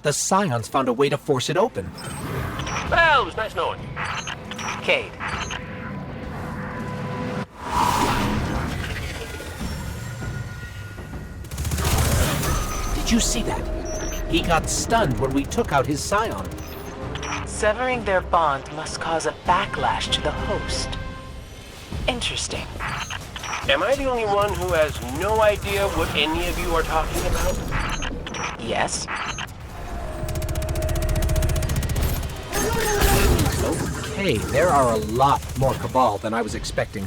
The Scions found a way to force it open. Well, it was nice knowing you. Cade. Did you see that? He got stunned when we took out his Scion. Severing their bond must cause a backlash to the host. Interesting. Am I the only one who has no idea what any of you are talking about? Yes. Okay, there are a lot more Cabal than I was expecting.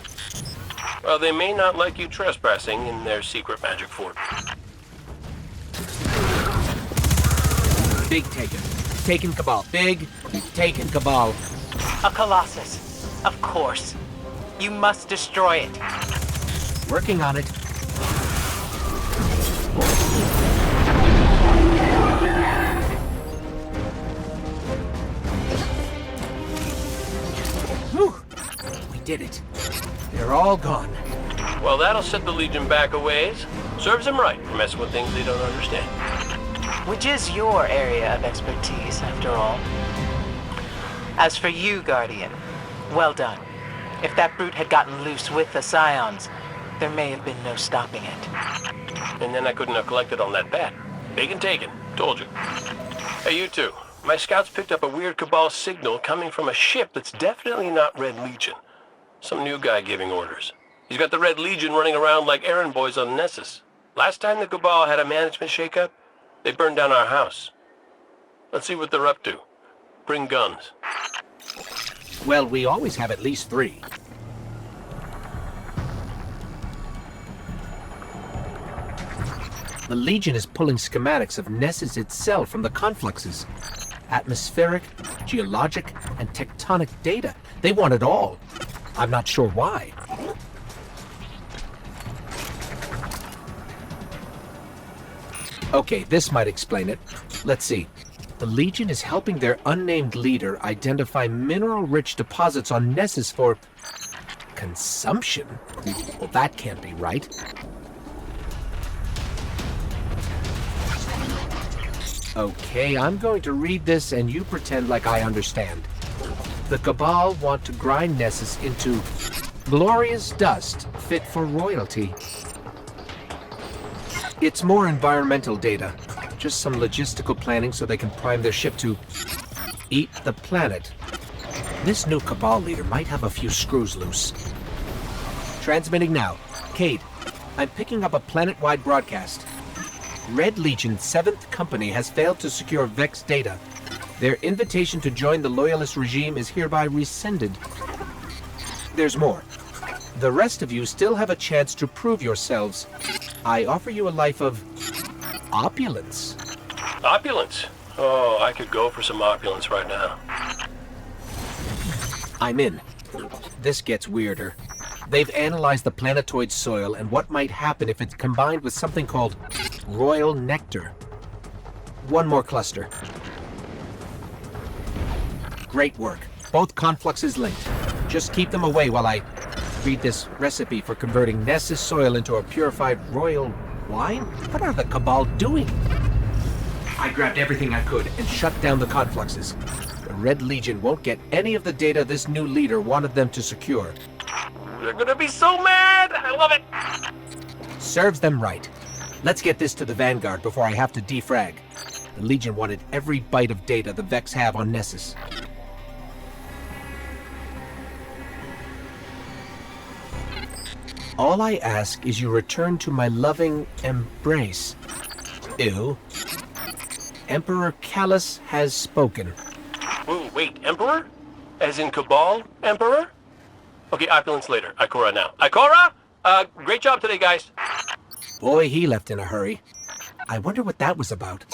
Well, they may not like you trespassing in their secret magic fort. Big Taken. Taken Cabal. Big Taken Cabal. A Colossus. Of course. You must destroy it. Working on it. Whew. We did it. They're all gone. Well, that'll set the Legion back a ways. Serves them right for messing with things they don't understand. Which is your area of expertise, after all. As for you, Guardian, well done. If that brute had gotten loose with the Scions, there may have been no stopping it. And then I couldn't have collected on that bat. Big and Taken. Told you. Hey, you two. My scouts picked up a weird Cabal signal coming from a ship that's definitely not Red Legion. Some new guy giving orders. He's got the Red Legion running around like errand boys on Nessus. Last time the Cabal had a management shakeup, they burned down our house. Let's see what they're up to. Bring guns. Well, we always have at least 3. The Legion is pulling schematics of Nessus itself from the confluxes. Atmospheric, geologic, and tectonic data. They want it all. I'm not sure why. Okay, this might explain it. Let's see. The Legion is helping their unnamed leader identify mineral-rich deposits on Nessus for consumption? Well, that can't be right. Okay, I'm going to read this and you pretend like I understand. The Cabal want to grind Nessus into glorious dust fit for royalty. It's more environmental data. Just some logistical planning so they can prime their ship to eat the planet. This new Cabal leader might have a few screws loose. Transmitting now. Cade, I'm picking up a planet-wide broadcast. Red Legion 7th Company has failed to secure Vex data. Their invitation to join the Loyalist regime is hereby rescinded. There's more. The rest of you still have a chance to prove yourselves. I offer you a life of opulence. Opulence? Oh, I could go for some opulence right now. I'm in. This gets weirder. They've analyzed the planetoid soil and what might happen if it's combined with something called royal nectar. One more cluster. Great work. Both confluxes linked. Just keep them away while I read this recipe for converting Nessus soil into a purified royal wine? What are the Cabal doing? I grabbed everything I could and shut down the confluxes. The Red Legion won't get any of the data this new leader wanted them to secure. They're gonna be so mad! I love it! Serves them right. Let's get this to the Vanguard before I have to defrag. The Legion wanted every byte of data the Vex have on Nessus. All I ask is you return to my loving embrace. Ew. Emperor Callus has spoken. Ooh, wait, Emperor? As in Cabal Emperor? Okay, opulence later. Ikora now. Ikora! Great job today, guys. Boy, he left in a hurry. I wonder what that was about.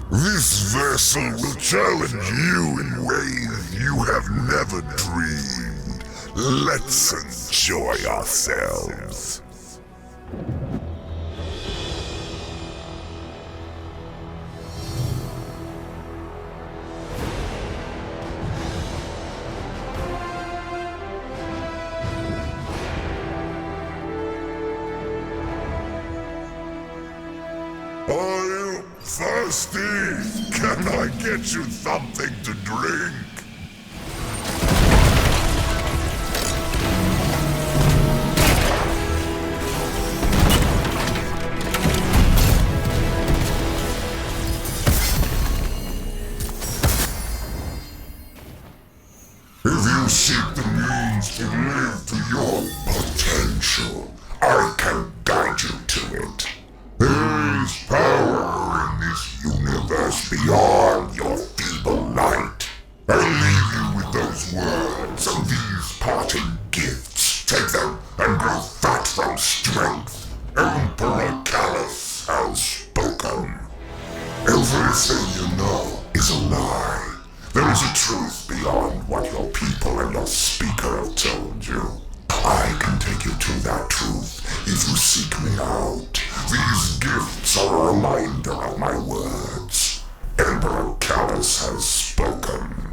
This vessel will challenge you in ways you have never dreamed. Let's enjoy ourselves. Are you thirsty? Can I get you something to drink? If you seek the means to live to your potential, I can guide you to it. There is power in this universe beyond your feeble light. I leave you with those words and these parting gifts. Take them and grow fat from strength. Emperor Callus has spoken. Everything you know is a lie. There is a truth beyond what your people and your speaker have told you. I can take you to that truth if you seek me out. These gifts are a reminder of my words. Emperor Callus has spoken.